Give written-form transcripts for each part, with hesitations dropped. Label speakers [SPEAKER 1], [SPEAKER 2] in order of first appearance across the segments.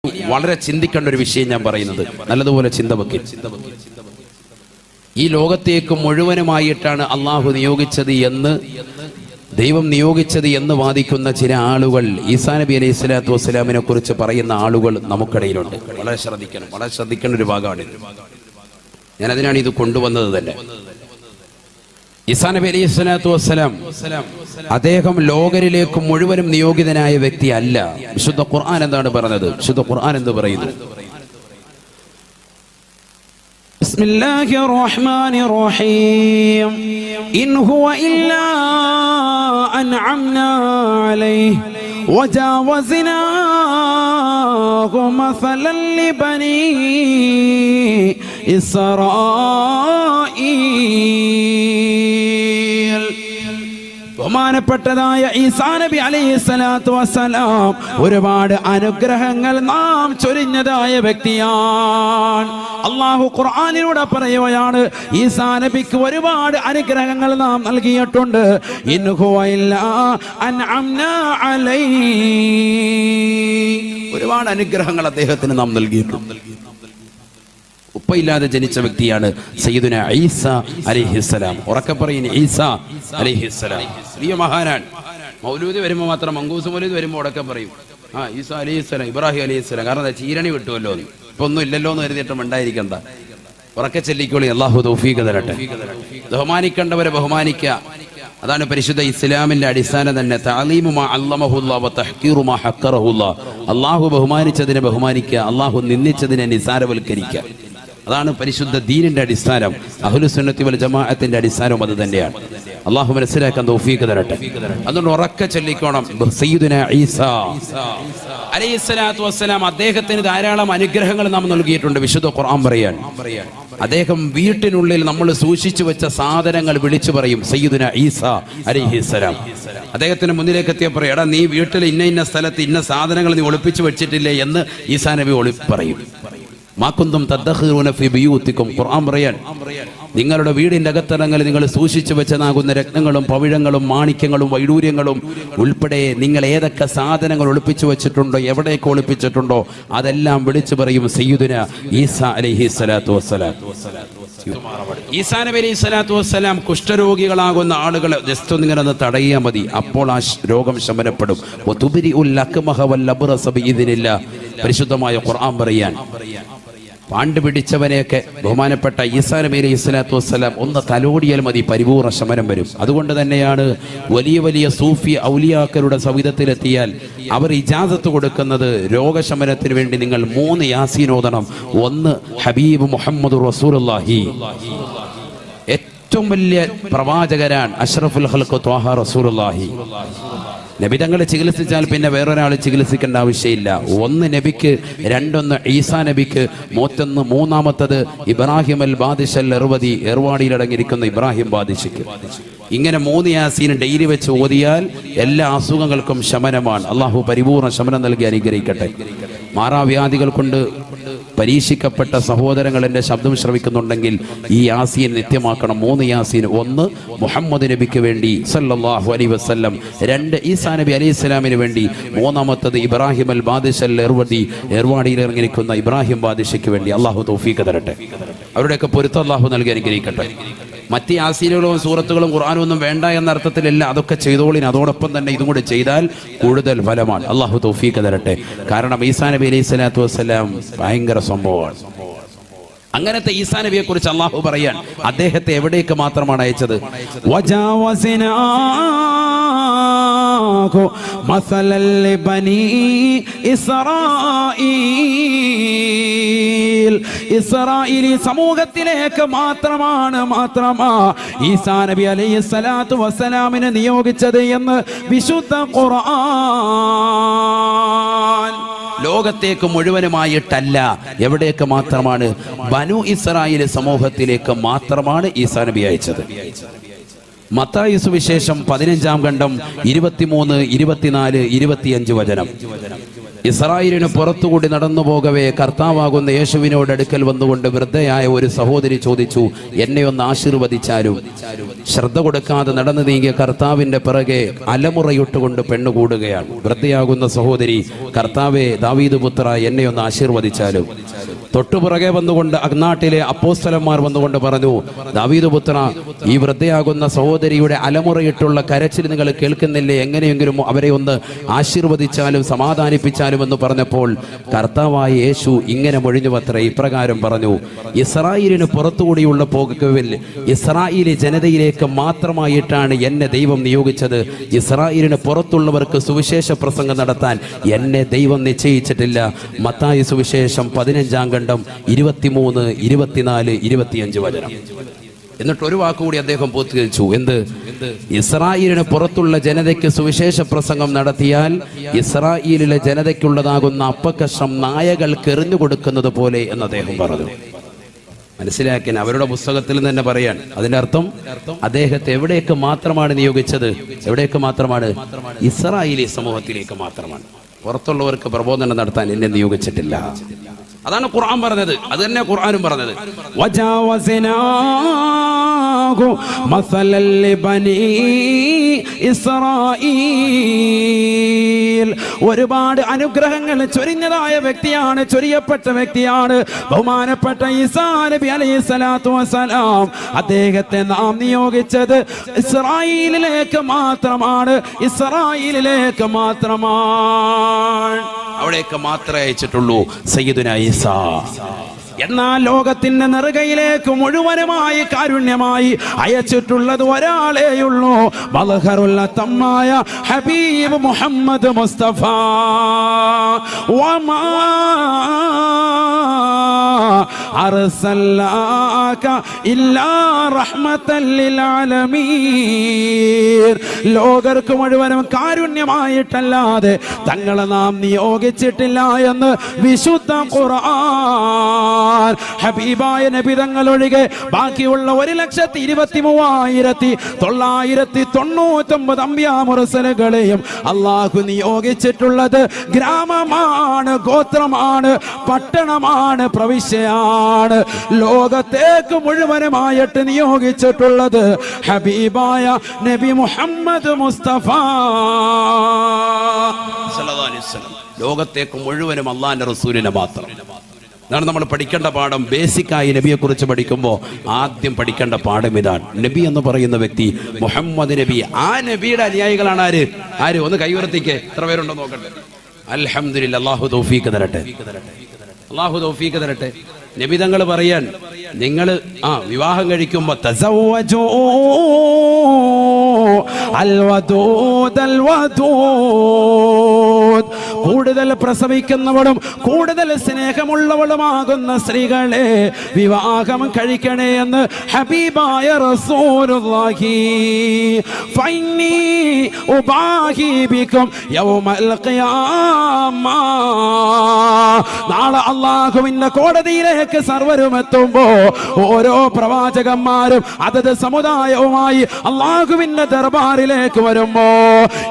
[SPEAKER 1] വളരെ ചിന്തിക്കേണ്ട ഒരു വിഷയം ഞാൻ പറയുന്നത്. നല്ലതുപോലെ ചിന്ത വെക്കുക. ഈ ലോകത്തേക്ക് മുഴുവനുമായിട്ടാണ് അള്ളാഹു നിയോഗിച്ചത് എന്ന്, ദൈവം നിയോഗിച്ചത് എന്ന് വാദിക്കുന്ന ചില ആളുകൾ, ഈസാ നബി അലൈഹി സ്വലാത്തു വസ്സലാമിനെ കുറിച്ച് പറയുന്ന ആളുകൾ നമുക്കിടയിലുണ്ട്. വളരെ ശ്രദ്ധിക്കേണ്ട ഒരു ഭാഗമാണ്. ഞാനതിനാണ് ഇത് കൊണ്ടുവന്നത് തന്നെ. ഈസാ നബി അലൈഹി സ്വലാത്തു വസ്സലാം അദ്ദേഹം ലോകരിലേക്ക് മുഴുവനും നിയോഗിതനായ വ്യക്തി അല്ല. വിശുദ്ധ ഖുർആൻ എന്താണ് പറഞ്ഞത്? വിശുദ്ധ ഖുർആൻ എന്ത് പറയുന്നു? ബിസ്മില്ലാഹിർ റഹ്മാനിർ റഹീം. ഇൻ ഹുവ ഇല്ലാ അൻഅംനാ അലൈഹി വജാവസ്നാ മസലൻ ലിബനി ഇസ്രായീൽ. ബഹുമാനപ്പെട്ടതായ ഈസാ നബി അലൈഹി സ്വലാത്തു വസ്സലാം ഒരുപാട് അനുഗ്രഹങ്ങൾ നാം ചൊരിഞ്ഞതായ വ്യക്തിയാണ്. അള്ളാഹു ഖുർആനിലൂടെ പറയുകയാണ്, ഈസാ നബിക്ക് ഒരുപാട് അനുഗ്രഹങ്ങൾ നാം നൽകിയിട്ടുണ്ട്. ഇൻ ഹുവ ഇല്ലാ അൻഅംനാ അലൈഹി, ഒരുപാട് അനുഗ്രഹങ്ങൾ അദ്ദേഹത്തിന് നാം നൽകിയിട്ടുണ്ട്. ഉപ്പയില്ലാതെ ജനിച്ച വ്യക്തിയാണ് സയ്യിദുന ഈസാ അലൈഹിസ്സലാം. ഉറക്കെ പറയുന്നു, ഈസാ അലൈഹിസ്സലാം വലിയ മഹാനാണ്. മൗലൂദ് വരുമ്പോൾ മാത്രം, മങ്കൂസ് മൗലൂദ് വരുമ്പോൾ ഉടക്കം പറയും, ഈസാ അലൈഹിസ്സലാം, ഇബ്രാഹിം അലൈഹിസ്സലാം. കാരണം എന്താ, ചീരണി വിട്ടുമല്ലോ എന്ന്. ഇപ്പൊ ഒന്നും ഇല്ലല്ലോ എന്ന് കരുതിയിട്ടും ഉണ്ടായിരിക്കണ്ട. ഉറക്കെ ചൊല്ലിക്കോളി. അല്ലാഹു തൗഫീഖ് തരട്ടെ. ബഹുമാനിക്കേണ്ടവരെ ബഹുമാനിക്കുക, അതാണ് പരിശുദ്ധ ഇസ്ലാമിന്റെ അടിസ്ഥാനം തന്നെ. തഅലീമു മാ അല്ലമഹുല്ലാഹ് വ തഹ്ഖീറു മാ ഹഖറഹുല്ലാഹ്. അല്ലാഹു ബഹുമാനിച്ചതിനെ ബഹുമാനിക്കുക, അല്ലാഹു നിന്ദിച്ചതിനെ നിസാരവൽക്കരിക്കുക. അതാണ് പരിശുദ്ധ ദീനിന്റെ അടിസ്ഥാനം. അഹ്ലു സുന്നത്തി വൽ ജമാഅത്തിന്റെ അടിസ്ഥാനം അത് തന്നെയാണ്. അല്ലാഹു മനസ്സിലാക്കാൻ തൗഫീഖ് തരട്ടെ. അതുകൊണ്ട് ഉറക്കെ ചൊല്ലിക്കോണം, സയ്യിദുനാ ഈസാ അലൈഹിസ്സലാത്തു വസ്സലാം അദ്ദേഹത്തിന് ധാരാളം അനുഗ്രഹങ്ങൾ നാം നൽകിയിട്ടുണ്ട്. വിശുദ്ധ ഖുർആൻ പറയാൻ, അദ്ദേഹം വീട്ടിനുള്ളിൽ നമ്മൾ സൂക്ഷിച്ചു വെച്ച സാധനങ്ങൾ വിളിച്ചു പറയും, സയ്യിദുനാ ഈസാ അലൈഹിസ്സലാം. അദ്ദേഹത്തിന് മുന്നിലേക്ക് എത്തിയ പറയും, എടാ നീ വീട്ടിൽ ഇന്ന സ്ഥലത്ത് ഇന്ന സാധനങ്ങൾ നീ ഒളിപ്പിച്ചു വെച്ചിട്ടില്ലേ എന്ന് ഈസാ നബി പറയും. മാകുന്തും തദ്ഖിറൂന ഫീ ബിയൂത്തിക്കും. ഖുർആൻ പറയാൻ, നിങ്ങളുടെ വീടിന്റെ അകത്തളങ്ങളിൽ നിങ്ങൾ സൂക്ഷിച്ചു വെച്ചതാകുന്ന രത്നങ്ങളും പവിഴങ്ങളും മാണിക്യങ്ങളും വൈഡൂര്യങ്ങളും ഉൾപ്പെടെ നിങ്ങൾ ഏതൊക്കെ സാധനങ്ങൾ ഒളിപ്പിച്ചു വെച്ചിട്ടുണ്ടോ, എവിടേക്ക് ഒളിപ്പിച്ചിട്ടുണ്ടോ, അതെല്ലാം വിളിച്ചു പറയും സയ്യിദുനാ ഈസാ അലൈഹി സ്വലാത്തു വസ്സലാം. ഈസാ നബി അലൈഹി സ്വലാത്തു വസ്സലാം കുഷ്ഠരോഗികളാകുന്ന ആളുകളെ ജസ്റ്റ് ഒന്നിങ്ങനെ ഒന്ന് തടയിയാൽ മതി, അപ്പോൾ ആ രോഗം ശമനപ്പെടും. പരിശുദ്ധമായ ഖുർആൻ പറയാൻ, പാണ്ട് പിടിച്ചവനെയൊക്കെ ബഹുമാനപ്പെട്ട ഈസാ നബി അലൈഹി സ്വലാത്തു വസ്സലാം ഒന്ന് തലോടിയാൽ മതി, പരിപൂർണ്ണ ശമനം വരും. അതുകൊണ്ട് തന്നെയാണ് വലിയ വലിയ സൂഫി ഔലിയാക്കളുടെ സവിധത്തിലെത്തിയാൽ അവർ ഇജാസത്ത് കൊടുക്കുന്നത്, രോഗശമനത്തിന് വേണ്ടി നിങ്ങൾ 3 യാസീൻ ഓതണം. ഒന്ന് ഹബീബ് മുഹമ്മദ് റസൂലുള്ളാഹി, ഏറ്റവും വലിയ പ്രവാചകരാണ് അഷ്റഫുൽ ഖൽഖ് ത്വാഹ റസൂലുള്ളാഹി. നബി തങ്ങളെ ചികിത്സിച്ചാൽ പിന്നെ വേറൊരാൾ ചികിത്സിക്കേണ്ട ആവശ്യമില്ല. ഒന്ന് നബിക്ക്, രണ്ടൊന്ന് ഈസാ നബിക്ക്, മൂന്നാമത്തത് ഇബ്രാഹിം അൽ ബാദിഷൽ എർവദി, ഏർവാടിയിൽ അടങ്ങിയിരിക്കുന്ന ഇബ്രാഹിം ബാദിഷിക്ക്. ഇങ്ങനെ 3 യാസീൻ ഡെയിലി വെച്ച് ഓതിയാൽ എല്ലാ അസുഖങ്ങൾക്കും ശമനമാണ്. അള്ളാഹു പരിപൂർണ്ണ ശമനം നൽകി അനുഗ്രഹിക്കട്ടെ. മാറാവ്യാധികൾ കൊണ്ട് പരീക്ഷിക്കപ്പെട്ട സഹോദരങ്ങൾ എൻ്റെ ശബ്ദം ശ്രവിക്കുന്നുണ്ടെങ്കിൽ ഈ യാസീൻ നിത്യമാക്കണം. 3 യാസീൻ. ഒന്ന് മുഹമ്മദ് നബിക്ക് വേണ്ടി സല്ലല്ലാഹു അലൈഹി വസല്ലം, 2 ഈസാ നബി അലൈഹി സ്വലാമിന് വേണ്ടി, മൂന്നാമത്തത് ഇബ്രാഹിം അൽ ബാദിഷൽ എർവദി, ഏർവാടിയിൽ ഇറങ്ങിയിരിക്കുന്ന ഇബ്രാഹിം ബാദിഷയ്ക്ക് വേണ്ടി. അള്ളാഹു തൗഫീഖ് തരട്ടെ. അവരുടെയൊക്കെ പൊരുത്തം അള്ളാഹു നൽകി അനുഗ്രഹിക്കട്ടെ. മറ്റ് യാസീനുകളും സൂറത്തുകളും ഖുർആനും ഒന്നും വേണ്ട എന്ന അർത്ഥത്തിലല്ല, അതൊക്കെ ചെയ്തോളിന്. അതോടൊപ്പം തന്നെ ഇതും കൂടി ചെയ്താൽ കൂടുതൽ ഫലമാണ്. അള്ളാഹു തൗഫീഖ് തരട്ടെ. കാരണം ഈസാ നബി അലൈഹി സ്വലാത്തു വസ്സലാം ഭയങ്കര സംഭവമാണ്. അങ്ങനത്തെ ഈസാ നബിയെ കുറിച്ച് അള്ളാഹു പറയാൻ, അദ്ദേഹത്തെ എവിടേക്ക് മാത്രമാണ് അയച്ചത്? മസലൻ ലിബനി ഇസ്രായീൽ, ഇസ്രായേലി സമൂഹത്തിലേക്ക് മാത്രമാണ് ഈസാ നബി അലൈഹി സ്വലാത്തു വസ്സലാമിനെ നിയോഗിച്ചത് എന്ന് വിശുദ്ധ ഖുർആൻ. ലോകത്തേക്ക് മുഴുവനുമായിട്ടല്ല, എവിടേക്ക് മാത്രമാണ്? ബനു ഇസ്രായേൽ സമൂഹത്തിലേക്ക് മാത്രമാണ് ഈസാ നബി അയച്ചത്. മത്തായി സുവിശേഷം 15-ാം ഖണ്ഡം 23, 24, 25 വചനം. ഇസ്രായേലിന് പുറത്തുകൂടി നടന്നു പോകവേ കർത്താവാകുന്ന യേശുവിനോട് അടുക്കൽ വന്നുകൊണ്ട് വൃദ്ധയായ ഒരു സഹോദരി ചോദിച്ചു, എന്നെ ഒന്ന് ആശീർവദിച്ചാലും. ശ്രദ്ധ കൊടുക്കാതെ നടന്നു നീങ്ങിയ കർത്താവിന്റെ പിറകെ അലമുറയിട്ടുകൊണ്ട് പെണ്ണുകൂടുകയാണ്. വൃദ്ധയാകുന്ന സഹോദരി, കർത്താവെ, ദാവീദ് പുത്ര, എന്നെ ഒന്ന് ആശീർവദിച്ചാലും. തൊട്ടുപുറകെ വന്നുകൊണ്ട് അഗ്നാട്ടിലെ അപ്പോസ്തലന്മാർ വന്നുകൊണ്ട് പറഞ്ഞു, ദാവീദ് പുത്ര, ഈ വൃദ്ധയാകുന്ന സഹോദരിയുടെ അലമുറയിട്ടുള്ള കരച്ചിൽ നിങ്ങൾ കേൾക്കുന്നില്ലേ? എങ്ങനെയെങ്കിലും അവരെ ഒന്ന് ആശീർവദിച്ചാലും സമാധാനിപ്പിച്ചാലും എന്ന് പറഞ്ഞപ്പോൾ കർത്താവായ യേശു ഇങ്ങനെ മൊഴിഞ്ഞുവത്രേ, ഇപ്രകാരം പറഞ്ഞു, ഇസ്രായേലിന് പുറത്തുകൂടിയുള്ള പോകവിൽ ഇസ്രായേലി ജനതയിലേക്ക് മാത്രമായിട്ടാണ് എന്നെ ദൈവം നിയോഗിച്ചത്. ഇസ്രായേലിന് പുറത്തുള്ളവർക്ക് സുവിശേഷ പ്രസംഗം നടത്താൻ എന്നെ ദൈവം നിശ്ചയിച്ചിട്ടില്ല. മത്തായി സുവിശേഷം 15-ാം ഖണ്ഡം 23, 24, 25 വചനം. എന്നിട്ട് ഒരു വാക്കുകൂടി അദ്ദേഹം പൂർത്തീകരിച്ചു. എന്ത്? ഇസ്രായേലിന് പുറത്തുള്ള ജനതയ്ക്ക് സുവിശേഷ പ്രസംഗം നടത്തിയാൽ ഇസ്രായേലിലെ ജനതയ്ക്കുള്ളതാകുന്ന അപ്പക്കഷ്ണം നായകൾക്ക് എറിഞ്ഞു കൊടുക്കുന്നത് പോലെ എന്ന് അദ്ദേഹം പറഞ്ഞു. മനസ്സിലാക്കാൻ അവരുടെ പുസ്തകത്തിൽ തന്നെ പറയാൻ. അതിന്റെ അർത്ഥം അദ്ദേഹത്തെ എവിടേക്ക് മാത്രമാണ് നിയോഗിച്ചത്? എവിടേക്ക് മാത്രമാണ്? ഇസ്രായേലി സമൂഹത്തിലേക്ക് മാത്രമാണ്. പുറത്തുള്ളവർക്ക് പ്രബോധനം നടത്താൻ എന്നെ നിയോഗിച്ചിട്ടില്ല. അതാണ് ഖുർആൻ പറഞ്ഞത്. അത് തന്നെ ഖുർആനും പറഞ്ഞത്. ഒരുപാട് അനുഗ്രഹങ്ങൾ ചൊരിഞ്ഞതായ വ്യക്തിയാണ്, ചൊരിയപ്പെട്ട വ്യക്തിയാണ് ബഹുമാനപ്പെട്ട ഈസാ നബി അലൈഹിസ്സലാത്തു വസ്സലാം. അദ്ദേഹത്തെ നാം നിയോഗിച്ചത് ഇസ്രായേലിലേക്ക് മാത്രമാണ്. ഇസ്രായേലിലേക്ക് മാത്രമാണ്. അവിടേക്ക് മാത്രമേ അയച്ചിട്ടുള്ളൂ സയ്യിദുനാ ഈസാ. എന്നാൽ ലോകത്തിന്റെ നെറുകയിലേക്ക് മുഴുവനുമായി കാരുണ്യമായി അയച്ചിട്ടുള്ളത് ഒരാളെയുള്ളൂ, ബൽഹറുൽ തമ്മായ ഹബീബ് മുഹമ്മദ് മുസ്തഫ. വമാ അർസൽനാക ഇല്ലാ റഹ്മത്തൻ ലിൽ ആലമീൻ. ലോകർക്ക് മുഴുവനും കാരുണ്യമായിട്ടല്ലാതെ തങ്ങളെ നാം നിയോഗിച്ചിട്ടില്ല എന്ന് വിശുദ്ധ ഖുർആൻ. ഹബീബായ നബി തങ്ങൾ ഒഴികെ ബാക്കിയുള്ള 1,23,999 അംബിയാ മുർസലുകളെയും അല്ലാഹു നിയോഗിച്ചിട്ടുള്ളത് ഗ്രാമമാണ്, ഗോത്രമാണ്, പട്ടണമാണ്, പ്രവിശ്യയാണ്. ലോകത്തേക്ക് മുഴുവനുമായിട്ട് നിയോഗിച്ചിട്ടുള്ളത് ഹബീബായ നബി മുഹമ്മദ് മുസ്തഫ സല്ലല്ലാഹു അലൈഹി വസല്ലം. ലോകത്തേക്ക് മുഴുവനും അല്ലാഹുവിന്റെ റസൂലിനെ മാത്രം. ഇതാണ് നമ്മൾ പഠിക്കേണ്ട പാഠം. ബേസിക്കായി നബിയെ കുറിച്ച് പഠിക്കുമ്പോൾ ആദ്യം പഠിക്കേണ്ട പാഠം ഇതാണ്. നബി എന്ന് പറയുന്ന വ്യക്തി മുഹമ്മദ് നബി. ആ നബിയുടെ അനുയായികളാണ് ആര്? ഒന്ന് കൈവർത്തിക്ക്. എത്ര പേരുണ്ടോ നോക്കട്ടെ. അൽഹംദുലില്ലാഹ്. അല്ലാഹു തൗഫീഖ് തരട്ടെ, അല്ലാഹു തൗഫീഖ് തരട്ടെ. നബി തങ്ങൾ പറയാൻ, നിങ്ങൾ വിവാഹം കഴിക്കുമ്പോ തസവ്വജൂ അൽവദൂദ് അൽവദൂദ്, കൂടുതൽ പ്രസവിക്കുന്നവളും കൂടുതൽ സ്നേഹമുള്ളവളുമാകുന്ന സ്ത്രീകളെ വിവാഹം കഴിക്കണേ എന്ന് ഹബീബായ റസൂലുള്ളാഹി. ഫൈനി ഉബാഹി ബികും യൗമൽ ഖിയാമ. നാളെ അല്ലാഹുവിന്റെ കോടതിയിലേക്ക് സർവരും എത്തുമ്പോ ഓരോ പ്രവാചകന്മാരും അതത് സമുദായവുമായി അല്ലാഹുവിന്റെ ദർബാറിലേക്ക് വരുമ്പോ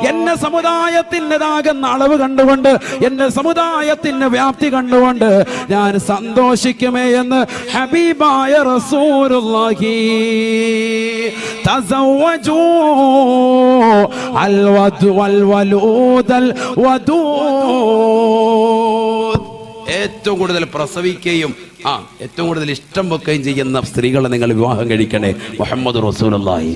[SPEAKER 1] എന്റെ സമുദായത്തിൻ്റെതാകുന്ന അളവ് കണ്ടുകൊണ്ട്, എന്റെ സമുദായത്തിന്റെ വ്യാപ്തി കണ്ടുകൊണ്ട് ഞാൻ സന്തോഷിക്കുമേ എന്ന് ഹബീബായ റസൂലുള്ളാഹി. തസവ്വജൂ അൽവദ് വൽവലൂദൽ വദൂദ്. ഏറ്റവും കൂടുതൽ പ്രസവിക്കുകയും ഏറ്റവും കൂടുതൽ ഇഷ്ടം വെക്കുകയും ചെയ്യുന്ന സ്ത്രീകളെ നിങ്ങൾ വിവാഹം കഴിക്കണേ. മുഹമ്മദ് റസൂലുള്ളാഹി.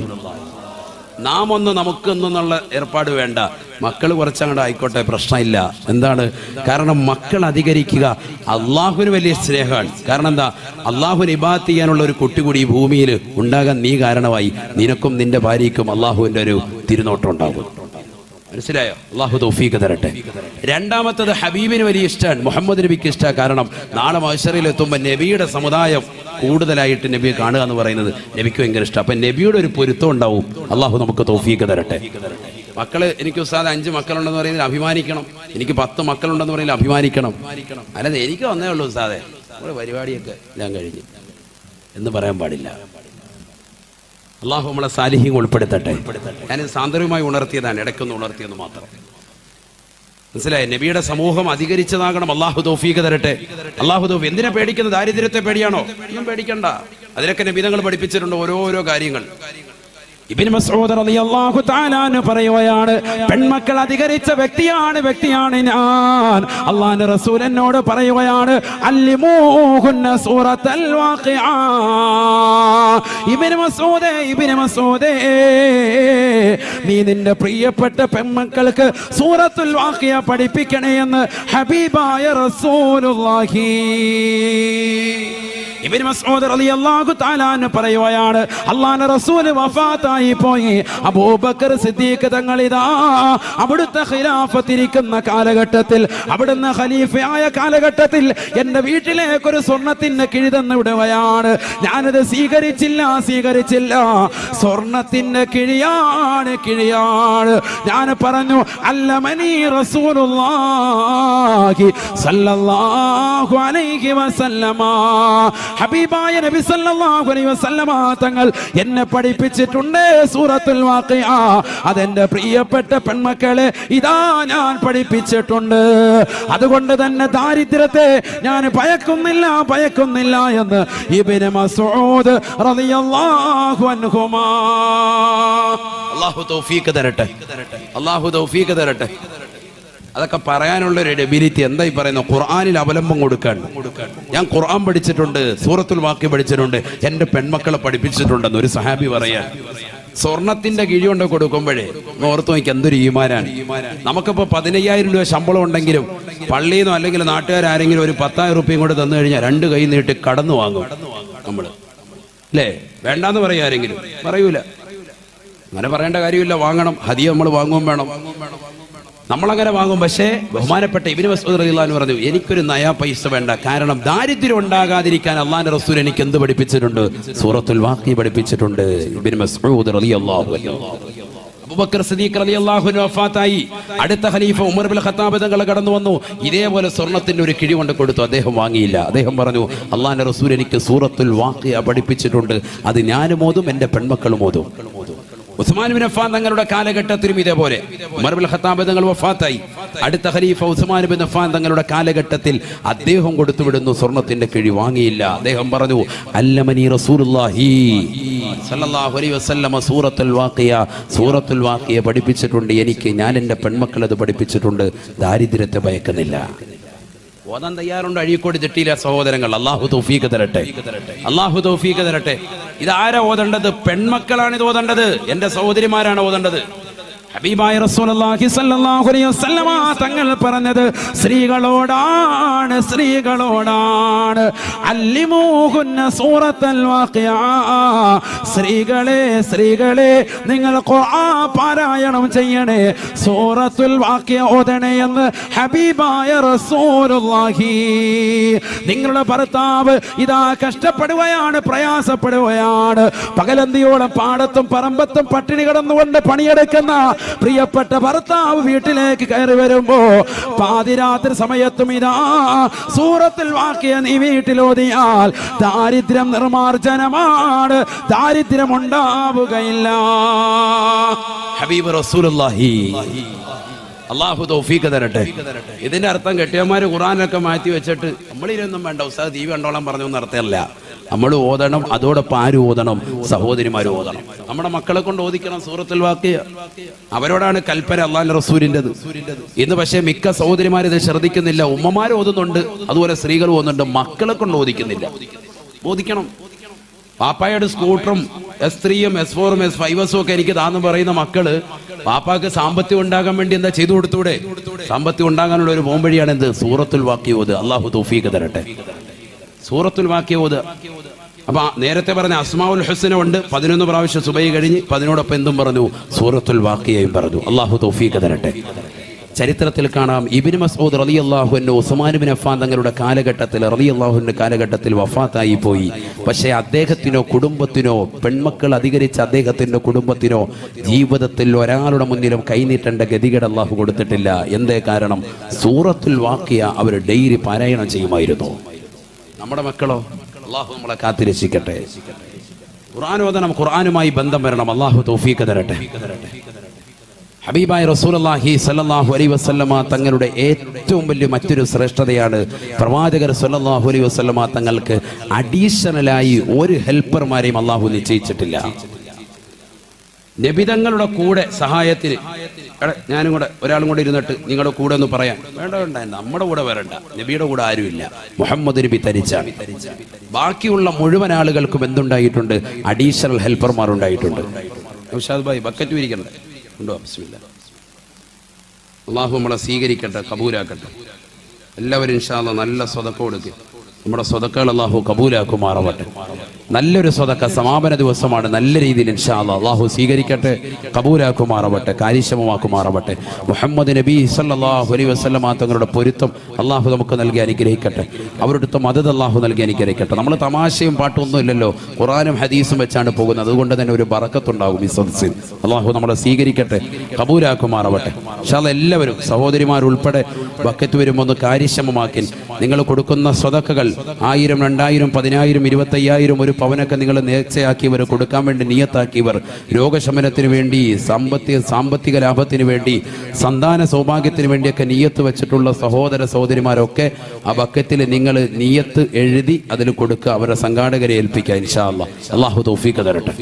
[SPEAKER 1] നാം ഒന്ന് നമുക്കൊന്നുള്ള ഏർപ്പാട് വേണ്ട. മക്കൾ കുറച്ചങ്ങോട്ട് ആയിക്കോട്ടെ, പ്രശ്നമില്ല. എന്താണ് കാരണം? മക്കൾ അധികരിക്കുക അള്ളാഹുവിന് വലിയ സ്നേഹമാണ്. കാരണം എന്താ? അള്ളാഹുവിന് ഇബാദത്ത് ചെയ്യാനുള്ള ഒരു കുട്ടി കൂടി ഈ ഭൂമിയിൽ ഉണ്ടാകാൻ നീ കാരണമായി. നിനക്കും നിന്റെ ഭാര്യയ്ക്കും അള്ളാഹുവിൻ്റെ ഒരു തിരുനോട്ടം ഉണ്ടാകും. മനസ്സിലായോ? അല്ലാഹു തൗഫീഖ് തരട്ടെ. രണ്ടാമത്തത് ഹബീബിന് വലിയ ഇഷ്ടമാണ്, മുഹമ്മദ് നബിക്ക് ഇഷ്ടമാണ്. കാരണം നാളെ മഹ്ശറിൽ എത്തുമ്പോൾ നബിയുടെ സമുദായം കൂടുതലായിട്ട് നബിയെ കാണുക എന്ന് പറയുന്നത് നബിക്ക് ഭയങ്കര ഇഷ്ടം. അപ്പം നബിയുടെ ഒരു പൊരുത്തം ഉണ്ടാവും. അള്ളാഹു നമുക്ക് തൗഫീഖ് തരട്ടെ. മക്കള്, എനിക്ക് ഉസ്താദ് 5 മക്കളുണ്ടെന്ന് പറയുന്നതിൽ അഭിമാനിക്കണം. എനിക്ക് 10 മക്കളുണ്ടെന്ന് പറയുന്നതിൽ അഭിമാനിക്കണം. അല്ലാതെ എനിക്ക് വന്നേ ഉള്ളൂ ഉസ്താദെ, നമ്മുടെ പരിപാടിയൊക്കെ ഞാൻ കഴിഞ്ഞു എന്ന് പറയാൻ പാടില്ല. അള്ളാഹു നമ്മളെ സാലിഹ്യം ഉൾപ്പെടുത്തട്ടെ. ഞാനിത് സാന്ദർഭികമായി ഉണർത്തിയതാണ്, ഇടയ്ക്കൊന്ന് ഉണർത്തിയെന്ന് മാത്രം. മനസ്സിലായി? നബിയുടെ സമൂഹം അധികരിച്ചതാകണം. അള്ളാഹു തൗഫീഖ് തരട്ടെ. അള്ളാഹു തൗഫീഖ്. എന്തിനാ പേടിക്കുന്നത്? ദാരിദ്ര്യത്തെ പേടിയാണോ? ഒന്നും പേടിക്കണ്ട. അതിനൊക്കെ നബി തങ്ങൾ പഠിപ്പിച്ചിട്ടുണ്ട് ഓരോരോ കാര്യങ്ങൾ. ഇബ്നു മസ്ഊദ് റളിയല്ലാഹു തആല അൻഹു പറയുകയാണ്, പെൺമക്കൾ അധികരിച്ച വ്യക്തിയാണ് ഞാൻ. അല്ലാഹുവിന്റെ റസൂൽ എന്നോട് പറയുകയാണ്, അല്ലിമൂഹുന്ന സൂറത്തുൽ വാഖിഅ. ഇബ്നു മസ്ഊദേ നീ നിന്റെ പ്രിയപ്പെട്ട പെൺമക്കൾക്ക് സൂറത്തുൽ വാഖിഅ പഠിപ്പിക്കണേ എന്ന് ഹബീബായ റസൂലുള്ളാഹി. ഇബ്നു മസ്ഊദ് റളിയല്ലാഹു തആല അൻഹു പറയുകയാണ്, അല്ലാഹുവിന്റെ റസൂൽ വഫാത്തായി പോയി. അബൂബക്കർ സിദ്ദീഖ് തങ്ങൾ ഇതാ അവിടുത്തെ ഖിലാഫത്തിരിക്കുന്ന കാലഘട്ടത്തിൽ, അവിടുന്ന് ഖലീഫയായ കാലഘട്ടത്തിൽ എൻ്റെ വീട്ടിലേക്ക് ഒരു സ്വർണത്തിന് കിഴി തന്നു വിടുകയാണ്. ഞാനത് സ്വീകരിച്ചില്ല. സ്വർണത്തിന്റെ കിഴിയാണ്. ഞാൻ പറഞ്ഞു, അല്ലമനി റസൂലുള്ളാഹി സ്വല്ലല്ലാഹു അലൈഹി വസല്ലമ. ഹബീബായ നബി സല്ലല്ലാഹു അലൈഹി വസല്ലമ തങ്ങൾ എന്നെ പഠിപ്പിച്ചിട്ടുണ്ട് സൂറത്തുൽ വാഖിഅ. അതെന്റെ പ്രിയപ്പെട്ട പെൺമക്കളെ ഇതാ ഞാൻ പഠിപ്പിച്ചിട്ടുണ്ട്. അതുകൊണ്ട് തന്നെ ദാരിദ്ര്യത്തെ ഞാൻ ഭയക്കുന്നില്ല എന്ന് ഇബ്നു മസ്ഊദ് റളിയല്ലാഹു അൻഹുമാ. അല്ലാഹു തൗഫീഖ് തരട്ടെ. അതൊക്കെ പറയാനുള്ളൊരു എബിലിറ്റി എന്താ ഈ പറയുന്നത്? ഖുർആനിൽ അവലംബം കൊടുക്കാൻ. ഞാൻ ഖുർആൻ പഠിച്ചിട്ടുണ്ട്, സൂറത്തുൽ വാഖിഅ പഠിച്ചിട്ടുണ്ട്, എൻ്റെ പെൺമക്കളെ പഠിപ്പിച്ചിട്ടുണ്ടെന്ന് ഒരു സഹാബി പറയാൻ. സ്വർണത്തിന്റെ കിഴി കൊണ്ട് കൊടുക്കുമ്പോഴേ ഓർത്തു നോക്കി എന്തൊരു ഈമാനാണ്. നമുക്കിപ്പോൾ 15,000 രൂപ ശമ്പളം ഉണ്ടെങ്കിലും പള്ളിയിൽ നിന്നോ അല്ലെങ്കിൽ നാട്ടുകാരെങ്കിലും ഒരു 10,000 രൂപയും കൂടെ തന്നു കഴിഞ്ഞാൽ 2 കൈ നീട്ടി കടന്നു വാങ്ങും നമ്മൾ, അല്ലേ? വേണ്ടാന്ന് പറയും ആരെങ്കിലും? പറയൂല. അങ്ങനെ പറയേണ്ട കാര്യമില്ല. വാങ്ങണം. ഹദിയ നമ്മൾ വാങ്ങുകയും വേണം. നമ്മളങ്ങനെ വാങ്ങും. പക്ഷേ ബഹുമാനപ്പെട്ട ഇബ്നു മസ്ഊദ് റളിയല്ലാഹു അൻഹു പറഞ്ഞു, എനിക്കൊരു നയാ പൈസ വേണ്ട. കാരണം ദാരിദ്ര്യം ഉണ്ടാകാതിരിക്കാൻ അല്ലാഹുവിന്റെ റസൂൽ എനിക്ക് എന്ത് പഠിപ്പിച്ചിട്ടുണ്ട്? സൂറത്തുൽ വാഖിഅ പഠിപ്പിച്ചിട്ടുണ്ട്. ഇബ്നു മസ്ഊദ് റളിയല്ലാഹു അൻഹു. അബൂബക്കർ സിദ്ദീഖ് റളിയല്ലാഹു അൻഹു വഫാത്തായി. അടുത്ത ഖലീഫ ഉമർ ഇബ്നുൽ ഖത്താബ് തങ്ങൾ കടന്നു വന്നു. ഇതേപോലെ സ്വർണത്തിന്റെ ഒരു കിഴി കൊണ്ട് കൊടുത്തു. അദ്ദേഹം വാങ്ങിയില്ല. അദ്ദേഹം പറഞ്ഞു, അല്ലാഹുവിന്റെ റസൂൽ എനിക്ക് സൂറത്തുൽ വാഖിഅ പഠിപ്പിച്ചിട്ടുണ്ട്. അത് ഞാനും ഓതും, എൻ്റെ പെൺമക്കളും ഓതും. ഉസ്മാൻ ഇബ്നു അഫ്ഫാൻ തങ്ങളുടെ കാലഘട്ടത്തിലും ഇതേപോലെ ഉമർ ഇബ്നുൽ ഖത്താബ് തങ്ങൾ വഫാത്തായി. അടുത്ത ഖലീഫ ഉസ്മാൻ ഇബ്നു അഫ്ഫാൻ തങ്ങളുടെ കാലഘട്ടത്തിൽ അദ്ദേഹം കൊടുത്തുവിടുന്നു. സ്വർണത്തിന്റെ കിഴി വാങ്ങിയില്ല. അദ്ദേഹം പറഞ്ഞു, അല്ലമനി റസൂലുള്ളാഹി സ്വല്ലല്ലാഹു അലൈഹി വസല്ലമ സൂറത്തുൽ വാഖിഅ പഠിപ്പിച്ചിട്ടുണ്ട് എനിക്ക്. ഞാൻ എൻ്റെ പെൺമക്കളത് പഠിപ്പിച്ചിട്ടുണ്ട്. ദാരിദ്ര്യത്തെ ഭയക്കുന്നില്ല. ഓതാൻ തയ്യാറുണ്ട്. അഴീക്കോട് തെറ്റിയില്ല സഹോദരങ്ങൾ. അല്ലാഹു തൗഫീഖ് തരട്ടെ. ഇതാരാ ഓതേണ്ടത്? പെൺമക്കളാണ് ഇത് ഓതേണ്ടത്. എൻ്റെ സഹോദരിമാരാണ് ഓതേണ്ടത്. ഹബീബായ റസൂലുള്ളാഹി സ്വല്ലല്ലാഹു അലൈഹി വസല്ലമ തങ്ങൾ പറഞ്ഞത് സ്ത്രീകളോടാണ്. അല്ലിമൂഹുന്ന സൂറത്തുൽ വാഖിഅ. സ്ത്രീകളെ നിങ്ങൾ ഖുർആൻ പാരായണം ചെയ്യണേ, സൂറത്തുൽ വാഖിഅ ഓതണേ എന്ന് ഹബീബായ റസൂലുള്ളാഹി. നിങ്ങളുടെ ഭർത്താവ് ഇതാ കഷ്ടപ്പെടുകയാണ്, പ്രയാസപ്പെടുകയാണ്. പകലന്തിയോളം പാടത്തും പറമ്പത്തും പട്ടിണി കിടന്നുകൊണ്ട് പണിയെടുക്കുന്ന പ്രിയപ്പെട്ട ഭർത്താവ് വീട്ടിലേക്ക് കയറി വരുമ്പോ പാതിരാത്രി സമയത്തും ഇതാ സൂറത്തുൽ വാഖിഅ നീ വീട്ടിലോതിയാൽ ദാരിദ്ര്യം നിർമാർജനമാണ്. ദാരിദ്ര്യം ഉണ്ടാവുകയില്ല. ഹബീബ് റസൂലുള്ളാഹി. അല്ലാഹു തൗഫീഖ് തരട്ടെ. ഇതിന്റെ അർത്ഥം കെട്ടിയന്മാര് ഖുർആനൊക്കെ മാറ്റി വെച്ചിട്ട് നമ്മളിതൊന്നും വേണ്ട, ഉസ്താദ് TV കണ്ടോളാൻ പറഞ്ഞു എന്ന് അർത്ഥമല്ല. നമ്മൾ ഓതണം. അതോടൊപ്പം ആര് ഓതണം? സഹോദരിമാർ ഓതണം. നമ്മുടെ മക്കളെ കൊണ്ട് ഓദിക്കണം സൂറത്തുൽ വാഖിഅ. അവരോടാണ് കൽപ്പന അല്ലാഹുവിന്റെ റസൂലിൻ്റെത്. ഇന്ന് പക്ഷേ മിക്ക സഹോദരിമാർ ഇത് ശ്രദ്ധിക്കുന്നില്ല. ഉമ്മമാർ ഓതുന്നുണ്ട്, അതുപോലെ സ്ത്രീകൾ ഓതുന്നുണ്ട്, മക്കളെ കൊണ്ട് ഓദിക്കുന്നില്ല. ഓദിക്കണം. പാപ്പായുടെ സ്കൂട്ടറും S3-ഉം S4-ഉം S5-ഉം ഒക്കെ എനിക്ക് താന്ന് പറയുന്ന മക്കള് പാപ്പാക്ക് സാമ്പത്തികം ഉണ്ടാകാൻ വേണ്ടി എന്താ ചെയ്തു കൊടുത്തൂടെ? സാമ്പത്തികം ഉണ്ടാകാനുള്ള ഒരു പോംവഴിയാണ് എന്ത്? സൂറത്തുൽ വാഖിഅ ഓത്. അല്ലാഹു തൗഫീഖ് തരട്ടെ. സൂറത്തുൽ വാഖിഅ ഓത്. അപ്പൊ നേരത്തെ പറഞ്ഞ അസ്മാഉൽ ഹുസ്ന ഉണ്ട്. 11 പ്രാവശ്യം സുബഹി കഴിഞ്ഞ് 15 എന്തും പറഞ്ഞു? സൂറത്തുൽ വാഖിഅയും പറഞ്ഞു. അല്ലാഹു തൗഫീഖ് തരട്ടെ. ചരിത്രത്തിൽ കാണാം, ഇബ്നു മസ്ഊദ് റളിയല്ലാഹു അൻഹു ഉസ്മാൻ ഇബ്നു അഫ്ഫാൻ തങ്ങളുടെ കാലഘട്ടത്തിൽ വഫാത്തായി പോയി. പക്ഷേ അദ്ദേഹത്തിനോ കുടുംബത്തിനോ, പെൺമക്കൾ അധികരിച്ച അദ്ദേഹത്തിന്റെ കുടുംബത്തിനോ ജീവിതത്തിൽ ഒരാളുടെ മുന്നിലും കൈനീട്ടേണ്ട ഗതികേട് അല്ലാഹു കൊടുത്തിട്ടില്ല. എന്തേ കാരണം? സൂറത്തുൽ വാഖിഅ അവർ ഡെയിലി പാരായണം ചെയ്യുമായിരുന്നു. നമ്മുടെ മക്കളോ? അല്ലാഹു നമ്മളെ കാത്തിരക്ഷിക്കട്ടെ. ഖുർആൻ ഓതണം, ഖുർആനുമായി ബന്ധം വരണം. അല്ലാഹു തൗഫീഖ് തരട്ടെ. ഹബീബായ റസൂലുള്ളാഹി സ്വല്ലല്ലാഹു അലൈഹി വസല്ലമ തങ്ങളുടെ ഏറ്റവും വലിയ മറ്റൊരു ശ്രേഷ്ഠതയാണ് പ്രവാചകർ സ്വല്ലല്ലാഹു അലൈഹി വസല്ലമ തങ്ങൾക്ക് അഡീഷണലായി ഒരു ഹെൽപ്പർമാരെയും അള്ളാഹു നിശ്ചയിച്ചിട്ടില്ല. നബിതങ്ങളുടെ കൂടെ സഹായത്തിന് ഞാനും കൂടെ ഒരാളും കൂടെ ഇരുന്നിട്ട് നിങ്ങളുടെ കൂടെ ഒന്ന് പറയാൻ വേണ്ട, നമ്മുടെ കൂടെ വരണ്ട, നബിയുടെ കൂടെ ആരുമില്ല, മുഹമ്മദ് നബി തനിച്ചാണ്. ബാക്കിയുള്ള മുഴുവൻ ആളുകൾക്കും എന്തുണ്ടായിട്ടുണ്ട്? അഡീഷണൽ ഹെൽപ്പർമാർ ഉണ്ടായിട്ടുണ്ട്. നൗഷാദ് ഭായ് ബക്കറ്റ് വിരിക്കണ്ടേ? ഉണ്ടോ? ബിസ്മില്ലാ. അള്ളാഹു നമ്മളെ സ്വീകരിക്കട്ടെ, കബൂലാക്കട്ടെ. എല്ലാവരും ഇൻഷാ അല്ലാഹ് നല്ല സ്വതക്ക കൊടുക്കുക. നമ്മുടെ സ്വതക്കകൾ അള്ളാഹു കബൂലാക്കുമാറാവട്ടെ. നല്ലൊരു സ്വതക്ക സമാപന ദിവസമാണ്. നല്ല രീതിയിൽ ഇൻഷാ അല്ലാഹ് അള്ളാഹു സ്വീകരിക്കട്ടെ, കബൂലാക്കുമാറാവട്ടെ, കാര്യക്ഷമമാക്കുമാറാവട്ടെ. മുഹമ്മദ് നബി സല്ലല്ലാഹു അലൈഹി വസല്ലമ തങ്ങളുടെ പൊരുത്തം അള്ളാഹു നമുക്ക് നൽകി അനുഗ്രഹിക്കട്ടെ. അവരുടെ മദദ് അള്ളാഹു നൽകി അനുഗ്രഹിക്കട്ടെ. നമ്മൾ തമാശയും പാട്ടൊന്നും ഇല്ലല്ലോ, ഖുർആനും ഹദീസും വെച്ചാണ് പോകുന്നത്. അതുകൊണ്ട് തന്നെ ഒരു ബറക്കത്തുണ്ടാകും ഈ സദസ്സിൽ. അള്ളാഹു നമ്മളെ സ്വീകരിക്കട്ടെ, കബൂലാക്കുമാറാവട്ടെ. ഇൻഷാ അല്ലാഹ് എല്ലാവരും സഹോദരിമാരുൾപ്പെടെ ബക്കറ്റ് വരുമ്പോൾ ഒന്ന് കാര്യക്ഷമമാക്കി നിങ്ങൾ കൊടുക്കുന്ന സ്വതക്കകൾ 1000, 2000, 10000, 25,000 ഒരു പവനൊക്കെ നിങ്ങൾ നേർച്ചയാക്കിയവർ, കൊടുക്കാൻ വേണ്ടി നിയത്താക്കിയവർ, രോഗശമനത്തിന് വേണ്ടി, സാമ്പത്തിക ലാഭത്തിന് വേണ്ടി, സന്താന സൗഭാഗ്യത്തിന് വേണ്ടിയൊക്കെ നിയത്ത് വെച്ചിട്ടുള്ള സഹോദര സഹോദരിമാരൊക്കെ ആ ബക്കറ്റിൽ നിങ്ങൾ നിയത്ത് എഴുതി അതിൽ കൊടുക്കുക, അവരുടെ സംഘാടകരെ ഏൽപ്പിക്കുക. ഇൻഷാ അല്ലാഹ് അല്ലാഹു തൗഫീഖ് തരട്ടെ,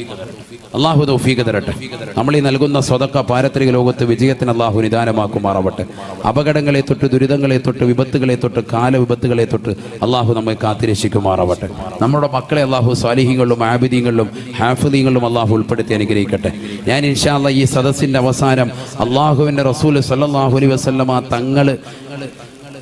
[SPEAKER 1] അല്ലാഹു തൗഫീഖ് തരട്ടെ. നമ്മൾ ഈ നൽകുന്ന സ്വതക്ക പാരത്രിക ലോകത്ത് വിജയത്തിന് അല്ലാഹു നിദാനമാക്കുമാറാവട്ടെ. അപകടങ്ങളെ തൊട്ട്, ദുരിതങ്ങളെ തൊട്ട്, വിപത്തുകളെ തൊട്ട്, കാലവിപത്തുകളെ തൊട്ട് അല്ലാഹു നമ്മെ കാത്തിരക്ഷിക്കുമാറാവട്ടെ. നമ്മുടെ മക്കളെ അല്ലാഹു സ്വാലിഹീങ്ങളിലും ആബിദീങ്ങളിലും ഹാഫിദീങ്ങളിലും അല്ലാഹു ഉൾപ്പെടുത്തി അനുഗ്രഹിക്കട്ടെ. ഞാൻ ഇൻഷാ അല്ലാഹ് ഈ സദസ്സിന്റെ അവസാനം അല്ലാഹുവിന്റെ റസൂൽ സ്വല്ലല്ലാഹു അലൈഹി വസല്ലമ തങ്ങൾ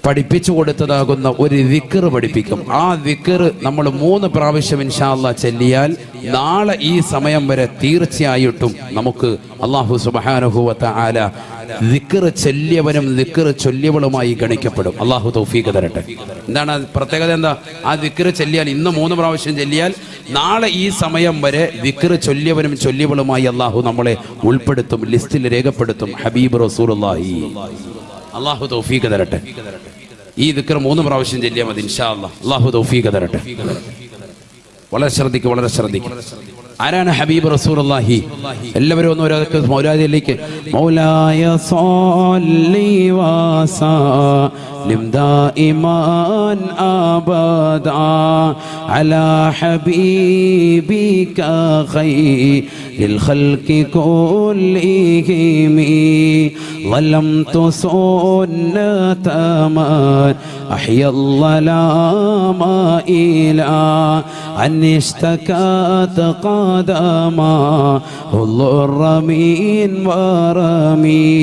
[SPEAKER 1] പഠിപ്പിച്ചു കൊടുത്തതാകുന്ന ഒരു ദിക്ർ പഠിപ്പിക്കും. ആ ദിക്ർ നമ്മൾ 3 പ്രാവശ്യം ഇൻഷാ അല്ലാഹ് ചൊല്ലിയാൽ നാളെ ഈ സമയം വരെ തീർച്ചയായിട്ടും നമുക്ക് അല്ലാഹു സുബ്ഹാനഹു വ തആല ദിക്ർ ചൊല്ലിയവനും ദിക്ർ ചൊല്ലിയവളുമായി ഗണിക്കപ്പെടും. അല്ലാഹു തൗഫീഖ് തരട്ടെ. എന്താണ് പ്രത്യേകത? എന്താ? ആ ദിക്ർ ചൊല്ലിയാൽ ഇന്ന് 3 പ്രാവശ്യം ചൊല്ലിയാൽ നാളെ ഈ സമയം വരെ ദിക്ർ ചൊല്ലിയവനും ചൊല്ലിയവളുമായി അല്ലാഹു നമ്മളെ ഉൾപ്പെടുത്തും, ലിസ്റ്റിൽ രേഖപ്പെടുത്തും. ഹബീബ് റസൂലുള്ളാഹി. അല്ലാഹു തൗഫീഖ് തരട്ടെ. ഈ ദിക്ർ 3 പ്രാവശ്യം ചൊല്ലിയാൽ മതി ഇൻഷാ അല്ലാഹ്. അല്ലാഹു തൗഫീഖ് തരട്ടെ. വളരെ ശ്രദ്ധിക്കുക, വളരെ ശ്രദ്ധിക്കുക. ആരാണ് ഹബീബ് റസൂലുള്ളാഹി? എല്ലാവരും ഒന്ന് ഒരാൾക്ക് മൗലാദിയിലേക്ക് മൗലായ സ്വല്ലി വസല്ലിം ദായിമൻ അബദാ അലാ ഹബീബിക ഖൈറിൽ ഖൽഖി കുല്ലിഹിം വലംതു സുന്നത മൻ അഹ്യൽ ളലാമ ഇലാ അനിഷ്തകാത قدما الضر من ورمي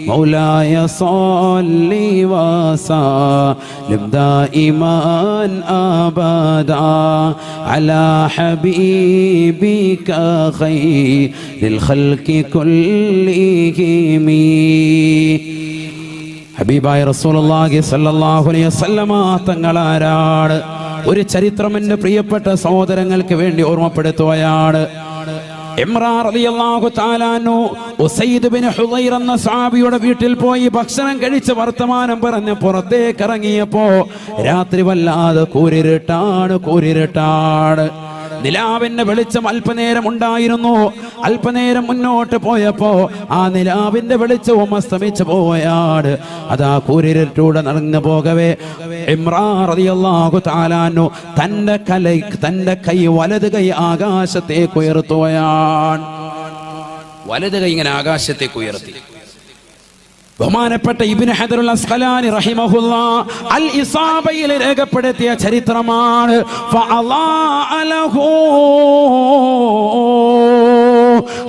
[SPEAKER 1] مولاي صل وسلم دائما أبدا على حبيبك خير الخلق كلهم ഹബീബായ റസൂലുള്ളാഹി സ്വല്ലല്ലാഹു അലൈഹി വസല്ലമ തങ്ങളാരാണ്? ഒരു ചരിത്രം എൻ്റെ പ്രിയപ്പെട്ട സഹോദരങ്ങൾക്ക് വേണ്ടി ഓർമ്മപ്പെടുത്തുകയാണ്. ഇമ്രാൻ റളിയല്ലാഹു തആല അൻഹു ഉസൈദ് ബിൻ ഹുദൈർ എന്ന സഹാബിയുടെ വീട്ടിൽ പോയി ഭക്ഷണം കഴിച്ച് വർത്തമാനം പറഞ്ഞ് പുറത്തേക്ക് ഇറങ്ങിയപ്പോ രാത്രി വല്ലാതെ കൂരിരുട്ടാണ്. നിലാവിന്റെ വെളിച്ചം അല്പനേരം ഉണ്ടായിരുന്നു. അല്പനേരം മുന്നോട്ട് പോയപ്പോ ആ നിലാവിന്റെ വെളിച്ചവും അസ്തമിച്ചു പോയാണ്. അതാ കൂരിരുട്ടൂടെ നടന്നു പോകവേ ഇമ്രാൻ റളിയല്ലാഹു തആല അൻഹു തന്റെ കൈ വലത് കൈ ആകാശത്തേക്ക് ഉയർത്തുകയാണ്. വലത് കൈ ഇങ്ങനെ ആകാശത്തേക്ക് ഉയർത്തി. ബഹുമാനപ്പെട്ട ഇബ്നു ഹജറുൽ അസ്ഖലാനി റഹിമഹുല്ലാഹ് അൽ ഇസാബയിൽ രേഖപ്പെടുത്തിയ ചരിത്രമാണ്.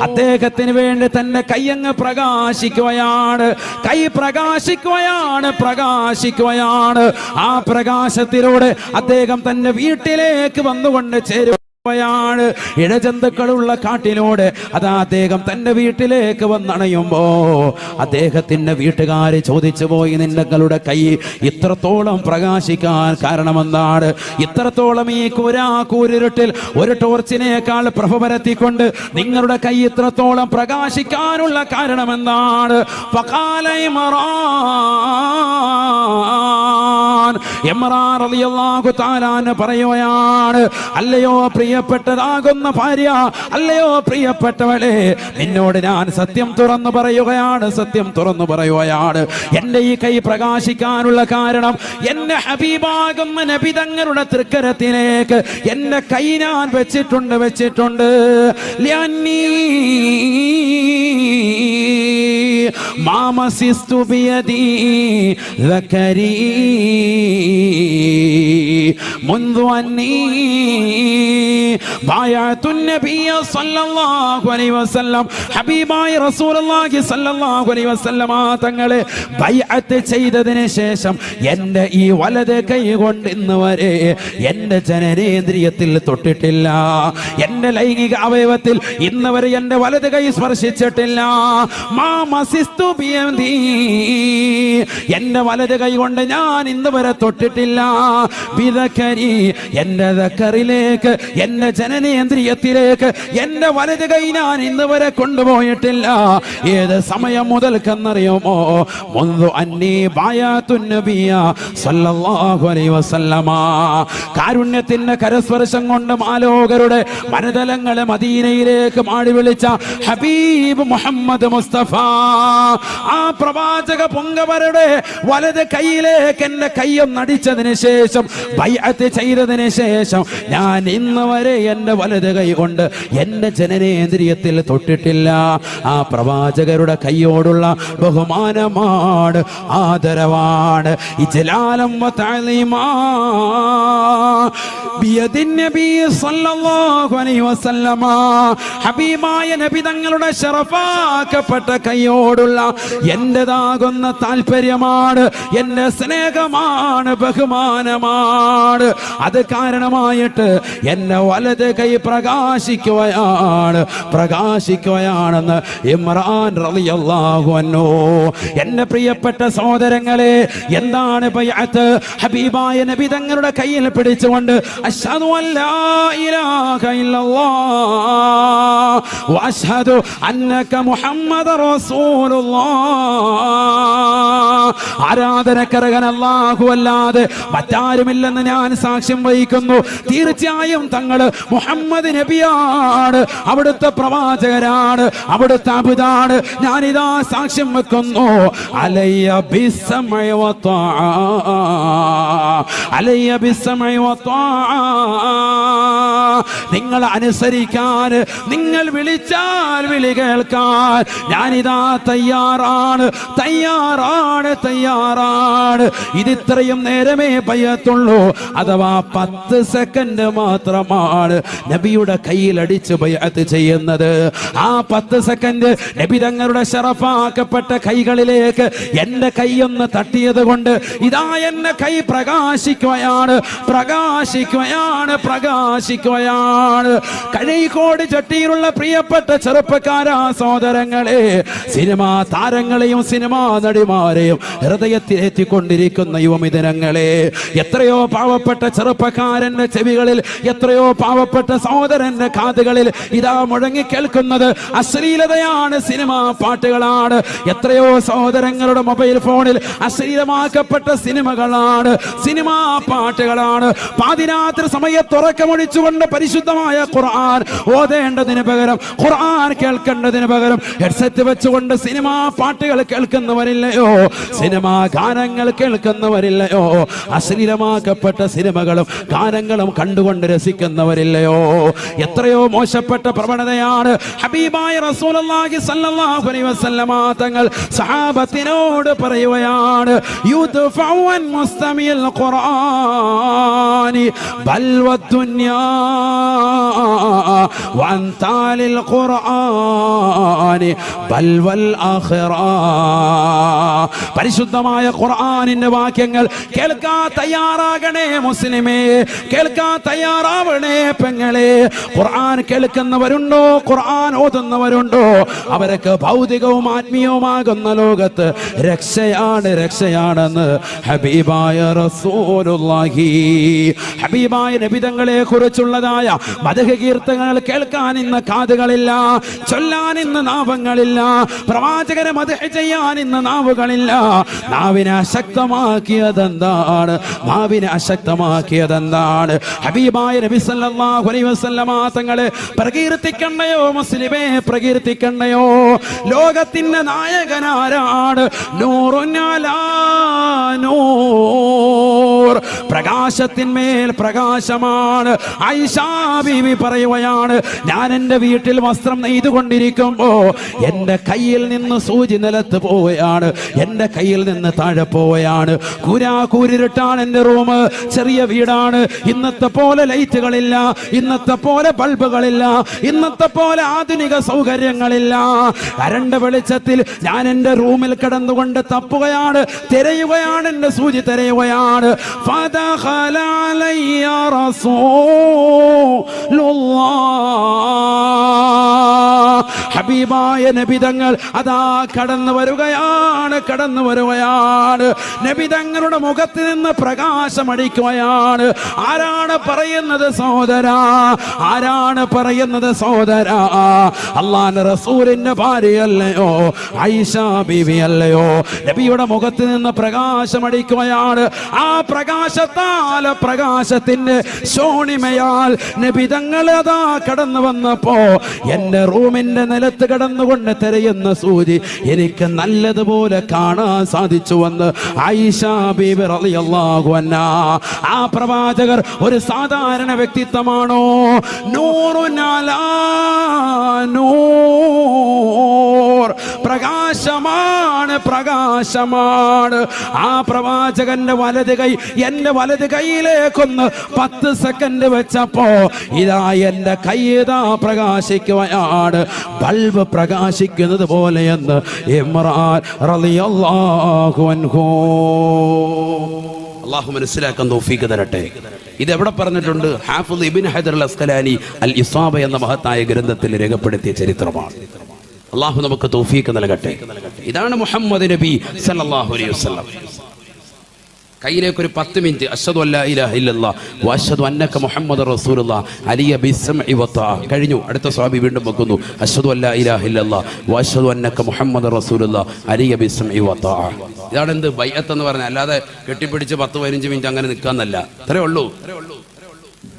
[SPEAKER 1] അദ്ദേഹത്തിന് വേണ്ടി തന്റെ കൈയങ്ങ് പ്രകാശിക്കുകയാണ്. കൈ പ്രകാശിക്കുകയാണ്. ആ പ്രകാശത്തിലൂടെ അദ്ദേഹം തന്റെ വീട്ടിലേക്ക് വന്നുകൊണ്ട് ചേരും. ഇഴജന്തുക്കളുള്ള കാട്ടിലൂടെ അതാ അദ്ദേഹം തന്റെ വീട്ടിലേക്ക് വന്നണയുമ്പോ അദ്ദേഹത്തിന്റെ വീട്ടുകാര് ചോദിച്ചു പോയി, നിങ്ങളുടെ കൈ ഇത്രത്തോളം പ്രകാശിക്കാൻ കാരണമെന്താണ്? ഇത്രത്തോളം ഈ കൂരിരുട്ടിൽ ഒരു ടോർച്ചിനേക്കാൾ പ്രഭ പരത്തിക്കൊണ്ട് നിങ്ങളുടെ കൈ ഇത്രത്തോളം പ്രകാശിക്കാനുള്ള കാരണമെന്താണ്? ഫഖാല ഇമ്രാൻ ഇമ്രാൻ റളിയല്ലാഹു തആല പറയുകയാണ്, അല്ലയോ പ്രിയപ്പെട്ടതാകുന്ന ഭാര്യ, അല്ലയോ പ്രിയപ്പെട്ടവളെ, നിന്നോട് ഞാൻ സത്യം തുറന്നു പറയുകയാണ്, സത്യം തുറന്നു പറയുകയാണ്. എന്റെ ഈ കൈ പ്രകാശിക്കാനുള്ള കാരണം എന്റെ ഹബീബാകുന്ന നബി തങ്ങളുടെ തൃക്കരത്തിലേക്ക് എന്റെ കൈ ഞാൻ വെച്ചിട്ടുണ്ട്. ലിഅന്നീ മാമസിസ്തു ബിയദി ദക്കരീ മുൻദു അന്നീ ബായഅതു നബിയ സല്ലല്ലാഹു അലൈഹി വസല്ലം, ഹബീബായ റസൂലുള്ളാഹി സല്ലല്ലാഹു അലൈഹി വസല്ലം തങ്ങളെ ബൈഅത്ത് ചെയ്തതിന് ശേഷം എന്റെ ഈ വലത് കൈ കൊണ്ട് ഇന്ന് വരെ എന്റെ ജനനേന്ദ്രിയത്തിൽ തൊട്ടിട്ടില്ല. എന്റെ ലൈംഗിക അവയവത്തിൽ ഇന്ന് വരെ എന്റെ വലത് കൈ സ്പർശിച്ചിട്ടില്ല. മാമസിസ്തു ബിയദി, എന്റെ വലത് കൈ കൊണ്ട് ഞാൻ ഇന്ന് വരെ തൊട്ടിട്ടില്ല. ബിദക്കരി, എന്റെ ദക്കറിലേക്ക്, എന്റെ ജനനേന്ദ്രിയത്തിലേക്ക് എന്റെ വലത് കൈ ഞാൻ ഇന്ന് വരെ കൊണ്ടുപോയിട്ടില്ല. ഏത് സമയം മുതൽക്കെന്നറിയുമോ? മുൻദു അന്നീ ബായഅതു നബിയ സല്ലല്ലാഹു അലൈഹി വസല്ലമ. കാരുണ്യത്തിന്റെ കരസ്പർശം കൊണ്ട് മാലോകരുടെ മനതലങ്ങളെ മദീനയിലേക്ക് മാടി വിളിച്ച ഹബീബ് മുഹമ്മദ് മുസ്തഫ, ആ പ്രവാചക പൊങ്കവരുടെ വലത് കൈയിലേക്ക് എന്റെ കൈയൊന്നടിച്ചതിന് ശേഷം, ബൈഅത്ത് ചെയ്തതിന് ശേഷം ഞാൻ ഇന്ന് വരെ എന്റെ വലത് കൈ കൊണ്ട് എന്റെ ജനനേന്ദ്രിയത്തിൽ തൊട്ടിട്ടില്ല. ആ പ്രവാചകരുടെ കൈയോടുള്ള ബഹുമാനമാണ്, ആദരവാണ്. ഇജ്ലാലം വ തഅലീമാ ബിയദിൻ നബി സല്ലല്ലാഹു അലൈഹി വസല്ലമ, ഹബീബായ നബി തങ്ങളുടെ ശറഫാക്കപ്പെട്ട കൈയോടുള്ള എന്റേതാകുന്ന താല്പര്യമാണ്, എന്റെ സ്നേഹമാണ്, ബഹുമാനമാണ്. അത് കാരണമായിട്ട് എന്നെ വലത് കൈ പ്രകാശിക്കുകയാണെന്ന് ഇമ്രാൻ റളിയല്ലാഹു അൻഹു. എന്റെ പ്രിയപ്പെട്ട സഹോദരങ്ങളെ, എന്താണ് ബൈഅത്ത്? ഹബീബായ നബി തങ്ങളുടെ കയ്യിൽ പിടിച്ചുകൊണ്ട് അശ്ഹദു അല്ലാ ഇലാഹ ഇല്ലല്ലാഹ് വ അശ്ഹദു അന്നക മുഹമ്മദർ റസൂലുള്ളാഹ്, ആരാധനക്കർഹൻ അല്ലാഹു അല്ലാതെ മറ്റാരുമില്ലെന്ന് ഞാൻ സാക്ഷ്യം വഹിക്കുന്നു. തീർച്ചയായും തങ്ങള് മുഹമ്മദ് നബിയാണ്, അവിടുത്തെ പ്രവാചകരാണ്, അവിടുത്തെ അബുദാണ്. ഞാനിതാ സാക്ഷ്യം വെക്കുന്നു. അലയ്യ ബിസ്സമഇ വ ത്വാഅ, അലയ്യ ബിസ്സമഇ വ ത്വാഅ, നിങ്ങൾ അനുസരിക്കാൻ, നിങ്ങൾ വിളിച്ചാൽ വിളി കേൾക്കാൻ ഞാനിതാ തയ്യാറാണ്. ഇതിത്രയും നേരമേ ബൈഅത്തുള്ളൂ, അഥവാ 10 സെക്കൻഡ് മാത്രമാണ് നബിയുടെ കയ്യിൽ അടിച്ച് ബൈഅത്ത് ചെയ്യുന്നത്. ആ 10 സെക്കൻഡ് നബി തങ്ങളുടെ ശറഫാക്കപ്പെട്ട കൈകളിലേക്ക് എന്റെ കൈയൊന്ന് തട്ടിയത് കൊണ്ട് ഇതാ എന്റെ കൈ പ്രകാശിക്കുകയാണ്. കഴിക്കോട് ചട്ടിയിലുള്ള പ്രിയപ്പെട്ട ചെറുപ്പക്കാരാ സഹോദരങ്ങളെ, സിനിമാ താരങ്ങളെയും സിനിമാ നടിമാരെയും ഹൃദയത്തിലെത്തിക്കൊണ്ടിരിക്കുന്ന യുവമിഥുനങ്ങളെ, എത്രയോ പാവപ്പെട്ട ചെറുപ്പക്കാരന്റെ ചെവികളിൽ, എത്രയോ പാവപ്പെട്ട സഹോദരന്റെ കാതുകളിൽ ഇതാ മുഴങ്ങി കേൾക്കുന്നത് അശ്ലീലതയാണ്, സിനിമാ പാട്ടുകളാണ്. എത്രയോ സഹോദരങ്ങളുടെ മൊബൈൽ ഫോണിൽ അശ്ലീലമാക്കപ്പെട്ട സിനിമകളാണ്, സിനിമാ പാട്ടുകളാണ്. പാതിരാത്രി സമയത്ത് ഉറക്കമൊഴിച്ചുകൊണ്ട് പരിശുദ്ധമായ ഖുർആൻ ഓതേണ്ടതിന് പകരം, ഖുർആൻ കേൾക്കേണ്ടതിന് പകരം ഹെഡ്സെറ്റ് വെച്ചുകൊണ്ട് സിനിമാ പാട്ടുകൾ കേൾക്കുന്നവരില്ലയോ, സിനിമാ ഗാനങ്ങൾ കേൾക്കുന്നവരില്ലയോ, അശ്ലീലമാക്കപ്പെട്ട സിനിമകളും ഗാനങ്ങളും കണ്ടുകൊണ്ട് രസിക്കുന്നവരില്ലയോ? എത്രയോ മോശപ്പെട്ട പ്രവണതയാണ്. ഹബീബായ റസൂലുള്ളാഹി സ്വല്ലല്ലാഹു അലൈഹി വസല്ലമ തങ്ങൾ സഹാബത്തിനോട് പറയുകയാണ്, യുദ്ഫഉ അൻ മുസ്തമിൽ ഖുർആനി ബൽ വദ്ദുനിയാ വൻ താലിൽ ഖുർആനി ബൽ വൽ ആഖിറ. പരിശുദ്ധമായ ഖുർആനിന്റെ വാക്യങ്ങൾ കേൾക്കാൻ തയ്യാറാകണേ മുസ്ലിമേ, കേൾക്കാൻ തയ്യാറാവണേ പെങ്ങളെ. ഖുർആൻ കേൾക്കുന്നവരുണ്ടോ, ഖുർആൻ ഓതുന്നവരുണ്ടോ, അവരൊക്കെ ഭൗതികവും ആത്മീയവുമാകുന്ന ലോകത്ത് രക്ഷയാണെന്ന് ഹബീബായ റസൂലുള്ളാഹി ഹബീബായ നബി തങ്ങളെ കുറിച്ചുള്ളതായ മദ്ഹ് കീർത്തനങ്ങൾ കേൾക്കാൻ ഇന്ന് കാതുകളില്ല, ചൊല്ലാൻ ഇന്ന് നാവുകളില്ല, പ്രവാചകരെ മദ്ഹ് ചെയ്യാൻ ഇന്ന് നാവുകളില്ല. നാവിനെ അശക്തമാക്കിയതെന്താണ്? നാവിനെ അശക്തമാക്കിയതെന്താണ്? ഹബീബായ നബി സല്ലല്ലാഹു അലൈഹി വസല്ലമ തങ്ങളെ പ്രകീർത്തിക്കണ്ടയോ മുസ്ലിമേ, പ്രകീർത്തിക്കണ്ടയോ? ലോകത്തിന്റെ നായകനാരാണ്? നൂറുൻ അലാ നൂർ, പ്രകാശത്തിന്മേൽ പ്രകാശമാണ്. ആയിഷാ ബീവി പറയുകയാണ്, ഞാൻ എൻ്റെ വീട്ടിൽ വസ്ത്രം നെയ്തുകൊണ്ടിരിക്കുമ്പോ എൻ്റെ കയ്യിൽ നിന്ന് സൂചി നിലത്ത് പോവുകയാണ്, എൻ്റെ കയ്യിൽ നിന്ന് താഴെ പോവുകയാണ്. കൂരിരുട്ടാണ് എൻ്റെ റൂം, ചെറിയ വീടാണ്. ഇന്നത്തെ പോലെ ലൈറ്റുകളില്ല, ഇന്നത്തെ പോലെ ബൾബുകളില്ല, ഇന്നത്തെ പോലെ ആധുനിക സൗകര്യങ്ങളില്ല. കരണ്ട് വെളിച്ചത്തിൽ ഞാൻ എൻ്റെ റൂമിൽ കിടന്നുകൊണ്ട് തപ്പുകയാണ്, തിരയുകയാണ്, എൻ്റെ സൂചി തിരയുകയാണ്. ഫദഖല അലയ്യ റസൂലുള്ളാഹ്, ഹബീബായ നബി തങ്ങൾ അതാ കടന്നു വരികയാണ്, കടന്നു വരികയാണ്. നബി തങ്ങളുടെ മുഖത്ത് നിന്ന് പ്രകാശമടിക്കുകയാണ്. ആരാണ് പറയുന്നത് സഹോദരാ? ആരാണ് പറയുന്നത് സഹോദരാ? അല്ലാഹുവിന്റെ റസൂലിന്റെ ഭാര്യയല്ലയോ, ആയിഷ ബീവി അല്ലയോ? നബിയുടെ മുഖത്ത് നിന്ന് പ്രകാശമടിക്കുകയാണ്. ആ പ്രകാശത്താൽ, പ്രകാശത്തിന്റെ ശോണിമയാൽ നബി തങ്ങൾ അതാ കടന്നു വന്നപ്പോ എൻ്റെ റൂമിന്റെ നിലത്ത് കിടന്നുകൊണ്ട് തിരയുന്ന സൂചി എനിക്ക് നല്ലതുപോലെ കാണാൻ സാധിച്ചുവെന്ന് ആയിഷ ബീബി റളിയല്ലാഹു അൻഹാ. ആ പ്രവാചകർ ഒരു സാധാരണ വ്യക്തിത്വമാണോ? നൂറുൻ അലാ നൂർ, പ്രകാശമാണ്, പ്രകാശമാണ്. ആ പ്രവാചകന്റെ വലത് കൈ എൻ്റെ വലത് കൈയിലേക്കൊന്ന് 10 സെക്കൻഡ് വെച്ചപ്പോ ഇതാ എൻ്റെ കൈ ഇതാ പ്രകാശിക്കുകയാണ്, ബൾബ് പ്രകാശിക്കുന്നത് പോലെയെന്ന് ഇമ്രാൻ റളിയല്ലാഹു അൻഹു. അല്ലാഹു മനസ്സിലാക്കാൻ തൗഫീഖ് തരട്ടെ. ഇതെവിടെ പറഞ്ഞിട്ടുണ്ട്? ഹാഫിദ് ഇബ്നു ഹജർ അൽ അസ്ഖലാനി അൽ ഇസാബ എന്ന മഹത്തായ ഗ്രന്ഥത്തിൽ രേഖപ്പെടുത്തിയ ചരിത്രമാണ്. അല്ലാഹു നമുക്ക് തൗഫീഖ് നൽകട്ടെ. ഇതാണ് മുഹമ്മദ് നബി സല്ലല്ലാഹു അലൈഹി വസല്ലം. കയ്യിലേക്ക് ഒരു 10 മിനിറ്റ് അശ്ഹദു അല്ലാ ഇലാഹ ഇല്ലല്ലാഹ് വഅശ്ഹദു അന്നക മുഹമ്മദുർ റസൂലുള്ളാഹ് അലിയ ബിസ്സംഇ വതആ. കഴിഞ്ഞു. അടുത്ത സ്വഹാബി വീണ്ടും വെക്കുന്നു, അശ്ഹദു അല്ലാ ഇലാഹ ഇല്ലല്ലാഹ് വഅശ്ഹദു അന്നക മുഹമ്മദുർ റസൂലുള്ളാഹ് അലിയ ബിസ്സംഇ വതആ. ഇതാണ് എന്ത് ബൈഅത്ത് എന്ന് പറഞ്ഞാൽ. അല്ലാതെ കെട്ടിപ്പിടിച്ച് 10-15 മിനിറ്റ് അങ്ങനെ നിൽക്കാന്നല്ല. അത്രേ ഉള്ളൂ.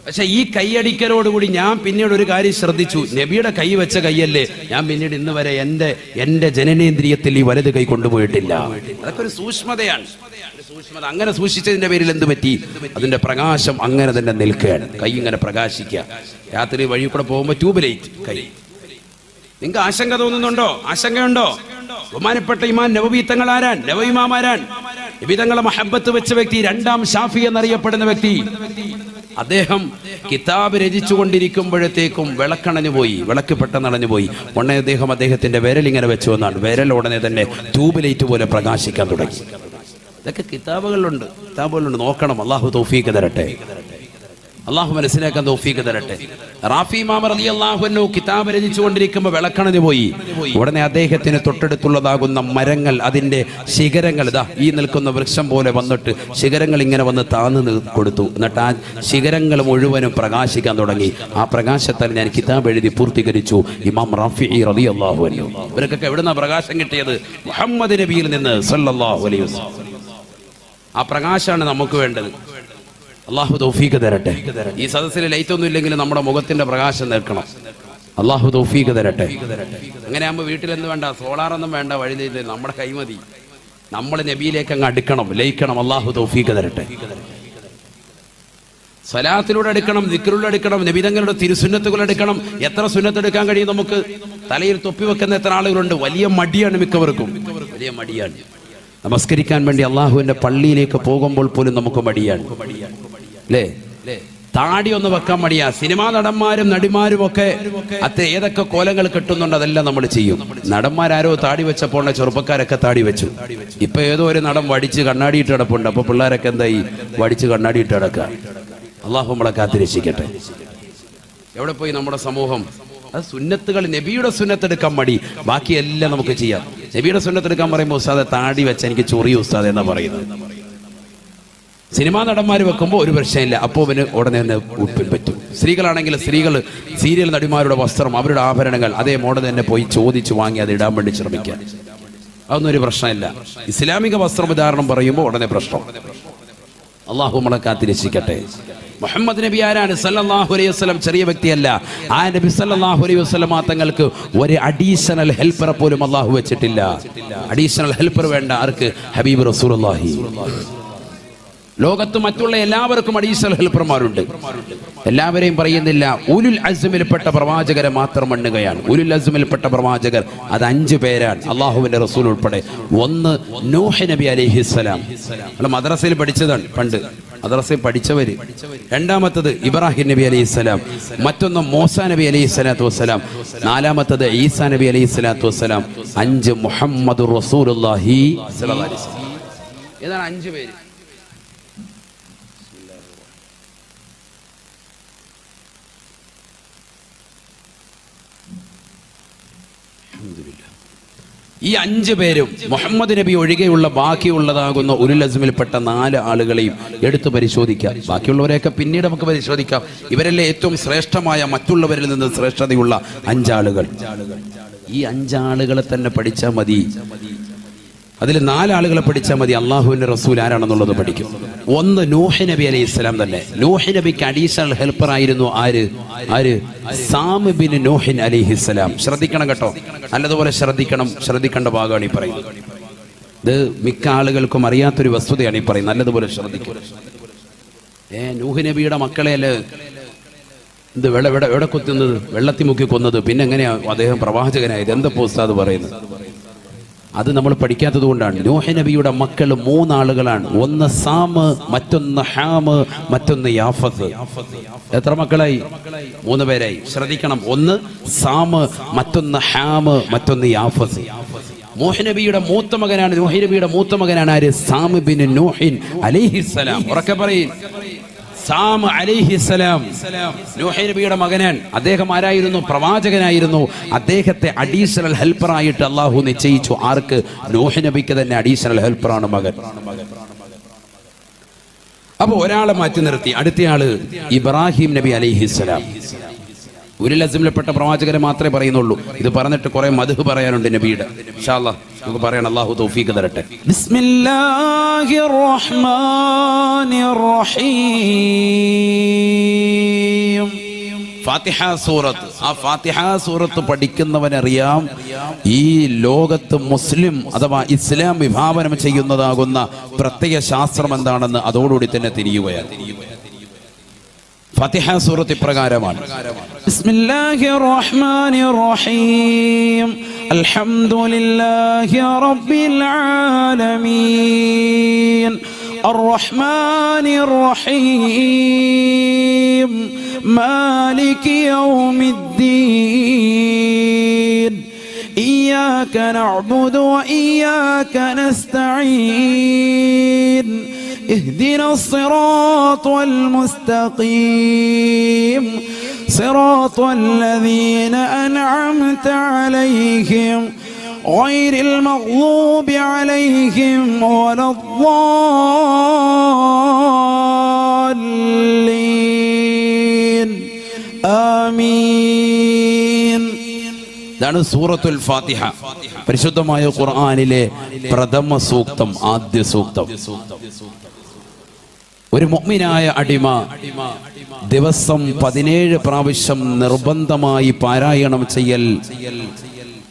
[SPEAKER 1] പക്ഷെ ഈ കൈയടിക്കലോടുകൂടി ഞാൻ പിന്നീട് ഒരു കാര്യം ശ്രദ്ധിച്ചു. നബിയുടെ കൈ വെച്ച കൈയല്ലേ ഞാൻ പിന്നീട് ഇന്ന് വരെ എൻ്റെ ജനനേന്ദ്രിയത്തിൽ ഈ വലത് കൈ കൊണ്ടുപോയിട്ടില്ല. അതൊക്കെ ഒരു സൂക്ഷ്മതയാണ്. സൂക്ഷ്മത അങ്ങനെ സൂക്ഷിച്ചതിന്റെ പേരിൽ എന്ത് പറ്റി? അതിന്റെ പ്രകാശം അങ്ങനെ തന്നെ നിൽക്കുകയാണ്. കൈ ഇങ്ങനെ പ്രകാശിക്കുക. രാത്രി വഴി കൂടെ പോകുമ്പോൾ ട്യൂബ് ലൈറ്റ് കൈ. നിങ്ങൾക്ക് ആശങ്ക തോന്നുന്നുണ്ടോ? ആശങ്കയുണ്ടോ? ബഹുമാനപ്പെട്ട ഇമാം നവവി തങ്ങൾ ആരാൻ? നവവി ഇമാം ആരാൻ? നബി തങ്ങളെ മഹബത്ത് വെച്ച വ്യക്തി, രണ്ടാം ഷാഫി എന്നറിയപ്പെടുന്ന വ്യക്തി. അദ്ദേഹം കിതാബ് രചിച്ചു കൊണ്ടിരിക്കുമ്പോഴത്തേക്കും വിളക്കണഞ്ഞു പോയി, വിളക്ക് പെട്ടെന്നണഞ്ഞു പോയി. ഉടനെ അദ്ദേഹത്തിന്റെ വിരലിങ്ങനെ വെച്ചു വന്നാണ്. വിരൽ ഉടനെ തന്നെ ട്യൂബ് ലൈറ്റ് പോലെ പ്രകാശിക്കാൻ തുടങ്ങി. ഇതൊക്കെ കിതാബുകളുണ്ട്, നോക്കണം. അള്ളാഹു തൗഫീഖ് തരട്ടെ. അള്ളാഹു മനസ്സിലാക്കാൻ തൗഫീഖ് തരട്ടെ. റാഫി ഇമാം റളിയല്ലാഹു അൻഹു കിതാബ് രചിച്ചുകൊണ്ടിരിക്കുമ്പോൾ വിളക്കണഞ്ഞു പോയി. ഉടനെ അദ്ദേഹത്തിന് തൊട്ടടുത്തുള്ളതാകുന്ന മരങ്ങൾ, അതിന്റെ ശിഖരങ്ങൾ ഇതാ ഈ നിൽക്കുന്ന വൃക്ഷം പോലെ വന്നിട്ട് ശിഖരങ്ങൾ ഇങ്ങനെ വന്ന് താന്ന് കൊടുത്തു. എന്നിട്ട് ആ ശിഖരങ്ങൾ മുഴുവനും പ്രകാശിക്കാൻ തുടങ്ങി. ആ പ്രകാശത്താൽ ഞാൻ കിതാബ് എഴുതി പൂർത്തീകരിച്ചു. ഇമാം റാഫി റളിയല്ലാഹു അൻഹു. ഇവർക്കൊക്കെ എവിടുന്ന പ്രകാശം കിട്ടിയത്? മുഹമ്മദ് നബിയിൽ നിന്ന് സല്ലല്ലാഹു അലൈഹി വസല്ലം. ആ പ്രകാശമാണ് നമുക്ക് വേണ്ടത്. അള്ളാഹു തൗഫീഖ് തരട്ടെ. ഈ സദസ്സിൽ ലൈറ്റ് ഒന്നും ഇല്ലെങ്കിൽ നമ്മുടെ മുഖത്തിന്റെ പ്രകാശം നിൽക്കണം. അള്ളാഹു തൗഫീഖ് തരട്ടെ. അങ്ങനെ ആകുമ്പോൾ വീട്ടിലെന്ത് വേണ്ട, സോളാറൊന്നും വേണ്ട, വഴി നമ്മുടെ കൈമതി. നമ്മൾ നബിയിലേക്ക് അങ്ങ് അടുക്കണം, ലയിക്കണം. അള്ളാഹു തൗഫീഖ് തരട്ടെ. സ്വലാത്തിലൂടെ എടുക്കണം, ദിക്റിലൂടെ എടുക്കണം, നബിതങ്ങളുടെ തിരുസുന്നത്തുകൾ എടുക്കണം. എത്ര സുന്നത്ത് എടുക്കാൻ കഴിയും നമുക്ക്? തലയിൽ തൊപ്പി വെക്കുന്ന എത്ര ആളുകളുണ്ട്? വലിയ മടിയാണ് മിക്കവർക്കും, വലിയ മടിയാണ്. നമസ്കരിക്കാൻ വേണ്ടി അള്ളാഹുവിന്റെ പള്ളിയിലേക്ക് പോകുമ്പോൾ പോലും നമുക്ക് മടിയാണ്, അല്ലേ? താടി ഒന്ന് വെക്കാൻ മടിയാ. സിനിമാ നടന്മാരും നടിമാരും ഒക്കെ ഏതൊക്കെ കോലങ്ങൾ കിട്ടുന്നുണ്ട് അതെല്ലാം നമ്മൾ ചെയ്യും. നടന്മാരാരോ താടി വെച്ചപ്പോൾ ചെറുപ്പക്കാരൊക്കെ താടി വെച്ചു. ഇപ്പൊ ഏതോ ഒരു നടൻ വടിച്ച് കണ്ണാടിയിട്ട് കിടപ്പുണ്ട്. അപ്പൊ പിള്ളേരൊക്കെ എന്തായി? വടിച്ച് കണ്ണാടിയിട്ട് കിടക്കുക. അള്ളാഹു നമ്മളെ കാത്തിരക്ഷിക്കട്ടെ. എവിടെ പോയി നമ്മുടെ സമൂഹം? അത് സുന്നത്തുകൾ, നബിയുടെ സുന്നത്തെടുക്കാൻ മടി, ബാക്കിയെല്ലാം നമുക്ക് ചെയ്യാം. നബിയുടെ സുന്നത്തെടുക്കാൻ പറയുമ്പോൾ ഉസ്താദെ താടി വെച്ച എനിക്ക് ചൊറിയ ഉസ്താദ് എന്നാ പറയുന്നത്. സിനിമാ നടന്മാർ വെക്കുമ്പോൾ ഒരു പ്രശ്നമില്ല, അപ്പോൾ അവന് ഉടനെ തന്നെ ഉടുപ്പിൽ പറ്റും. സ്ത്രീകളാണെങ്കിൽ സ്ത്രീകൾ സീരിയൽ നടിമാരുടെ വസ്ത്രം, അവരുടെ ആഭരണങ്ങൾ അതേ മോഡൽ തന്നെ പോയി ചോദിച്ചു വാങ്ങി അത് ഇടാൻ വേണ്ടി ശ്രമിക്കുക. അതൊന്നും ഒരു പ്രശ്നമില്ല. ഇസ്ലാമിക വസ്ത്രവിധാരണം പറയുമ്പോൾ ഉടനെ പ്രശ്നം. അള്ളാഹു നമ്മളെ കാത്തിരക്ഷിക്കട്ടെ. മുഹമ്മദ് നബി ആരാണ്? സല്ലല്ലാഹു അലൈഹി വസല്ലം ചെറിയ വ്യക്തിയല്ല. ആ നബി സല്ലല്ലാഹു അലൈഹി വസല്ലം തങ്ങൾക്ക് ഒരു അഡീഷണൽ ഹെൽപ്പറെ പോലും അള്ളാഹു വെച്ചിട്ടില്ല. അഡീഷണൽ ഹെൽപ്പർ വേണ്ട ആർക്ക്? ഹബീബ് റസൂലുള്ളാഹി. ലോകത്ത് മറ്റുള്ള എല്ലാവർക്കും അഡീഷണൽ ഹെൽപ്പർമാരുണ്ട്. എല്ലാവരെയും പറയുന്നില്ല. ഉലുൽ അസ്മിൽപ്പെട്ട പ്രവാചകരെ മാത്രം എണ്ണുകയാണ്. ഉലുൽ അസ്മിൽപ്പെട്ട പ്രവാചകർ അത് 5 പേരാണ്, അള്ളാഹുവിന്റെ റസൂൽ ഉൾപ്പെടെ. ഒന്ന് നൂഹ് നബി അലൈഹിസ്സലാം, അല്ല മദ്രസയിൽ പഠിച്ചതാണ് പണ്ട്, മദ്രസയിൽ പഠിച്ചവര്. രണ്ടാമത്തത് ഇബ്രാഹിം നബി അലൈഹിസ്സലാം, മറ്റൊന്ന് മൂസാ നബി അലൈഹിസ്സലാത്തു വസ്സലാം, നാലാമത്തത് ഈസാ നബി അലൈഹിസ്സലാത്തു വസ്സലാം, 5 മുഹമ്മദുർ റസൂലുള്ളാഹി സ്വല്ലല്ലാഹു അലൈഹി വസല്ലം. ഏതാണ് 5 പേര്? ഈ 5 പേരും മുഹമ്മദ് നബി ഒഴികെയുള്ള ബാക്കിയുള്ളതാകുന്ന ഉലുൽ അസ്മിൽപ്പെട്ട 4 ആളുകളെയും എടുത്തു പരിശോധിക്കാം. ബാക്കിയുള്ളവരെയൊക്കെ പിന്നീട് നമുക്ക് പരിശോധിക്കാം. ഇവരല്ലേ ഏറ്റവും ശ്രേഷ്ഠമായ, മറ്റുള്ളവരിൽ നിന്ന് ശ്രേഷ്ഠതയുള്ള 5 ആളുകൾ. ഈ 5 ആളുകളെ തന്നെ പഠിച്ചാൽ മതി. അതിൽ 4 ആളുകളെ പഠിച്ചാൽ മതി. അള്ളാഹുവിന്റെ റസൂൽ ആരാണെന്നുള്ളത് പഠിക്കും. ഒന്ന് നൂഹ് നബി അലൈഹി ഇസ്ലാം തന്നെ. നൂഹ് നബിക്ക് അഡീഷണൽ ഹെൽപ്പർ ആയിരുന്നു ആര്? സാം ബിൻ നൂഹ് അലൈഹിസ്സലാം. ശ്രദ്ധിക്കണം കേട്ടോ, നല്ലതുപോലെ ശ്രദ്ധിക്കേണ്ട ഭാഗമാണ് ഈ പറയുന്നത്. ഇത് മിക്ക ആളുകൾക്കും അറിയാത്തൊരു വസ്തുതയാണ് ഈ പറയുന്നത്. നല്ലതുപോലെ ശ്രദ്ധിക്കും. നൂഹ് നബിയുടെ മക്കളെയല്ലേ ഇത് എവിടെ കൊത്തുന്നത്? വെള്ളത്തിൽ മുക്കി കൊന്നത്. പിന്നെ എങ്ങനെയാ അദ്ദേഹം പ്രവാചകനായത്? എന്താ ഉസ്താദ് പറയുന്നത്? അത് നമ്മൾ പഠിക്കാത്തത് കൊണ്ടാണ്. നൂഹ് നബിയുടെ മക്കൾ 3 ആളുകളാണ്. ഒന്ന് സാമ്, മറ്റൊന്ന് ഹാമ്, മറ്റൊന്ന് യാഫത്ത്. എത്ര മക്കളായി? 3 പേരായി. ശ്രദ്ധിക്കണം. ഒന്ന് സാമ്, മറ്റൊന്ന് ഹാമ്, മറ്റൊന്ന് യാഫത്ത്. നൂഹ് നബിയുടെ മൂത്ത മകനാണ്. നൂഹ് നബിയുടെ മൂത്ത മകനാണ് ആര്? സാം ബിൻ നൂഹ് അലൈഹിസ്സലാം. ഉറക്കെ പറയും. സാം അലൈഹിസ്സലാം നൂഹ് നബിയുടെ മകനാണ്. അദ്ദേഹം ആരായിരുന്നു? പ്രവാചകനായിരുന്നു. അദ്ദേഹത്തെ അഡീഷണൽ ഹെൽപ്പറായിട്ട് അള്ളാഹു നിശ്ചയിച്ചു. ആർക്ക്? നൂഹ് നബിക്ക് തന്നെ അഡീഷണൽ ഹെൽപ്പറാണ് മകൻ. അപ്പൊ ഒരാളെ മാറ്റി നിർത്തി. അടുത്തയാള് ഇബ്രാഹിം നബി അലൈഹിസ്സലാം. ഉലുൽ അസ്മിൽപ്പെട്ട പ്രവാചകരെ മാത്രമേ പറയുന്നുള്ളൂ. ഇത് പറഞ്ഞിട്ട് കുറെ മദ്ഹ് പറയാനുണ്ട് നബിയുടെ. ഇൻഷാ അല്ലാഹ് നമുക്ക് പറയാൻ അല്ലാഹു തൗഫീഖ് തരട്ടെ. ബിസ്മില്ലാഹിർ റഹ്മാനിർ റഹീം. ഫാത്തിഹ സൂറത്ത്. ആ ഫാത്തിഹ സൂറത്ത് പഠിക്കുന്നവനറിയാം ഈ ലോകത്ത് മുസ്ലിം അഥവാ ഇസ്ലാം വിഭാവനം ചെയ്യുന്നതാകുന്ന പ്രത്യയ ശാസ്ത്രം എന്താണെന്ന് അതോടുകൂടി തന്നെ തിരിയുകയാണ്. ഫാത്തിഹ സൂറത്ത് ഇപ്രകാരമാണ്. ബിസ്മില്ലാഹിർ റഹ്മാനിർ റഹീം. അൽഹംദുലില്ലാഹി റബ്ബിൽ ആലമീൻ. അർറഹ്മാനിർ റഹീം. മാലികി യൗമിദ്ദീൻ. ഇയ്യാക നഅ്ബുദു വ ഇയ്യാക നസ്തഈൻ. اهدنا الصراط المستقيم صراط الذين أنعمت عليهم غير المغضوب عليهم ولا الضالين آمين. ഇതാണ് സൂറത്തുൽ ഫാത്തിഹ. പരിശുദ്ധമായ ഖുർആനിലെ പ്രഥമ സൂക്തം, ആദ്യ സൂക്തം. ഒരു മുഅ്മിനായ അടിമ ദിവസം 17 പ്രാവശ്യം നിർബന്ധമായി പാരായണം ചെയ്യൽ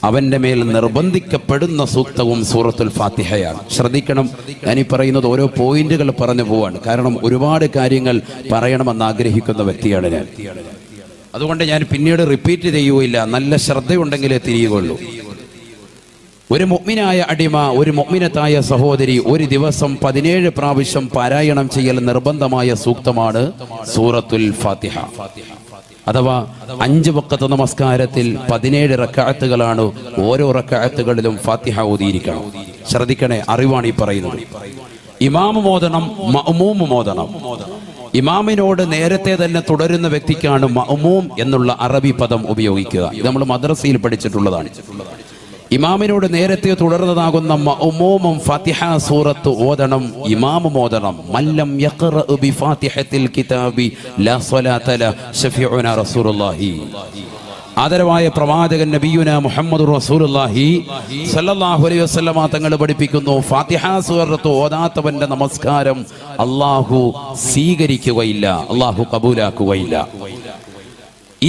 [SPEAKER 1] അവന്റെ മേൽ നിർബന്ധിക്കപ്പെടുന്ന സൂക്തവും സൂറത്തുൽ ഫാത്തിഹയാണ്. ശ്രദ്ധിക്കണം, ഞാനീ പറയുന്നത് ഓരോ പോയിന്റുകൾ പറഞ്ഞു പോവാണ്. കാരണം ഒരുപാട് കാര്യങ്ങൾ പറയണമെന്ന് ആഗ്രഹിക്കുന്ന വ്യക്തിയാണ് ഞാൻ. അതുകൊണ്ട് ഞാൻ പിന്നീട് റിപ്പീറ്റ് ചെയ്യുകയില്ല. നല്ല ശ്രദ്ധയുണ്ടെങ്കിലേ തിരിയുകയുള്ളൂ. ഒരു മുഅ്മിനായ അടിമ, ഒരു മുഅ്മിനത്തായ സഹോദരി ഒരു ദിവസം 17 പ്രാവശ്യം പാരായണം ചെയ്യൽ നിർബന്ധമായ സൂക്തമാണ് സൂറത്തുൽ ഫാത്തിഹ. അഥവാ 5 വഖത്ത് നമസ്കാരത്തിൽ 17 റക്അത്തുകളാണ്. ഓരോ റക്അത്തുകളിലും ഫാത്തിഹ ഓതിയിരിക്കണം. ശ്രദ്ധിക്കണേ, അറിവാണ് ഈ പറയുന്നത്. ഇമാം മോദനം, മഅ്മൂം മോദനം. ഇമാമിനോട് നേരത്തെ തന്നെ തുടരുന്ന വ്യക്തിക്കാണ് മഅ്മൂം എന്നുള്ള അറബി പദം ഉപയോഗിക്കുക. ഇത് നമ്മൾ മദ്രസയിൽ പഠിച്ചിട്ടുള്ളതാണ്. ഇമാമിനോട് നേരത്തെ തുടർന്നതാകുന്ന മഅ്മൂമും ഫാത്തിഹ സൂറത്ത് ഓതണം, ഇമാമും ഓതണം. മല്ലം യഖറഉ ബിഫാത്തിഹത്തിൽ കിതാബി ലാ സ്വലാത ലഹു ശഫീഉനാ റസൂലുള്ളാഹി. ആദരവായ പ്രവാചകൻ നബിയുന മുഹമ്മദുർ റസൂലുള്ളാഹി സ്വല്ലല്ലാഹു അലൈഹി വസല്ലമ തങ്ങൾ പഠിപ്പിക്കുന്നു, ഫാത്തിഹ സൂറത്ത് ഓതാത്തവന്റെ നമസ്കാരം അല്ലാഹു സ്വീകരിക്കുകയില്ല, അല്ലാഹു കബൂലാക്കുകയില്ല.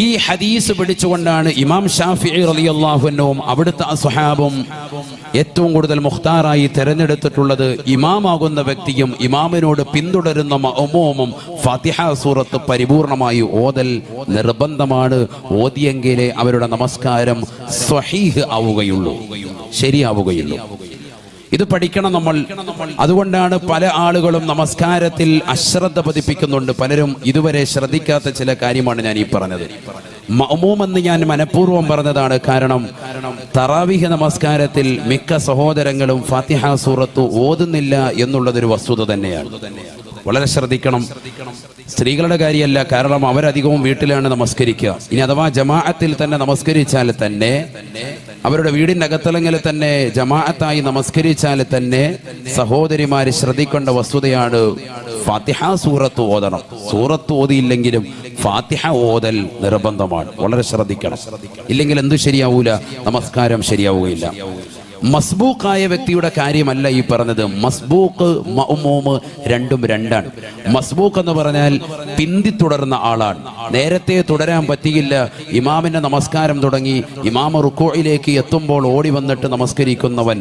[SPEAKER 1] ഈ ഹദീസ് പിടിച്ചുകൊണ്ടാണ് ഇമാം ഷാഫിഈ റളിയല്ലാഹു അൻഹുവും അവിടുത്തെ സ്വഹാബും ഏറ്റവും കൂടുതൽ മുഖ്താറായി തെരഞ്ഞെടുത്തിട്ടുള്ളത് ഇമാമാകുന്ന വ്യക്തിയും ഇമാമിനോട് പിന്തുടരുന്ന മഅ്മൂമും ഫാത്തിഹ സൂറത്ത് പരിപൂർണമായി ഓതൽ നിർബന്ധമാണ്. ഓതിയെങ്കിലേ അവരുടെ നമസ്കാരം സ്വഹീഹ് ആവുകയുള്ളൂ, ശരിയാവുകയുള്ളൂ. ഇത് പഠിക്കണം നമ്മൾ. അതുകൊണ്ടാണ് പല ആളുകളും നമസ്കാരത്തിൽ അശ്രദ്ധ പതിപ്പിക്കുന്നുണ്ട്. പലരും ഇതുവരെ ശ്രദ്ധിക്കാത്ത ചില കാര്യമാണ് ഞാൻ ഈ പറഞ്ഞത്. മഅ്മൂം എന്ന് ഞാൻ മനഃപൂർവ്വം പറഞ്ഞതാണ്. കാരണം തറാവീഹ് നമസ്കാരത്തിൽ മിക്ക സഹോദരങ്ങളും ഫാത്തിഹ സൂറത്ത് ഓതുന്നില്ല എന്നുള്ളതൊരു വസ്തുത തന്നെയാണ്. വളരെ ശ്രദ്ധിക്കണം. സ്ത്രീകളുടെ കാര്യമല്ല, കാരണം അവരധികവും വീട്ടിലാണ് നമസ്കരിക്കുക. ഇനി അഥവാ ജമാഅത്തിൽ തന്നെ നമസ്കരിച്ചാൽ തന്നെ, അവരുടെ വീടിൻ്റെ അകത്തളങ്ങളിൽ തന്നെ ജമാഅത്തായി നമസ്കരിച്ചാൽ തന്നെ സഹോദരിമാര് ശ്രദ്ധിക്കേണ്ട വസ്തുതയാണ് ഫാത്തിഹ സൂറത്ത് ഓതണം. സൂറത്ത് ഓതിയില്ലെങ്കിലും ഫാത്തിഹ ഓതൽ നിർബന്ധമാണ്. വളരെ ശ്രദ്ധിക്കണം. ഇല്ലെങ്കിൽ എന്തു ശരിയാവൂല? നമസ്കാരം ശരിയാവുകയില്ല. മസ്ബൂക്കായ വ്യക്തിയുടെ കാര്യമല്ല ഈ പറഞ്ഞത്. മസ്ബൂക്ക് മഅ്മൂം രണ്ടും രണ്ടാണ്. മസ്ബൂക്ക് എന്ന് പറഞ്ഞാൽ പിന്തി തുടർന്ന ആളാണ്. നേരത്തെ തുടരാൻ പറ്റിയില്ല, ഇമാമിന്റെ നമസ്കാരം തുടങ്ങി, ഇമാമ റുക്കൂഇലേക്ക് എത്തുമ്പോൾ ഓടി വന്നിട്ട് നമസ്കരിക്കുന്നവൻ,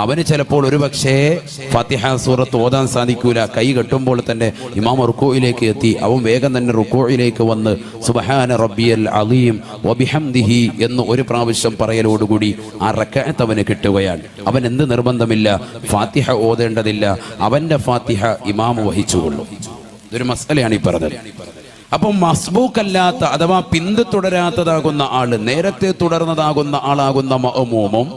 [SPEAKER 1] അവന് ചിലപ്പോൾ ഒരുപക്ഷേ ഫാത്തിഹ സൂറത്ത് ഓതാൻ സാധിക്കൂല. കൈ കെട്ടുമ്പോൾ തന്നെ ഇമാമ റുക്കൂഇലേക്ക് എത്തി, അവൻ വേഗം തന്നെ റുക്കൂഇലേക്ക് വന്ന് സുബ്ഹാന റബ്ബിയൽ അലീം വബിഹംദിഹി എന്ന് ഒരു പ്രാവശ്യം പറയലോടുകൂടി ആ റക്അത്ത് അവന് കിട്ടുകയാണ്. അവൻ എന്ത് നിർബന്ധമില്ല, ഫാത്തിഹ ഓതേണ്ടതില്ല, അവന്റെ ഫാത്തിഹ ഇമാം വഹിച്ചുകൊള്ളും. ഇതൊരു മസലയാണ് ഈ പറഞ്ഞത്. അപ്പം മസ്ബൂക്കല്ലാത്ത അഥവാ പിന്തുടരാത്തതാകുന്ന ആള്, നേരത്തെ തുടർന്നതാകുന്ന ആളാകുന്ന മഅ്മൂമും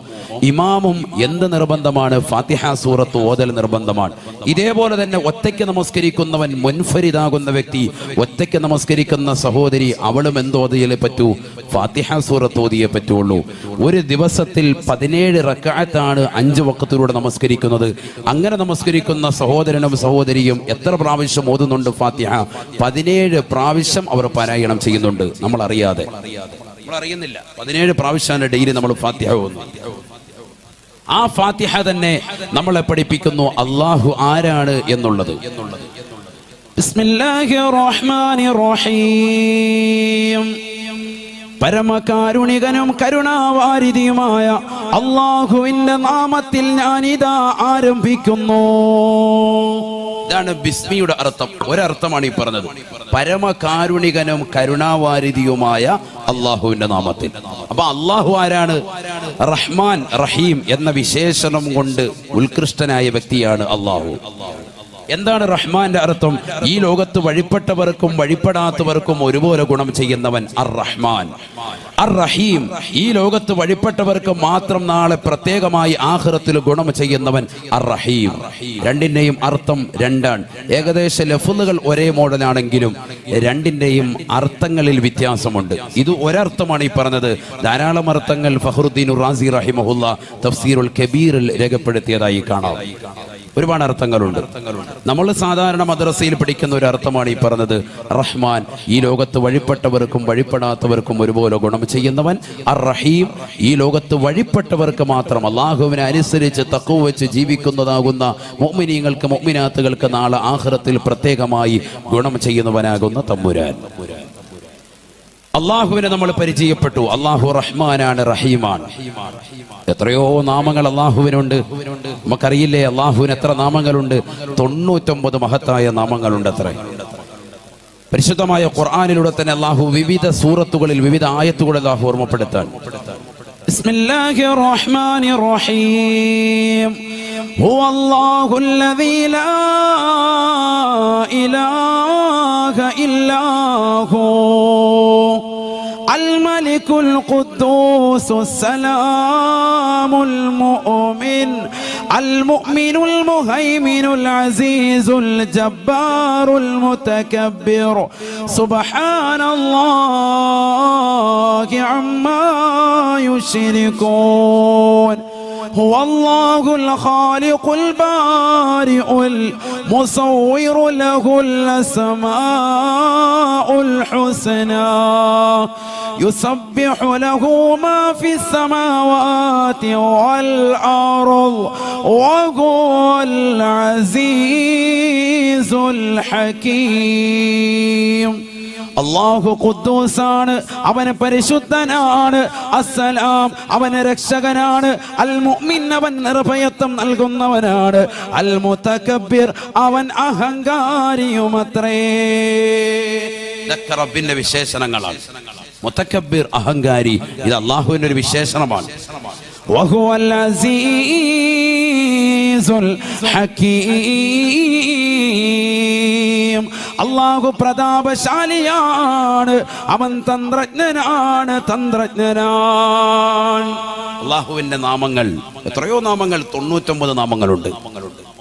[SPEAKER 1] ഇമാമും എന്ത് നിർബന്ധമാണ്? ഫാത്തിഹ സൂറത്ത് ഓതൽ നിർബന്ധമാണ്. ഇതേപോലെ തന്നെ ഒറ്റയ്ക്ക് നമസ്കരിക്കുന്നവൻ, മുൻഫരിദാകുന്ന വ്യക്തി, ഒറ്റയ്ക്ക് നമസ്കരിക്കുന്ന സഹോദരി, അവളും എന്തോതിയേ പറ്റൂ? ഫാത്തിഹ സൂറത്ത് ഓതിയേ പറ്റുള്ളൂ. ഒരു ദിവസത്തിൽ 17 റക്അത്താണ് 5 വഖത്തിലൂടെ നമസ്കരിക്കുന്നത്. അങ്ങനെ നമസ്കരിക്കുന്ന സഹോദരനും സഹോദരിയും എത്ര പ്രാവശ്യം ഓതുന്നുണ്ട് ഫാത്തിഹ? 17 പ്രാവശ്യം അവർ പാരായണം ചെയ്യുന്നുണ്ട്. നമ്മൾ അറിയാതെ, നമ്മൾ അറിയുന്നില്ല. 17 പ്രാവശ്യമാണ് ഡെയിലി നമ്മൾ ഫാത്തിഹ ഓതുന്നത്. ആ ഫാത്തിഹ തന്നെ നമ്മളെ പഠിപ്പിക്കുന്നു അല്ലാഹു ആരാണ് എന്നുള്ളത്. ബിസ്മില്ലാഹിർ റഹ്മാനിർ റഹീം. പരമകാരുണികനും കരുണാവാരിധിയുമായ അല്ലാഹുവിന്റെ നാമത്തിൽ ഞാനിതാ ആരംഭിക്കുന്നു. ഇതാണ് ബിസ്മിയുടെ അർത്ഥം. ഒരർത്ഥമാണ് ഈ പറഞ്ഞത്. പരമകാരുണികനും കരുണാവാരിധിയുമായ അള്ളാഹുവിന്റെ നാമത്തിൽ. അപ്പൊ അള്ളാഹു ആരാണ്? റഹ്മാൻ റഹീം എന്ന വിശേഷണം കൊണ്ട് ഉത്കൃഷ്ടനായ വ്യക്തിയാണ് അള്ളാഹു. എന്താണ് റഹ്മാന്റെ അർത്ഥം? ഈ ലോകത്ത് വഴിപ്പെട്ടവർക്കും വഴിപ്പെടാത്തവർക്കും ഒരുപോലെ ഗുണം ചെയ്യുന്നവൻ അർ റഹ്മാൻ. അർ റഹീം, ഈ ലോകത്ത് വഴിപ്പെട്ടവർക്ക് മാത്രം നാളെ പ്രത്യേകമായി ആഖിറത്തിൽ ഗുണം ചെയ്യുന്നവൻ അർ റഹീം. രണ്ടിന്റെയും അർത്ഥം രണ്ടാണ്. ഏകദേശ ലഫ്ളുകൾ ഒരേ മോഡലാണെങ്കിലും രണ്ടിന്റെയും അർത്ഥങ്ങളിൽ വ്യത്യാസമുണ്ട്. ഇത് ഒരർത്ഥമാണ് ഈ പറഞ്ഞത്. ധാരാളം അർത്ഥങ്ങൾ ഫഖ്റുദ്ദീൻ റാസി റഹിമഹുല്ല തഫ്സീറുൽ കബീറിൽ രേഖപ്പെടുത്തിയതായി കാണാം. ഒരുപാട് അർത്ഥങ്ങളുണ്ട്. നമ്മൾ സാധാരണ മദ്രസയിൽ പഠിക്കുന്ന ഒരു അർത്ഥമാണ് ഈ പറഞ്ഞത്. റഹ്മാൻ, ഈ ലോകത്ത് വഴിപ്പെട്ടവർക്കും വഴിപ്പെടാത്തവർക്കും ഒരുപോലെ ഗുണം ചെയ്യുന്നവൻ. അർ റഹീം, ഈ ലോകത്ത് വഴിപ്പെട്ടവർക്ക് മാത്രം അള്ളാഹുവിനെ അനുസരിച്ച് തഖ്വ വെച്ച് ജീവിക്കുന്നതാകുന്ന മുഅ്മിനീങ്ങൾക്ക് മുഅ്മിനാത്തുകൾക്ക് നാളെ ആഖിറത്തിൽ പ്രത്യേകമായി ഗുണം ചെയ്യുന്നവനാകുന്ന തമ്പുരാൻ. അള്ളാഹുവിനെ നമ്മൾ പരിചയപ്പെട്ടു. അള്ളാഹു റഹ്മാനാണ്, റഹീമാണ്. എത്രയോ നാമങ്ങൾ അള്ളാഹുവിനുണ്ട്. നമുക്കറിയില്ലേ അള്ളാഹുവിന് എത്ര നാമങ്ങളുണ്ട്? 99 മഹത്തായ നാമങ്ങളുണ്ട്. അത്ര പരിശുദ്ധമായ ഖുർആനിലൂടെ തന്നെ അള്ളാഹു വിവിധ സൂറത്തുകളിൽ വിവിധ ആയത്തുകളിൽ അള്ളാഹു ഓർമ്മപ്പെടുത്താൻ. ബിസ്മില്ലാഹിർ റഹ്മാനിർ റഹീം. ഹുവല്ലാഹുല്ലദീ ലാ ഇലാഹ ഇല്ലാ ഹു الملك القدوس السلام المؤمن
[SPEAKER 2] المؤمن المهيمن العزيز الجبار المتكبر سبحان الله عما يشركون هو الله الخالق البارئ المصور له الأسماء الحسنى يسبح له ما في السماوات والأرض وهو العزيز الحكيم അല്ലാഹു ഖുദ്ദൂസാണ്, അവൻ പരിശുദ്ധനാണ്. അസ്സലാം, അവൻ രക്ഷകനാണ്. അൽ മുഅ്മിൻ, അവൻ നിർഭയത്വം നൽകുന്നവനാണ്. അൽ മുതകബ്ബിർ, അവൻ അഹങ്കാരിയുമത്രേ.
[SPEAKER 1] ഇതൊക്കെ റബ്ബിന്റെ വിശേഷണങ്ങളാണ്. മുതകബ്ബിർ, അഹങ്കാരി, ഇത് അല്ലാഹുവിന്റെ ഒരു വിശേഷണമാണ്.
[SPEAKER 2] വഹുവൽ അസീസുൽ ഹകീം, അല്ലാഹു പ്രതാപശാലിയാണ്, അവൻ തന്ത്രജ്ഞനാണ്.
[SPEAKER 1] അല്ലാഹുവിന്റെ നാമങ്ങൾ എത്രയോ നാമങ്ങൾ, 99 നാമങ്ങളുണ്ട്.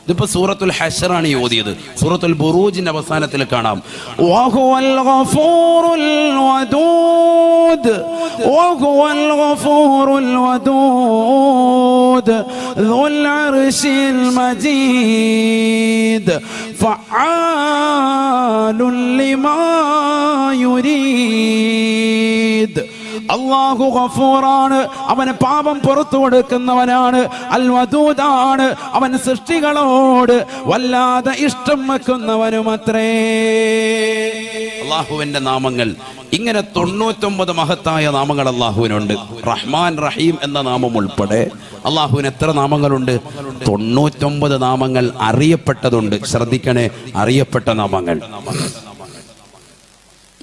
[SPEAKER 1] ഇതിപ്പോ സൂറത്തുൽ ഹശ്റാണ് ഓതിയത്. സൂറത്തുൽ ബുറൂജിന്റെ അവസാനത്തിൽ കാണാം
[SPEAKER 2] വഹുവൽ ഗഫൂറുൽ വദൂദ് വഹുവൽ ഗഫൂറുൽ വദൂദ് ദുൽ അർശിൽ മജീദ് ഫഅാലുൻ ലിമാ യുരീദ്. അല്ലാഹു ഗഫൂറാണ്, അവന് പാപം പുറത്തു കൊടുക്കുന്നവനാണ്. അൽ വദൂദാണ്, അവൻ സൃഷ്ടികളോട് വല്ലാതെ ഇഷ്ടം വെക്കുന്നവനുമത്രേ.
[SPEAKER 1] അല്ലാഹുവിന്റെ നാമങ്ങൾ ഇങ്ങനെ 99 മഹത്തായ നാമങ്ങൾ അല്ലാഹുവിനുണ്ട്. റഹ്മാൻ റഹീം എന്ന നാമം ഉൾപ്പെടെ അല്ലാഹുവിന് എത്ര നാമങ്ങളുണ്ട്? 99 നാമങ്ങൾ അറിയപ്പെട്ടതുണ്ട്. ശ്രദ്ധിക്കണേ, അറിയപ്പെട്ട നാമങ്ങൾ.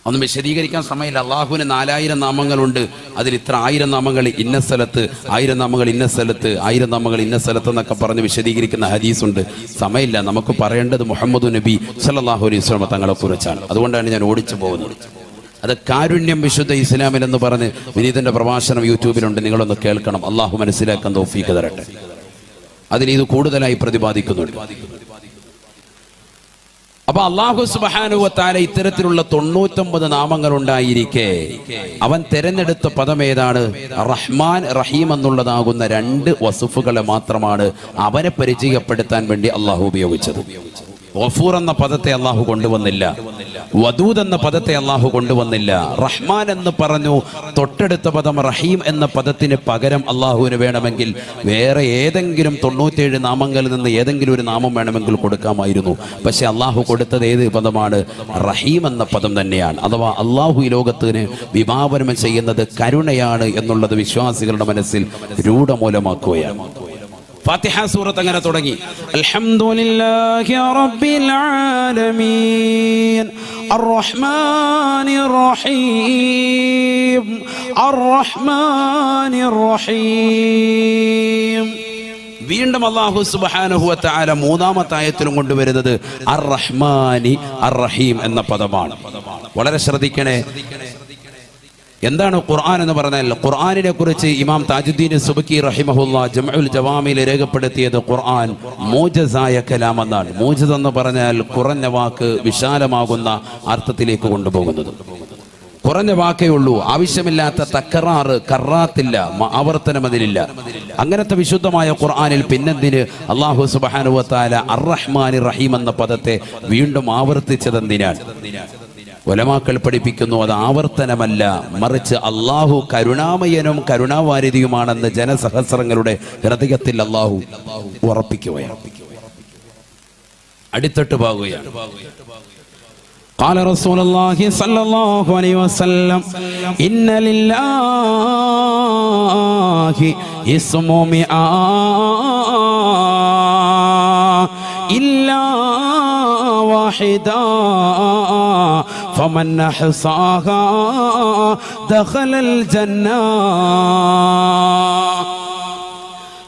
[SPEAKER 1] ഒന്നും വിശദീകരിക്കാൻ സമയമില്ല. അള്ളാഹുവിന് 4000 നാമങ്ങളുണ്ട്. അതിൽ ഇത്ര 1000 നാമങ്ങൾ ഇന്ന സ്ഥലത്ത്, 1000 നാമങ്ങൾ ഇന്ന സ്ഥലത്ത്, 1000 നാമങ്ങൾ ഇന്ന സ്ഥലത്ത് എന്നൊക്കെ പറഞ്ഞ് വിശദീകരിക്കുന്ന ഹദീസുണ്ട്. സമയമില്ല. നമുക്ക് പറയേണ്ടത് മുഹമ്മദ് നബി സല്ലല്ലാഹു അലൈഹി വസല്ലം തങ്ങളെ കുറിച്ചാണ്. അതുകൊണ്ടാണ് ഞാൻ ഓടിച്ചു പോകുന്നത്. അത് കാരുണ്യം വിശുദ്ധ ഇസ്ലാമിൽ എന്ന് പറഞ്ഞ് വിനീതന്റെ പ്രഭാഷണം യൂട്യൂബിലുണ്ട്, നിങ്ങളൊന്ന് കേൾക്കണം. അള്ളാഹു മനസ്സിലാക്കാൻ തൗഫീഖ് തരട്ടെ. അതിൽ ഇത് കൂടുതലായി പ്രതിപാദിക്കുന്നുണ്ട്. അപ്പൊ അല്ലാഹു സുബ്ഹാനഹു വ തആല ഇത്തരത്തിലുള്ള 99 നാമങ്ങൾ ഉണ്ടായിരിക്കെ അവൻ തെരഞ്ഞെടുത്ത പദം ഏതാണ്? റഹ്മാൻ റഹീം എന്നുള്ളതാകുന്ന 2 വസുഫുകളെ മാത്രമാണ് അവനെ പരിചയപ്പെടുത്താൻ വേണ്ടി അള്ളാഹു ഉപയോഗിച്ചത്. ഗഫൂർ എന്ന പദത്തെ അള്ളാഹു കൊണ്ടുവന്നില്ല, വദൂദ് എന്ന പദത്തെ അള്ളാഹു കൊണ്ടുവന്നില്ല. റഹ്മാൻ എന്ന് പറഞ്ഞു. തൊട്ടടുത്ത പദം റഹീം എന്ന പദത്തിന് പകരം അള്ളാഹുവിന് വേണമെങ്കിൽ വേറെ ഏതെങ്കിലും 97 നാമങ്ങളിൽ നിന്ന് ഏതെങ്കിലും ഒരു നാമം വേണമെങ്കിൽ കൊടുക്കാമായിരുന്നു. പക്ഷെ അള്ളാഹു കൊടുത്തത് ഏത് പദമാണ്? റഹീം എന്ന പദം തന്നെയാണ്. അഥവാ അള്ളാഹു ഈ ലോകത്തിന് വിഭാവനം ചെയ്യുന്നത് കരുണയാണ് എന്നുള്ളത് വിശ്വാസികളുടെ മനസ്സിൽ രൂഢമൂലമാക്കുകയാണ്. ഫാത്തിഹ സൂറത്ത് അങ്ങനെ തുടങ്ങി.
[SPEAKER 2] അൽഹംദുലില്ലാഹി റബ്ബിൽ ആലമീൻ അർറഹ്മാനിർ റഹീം അർറഹ്മാനിർ റഹീം.
[SPEAKER 1] വീണ്ടും അല്ലാഹു സുബ്ഹാനഹു വ തആല 3-ാമത്തെ ആയത്തിലും കൊണ്ടുവരുന്നത് അർ റഹ്മാനി അർ റഹീം എന്ന പദമാണ്. വളരെ ശ്രദ്ധിക്കണേ. എന്താണ് ഖുർആൻ എന്ന് പറഞ്ഞാൽ, ഖുർആനിനെ കുറിച്ച് ഇമാം താജുദ്ദീൻ സുബ്കി റഹിമഹുല്ലാ ജംഉൽ ജവാമിൽ രേഖപ്പെടുത്തിയത് ഖുർആൻ മൂജസായ കലാം എന്നാണ്. മൂജസ് എന്ന് പറഞ്ഞാൽ കുറഞ്ഞ വാക്ക് വിശാലമാകുന്ന അർത്ഥത്തിലേക്ക് കൊണ്ടുപോകുന്നത്. കുറഞ്ഞ വാക്കേ ഉള്ളൂ, ആവശ്യമില്ലാത്ത തക്കറാറ് കറാത്തില്ല, ആവർത്തനം അതിലില്ല. അങ്ങനത്തെ വിശുദ്ധമായ ഖുർആനിൽ പിന്നെന്തിന് അല്ലാഹു സുബ്ഹാനഹു വ തആല അർ റഹ്മാനി റഹീം എന്ന പദത്തെ വീണ്ടും ആവർത്തിച്ചതെന്തിനാണ്? ഉലമാക്കൾ പഠിപ്പിക്കുന്നു, അത് ആവർത്തനമല്ല, മറിച്ച് അള്ളാഹു കരുണാമയനും കരുണാവാരിധിയുമാണെന്ന് ജനസഹസ്രങ്ങളുടെ ഹൃദയത്തിൽ അള്ളാഹു ഉറപ്പിക്കുകയാണ്, അടിത്തട്ട് പാകുകയാണ്.
[SPEAKER 2] قال رسول الله صلى الله عليه وسلم إن لله اسم إلا واحدا فمن أحصاها دخل الجنة.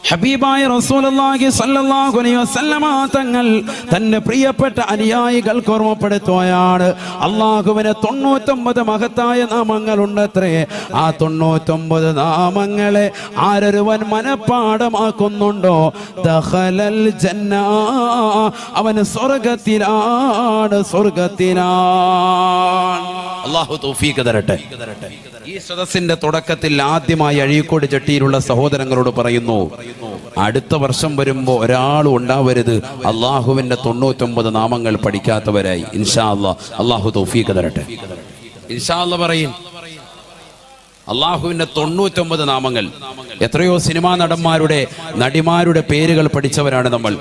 [SPEAKER 2] ഹബീബായ റസൂലുള്ളാഹി സ്വല്ലല്ലാഹു അലൈഹി വസല്ലമ തങ്ങൾ തന്റെ പ്രിയപ്പെട്ട അനുയായികൾക്ക് ഓർമ്മപ്പെടുത്തുകയാണ്, അള്ളാഹുവിന് 99 മഹത്തായ നാമങ്ങളുണ്ടത്രേ. ആ 99 നാമങ്ങളെ ആരൊരുവൻ മനഃപ്പാഠമാക്കുന്നുണ്ടോ ദഖലൽ ജന്ന, അവൻ സ്വർഗത്തിലാണ്.
[SPEAKER 1] അല്ലാഹു തൗഫീഖ് തരട്ടെ. ഈ സദസ്സിന്റെ തുടക്കത്തിൽ ആദ്യമായി അഴീക്കോട് ചട്ടിയിലുള്ള സഹോദരങ്ങളോട് പറയുന്നു, അടുത്ത വർഷം വരുമ്പോ ഒരാളും ഉണ്ടാവരുത് അള്ളാഹുവിന്റെ 99 നാമങ്ങൾ പഠിക്കാത്തവരായി. ഇൻഷാ അല്ലാഹ് അള്ളാഹു തൗഫീഖ് തരട്ടെ. ഇൻഷാ അല്ലാഹ് പറയും. അള്ളാഹുവിന്റെ 99 നാമങ്ങൾ. എത്രയോ സിനിമാ നടന്മാരുടെ നടിമാരുടെ പേരുകൾ പഠിച്ചവരാണ് നമ്മൾ.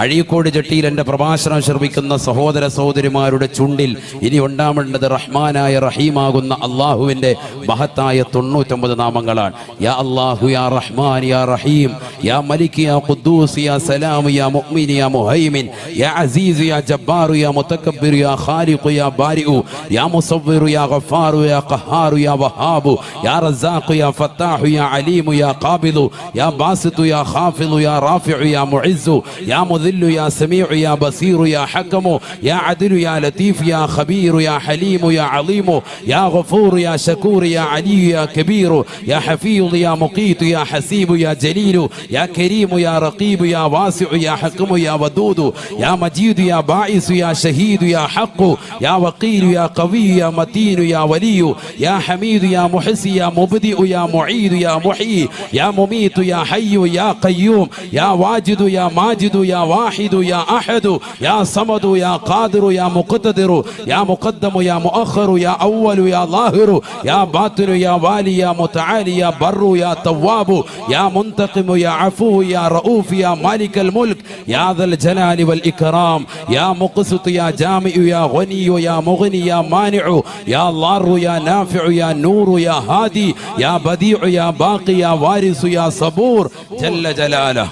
[SPEAKER 1] അഴീക്കോട് ജട്ടിയിൽ എന്റെ പ്രഭാഷണം ശ്രമിക്കുന്ന സഹോദര സഹോദരിമാരുടെ ചുണ്ടിൽ ഇനി ഉണ്ടാവേണ്ടത് റഹ്മാനായ റഹീമാകുന്ന അള്ളാഹുവിന്റെ മഹത്തായ 99 നാമങ്ങളാണ്. യാ അല്ലാഹു യാ റഹ്മാൻ യാ റഹീം യാ മലിക് യാ ഖുദ്ദൂസ് യാ സലാം യാ മുഅ്മിൻ യാ മുഹൈമിൻ യാ അസീസ് യാ ജബ്ബാർ യാ മുതകബ്ബിർ യാ ഖാലിഖ് യാ ബാരിഉ യാ മുസവ്വിർ യാ ഗഫാർ യാ ഖഹാർ യാ വഹാബ് യാ റസാഖ് യാ ഫത്താഹ് യാ അലീം യാ ഖാബിദ് യാ ബാസിത് യാ ഖാഫിദ് യാ റാഫിഉ യാ മുഇസ് യാ മുദിൽ യാ സമീഉ യാ ബസീർ യാ ഹകം യാ അദ്ൽ യാ ലതീഫ് യാ ഖബീർ യാ ഹലീം യാ അലീം യാ ഗഫൂർ യാ ശകൂർ യാ അലി യാ കബീർ യാ ഹഫീദ് യാ മുഖീത് യാ ഹസീബ് യാ ജലീൽ യാ കരീം യാ റഖീബ് യാ വാസിഉ യാ ഹകം യാ വദൂദ് യാ മജീദ് യാ ബാഇസ് യാ ഷഹീദ് യാ ഹഖ് യാ വഖീൽ യാ ഖവി യാ മതീൻ യാ വലി യാ ഹമീദ് യാ മുഹ്സി യാ മുബ്ദി യാ മുഈദ് യാ മുഹീ യാ മുമീത് യാ ഹയ്യ് യാ ഖയ്യൂം യാ വാജിദ് യാ മാജിദ് യാ വാഹിദ് യാ അഹദ് യാ സമദ് യാ ഖാദിർ യാ മുഖ്തദിർ യാ മുഖദ്ദം യാ മുഅഖർ യാ അവ്വൽ യാ ളാഹിർ യാ ബാത്തിൻ യാ വാലി യാ മുതആലി യാ ബർ യാ തവ്വാബ് യാ മുൻതഖിം യാ അഫൂ യാ റഊഫ് യാ മാലികൽ മുൽക്ക് യാ ദൽ ജലാലി വൽ ഇക്റാം യാ മുഖ്സിത് യാ ജാമിഉ യാ ഗനി യാ മുഗ്നി യാ മാനിഉ യാ ളാർ യാ നാഫിഉ യാ നൂർ യാ ഹാദി യാ ബദീഉ യാ ബാഖി യാ വാരിസു യാ സബൂർ ജല്ല ജലാലഹു.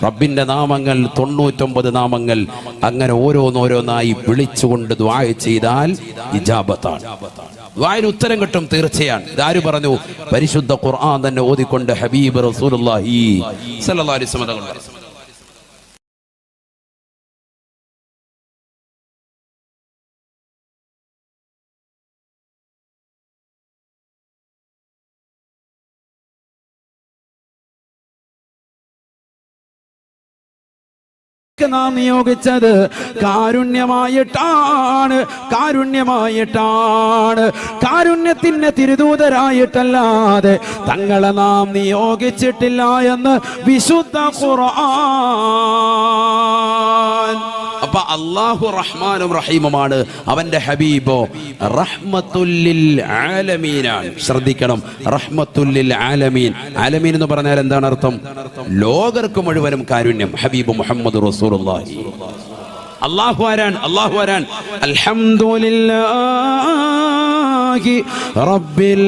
[SPEAKER 1] റബ്ബിന്റെ നാമങ്ങൾ 99 നാമങ്ങൾ. അങ്ങനെ ഓരോന്നോരോന്നായി വിളിച്ചുകൊണ്ട് ദുആ ചെയ്താൽ ഇജാബത്താണ്. ദുആയിൽ ഉത്തരം കിട്ടും തീർച്ചയാണ്. ഇതാര് പറഞ്ഞു? പരിശുദ്ധ ഖുർആൻ തന്നെ ഓതിക്കൊണ്ട് ഹബീബ് റസൂലുള്ളാഹി സ്വല്ലല്ലാഹു അലൈഹി വസല്ലം.
[SPEAKER 2] നാം നിയോഗിച്ചത് കാരുണ്യമായിട്ടാണ്. കാരുണ്യത്തിന്റെ തിരുദൂതരായിട്ടല്ലാതെ തങ്ങളെ നാം നിയോഗിച്ചിട്ടില്ല എന്ന് വിശുദ്ധ ഖുർആൻ.
[SPEAKER 1] അപ്പൊ അല്ലാഹു റഹ്മാനും റഹീമുമാണ്. അവന്റെ ഹബീബോ റഹ്മത്തുൽ ലിൽ ആലമീനാണ്. ശ്രദ്ധിക്കണം, റഹ്മത്തുൽ ലിൽ ആലമീൻ. ആലമീൻ എന്ന് പറഞ്ഞാൽ എന്താണ് അർത്ഥം? ലോകർക്ക് മുഴുവനും കാരുണ്യം. ഹബീബ് മുഹമ്മദ് റസൂലുള്ളാഹി. അല്ലാഹു ആരാൻ? അൽഹംദുലില്ലാഹി റബ്ബിൽ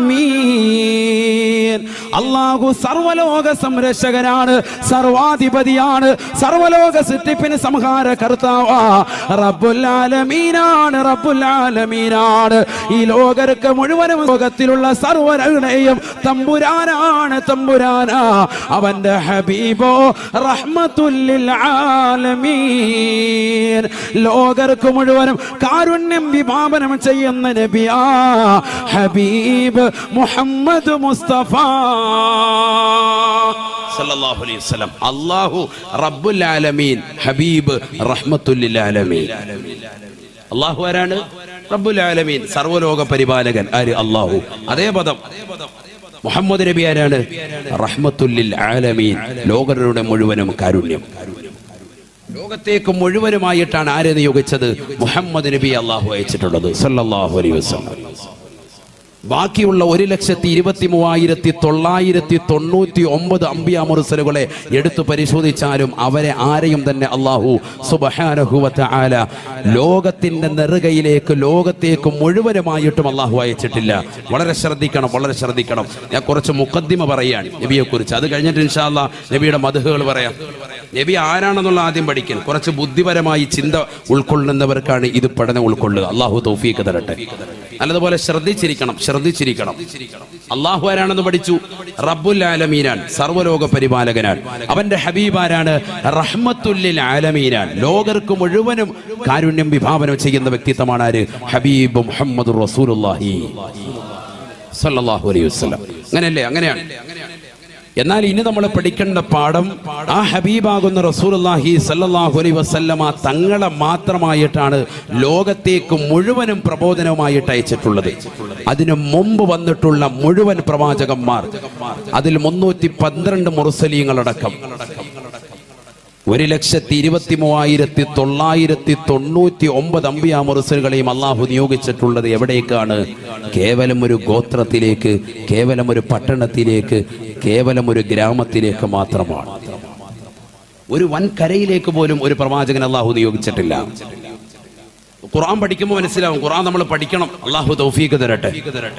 [SPEAKER 1] ആലമീൻ. അല്ലാഹു സർവലോക സംരക്ഷകനാണ്, സർവാധിപതിയാണ്, സർവലോക സൃഷ്ടിപ്പിന് സംഹാര കർത്താവാ. റബ്ബുൽ ആലമീനാണ്. ഈ ലോകർക്ക് മുഴുവനും ലോകത്തിലുള്ള സർവരുടെയും തമ്പുരാനാണ്. അവന്റെ ഹബീബോ റഹ്മത്തുൽ ലിൽ ആലമീൻ. ലോകർക്ക് മുഴുവനും കാരുണ്യം വിഭാവനം ചെയ്യുന്ന നബിയാ ഹബീബ് മുഹമ്മദ് മുസ്തഫ സല്ലല്ലാഹു അലൈഹി വസല്ലം. അല്ലാഹു റബ്ബുൽ ആലമീൻ, ഹബീബ് റഹ്മത്തുൽ ലിൽ ആലമീൻ. അല്ലാഹു ആരാണ്? റബ്ബുൽ ആലമീൻ, സർവ്വലോക പരിപാലകൻ. ആര്? അല്ലാഹു. അതേ പദം മുഹമ്മദ് നബി ആരാണ്? റഹ്മത്തുൽ ലിൽ ആലമീൻ, ലോകരുടെ മുഴുവനും കാരുണ്യം. ലോകത്തേക്ക് മുഴുവനുമായിട്ടാണ് ആരെ നിയോഗിച്ചത്? മുഹമ്മദ് നബി അല്ലാഹു അയച്ചിട്ടുള്ളത് സല്ലല്ലാഹു അലൈഹി വസല്ലം. ബാക്കിയുള്ള 1,23,999 അംബിയാ മുർസലുകളെ എടുത്തു പരിശോധിച്ചാലും അവരെ ആരെയും തന്നെ അല്ലാഹു സുബ്ഹാനഹു വ തആല ലോകത്തിന്റെ നെറുകയിലേക്ക്, ലോകത്തേക്ക് മുഴുവനുമായിട്ടും അല്ലാഹു അയച്ചിട്ടില്ല. വളരെ ശ്രദ്ധിക്കണം. ഞാൻ കുറച്ച് മുഖദ്ദിമ പറയാണ് നബിയെ കുറിച്ച്. അത് കഴിഞ്ഞിട്ട് ഇൻഷാ അല്ലാഹ് നബിയുടെ മദ്ഹുകൾ പറയാം. നബി ആരാണെന്നുള്ള ആദ്യം പഠിക്കാൻ. കുറച്ച് ബുദ്ധിപരമായി ചിന്ത ഉൾക്കൊള്ളുന്നവർക്കാണ് ഇത് പഠനം ഉൾക്കൊള്ളുക. അള്ളാഹു തൗഫീഖ് തരട്ടെ. നല്ലതുപോലെ ശ്രദ്ധിച്ചിരിക്കണം. അള്ളാഹു ആരാണെന്ന് പഠിച്ചു. റബ്ബുൽ ആലമീനാൻ, സർവ്വലോക പരിപാലകനാൻ. അവന്റെ ഹബീബാരാണ്, റഹ്മത്തുല്ലിൽ ആലമീനാൻ, ലോകർക്ക് മുഴുവനും കാരുണ്യം വിഭാവനം ചെയ്യുന്ന വ്യക്തിത്വമാണ് ആര്? ഹബീബ് മുഹമ്മദ് റസൂലുള്ളാഹി സ്വല്ലല്ലാഹു അലൈഹി വസല്ലം. അങ്ങനെയാണ്. എന്നാൽ ഇനി നമ്മൾ പഠിക്കേണ്ട പാഠം, ആ ഹബീബാകുന്ന റസൂലുള്ളാഹി സ്വല്ലല്ലാഹു അലൈഹി വസല്ലമ തങ്ങളെ മാത്രമായിട്ടാണ് ലോകത്തേക്ക് മുഴുവനും പ്രബോധനവുമായിട്ട് അയച്ചിട്ടുള്ളത്. അതിനു മുമ്പ് വന്നിട്ടുള്ള മുഴുവൻ പ്രവാചകന്മാർ, അതിൽ 312 മുർസലീങ്ങളടക്കം 1,23,999 അമ്പിയാ മുർസലുകളെയും അള്ളാഹു നിയോഗിച്ചിട്ടുള്ളത് എവിടേക്കാണ്? കേവലം ഒരു ഗോത്രത്തിലേക്ക്, കേവലം ഒരു പട്ടണത്തിലേക്ക്, കേവലം ഒരു ഗ്രാമത്തിലേക്ക് മാത്രമാണ്. ഒരു വൻകരയിലേക്ക് പോലും ഒരു പ്രവാചകൻ അള്ളാഹു നിയോഗിച്ചിട്ടില്ല. ഖുർആൻ പഠിക്കുമ്പോൾ മനസ്സിലാവും. ഖുർആൻ നമ്മൾ പഠിക്കണം. അള്ളാഹു തൗഫീഖ് തരട്ടെ.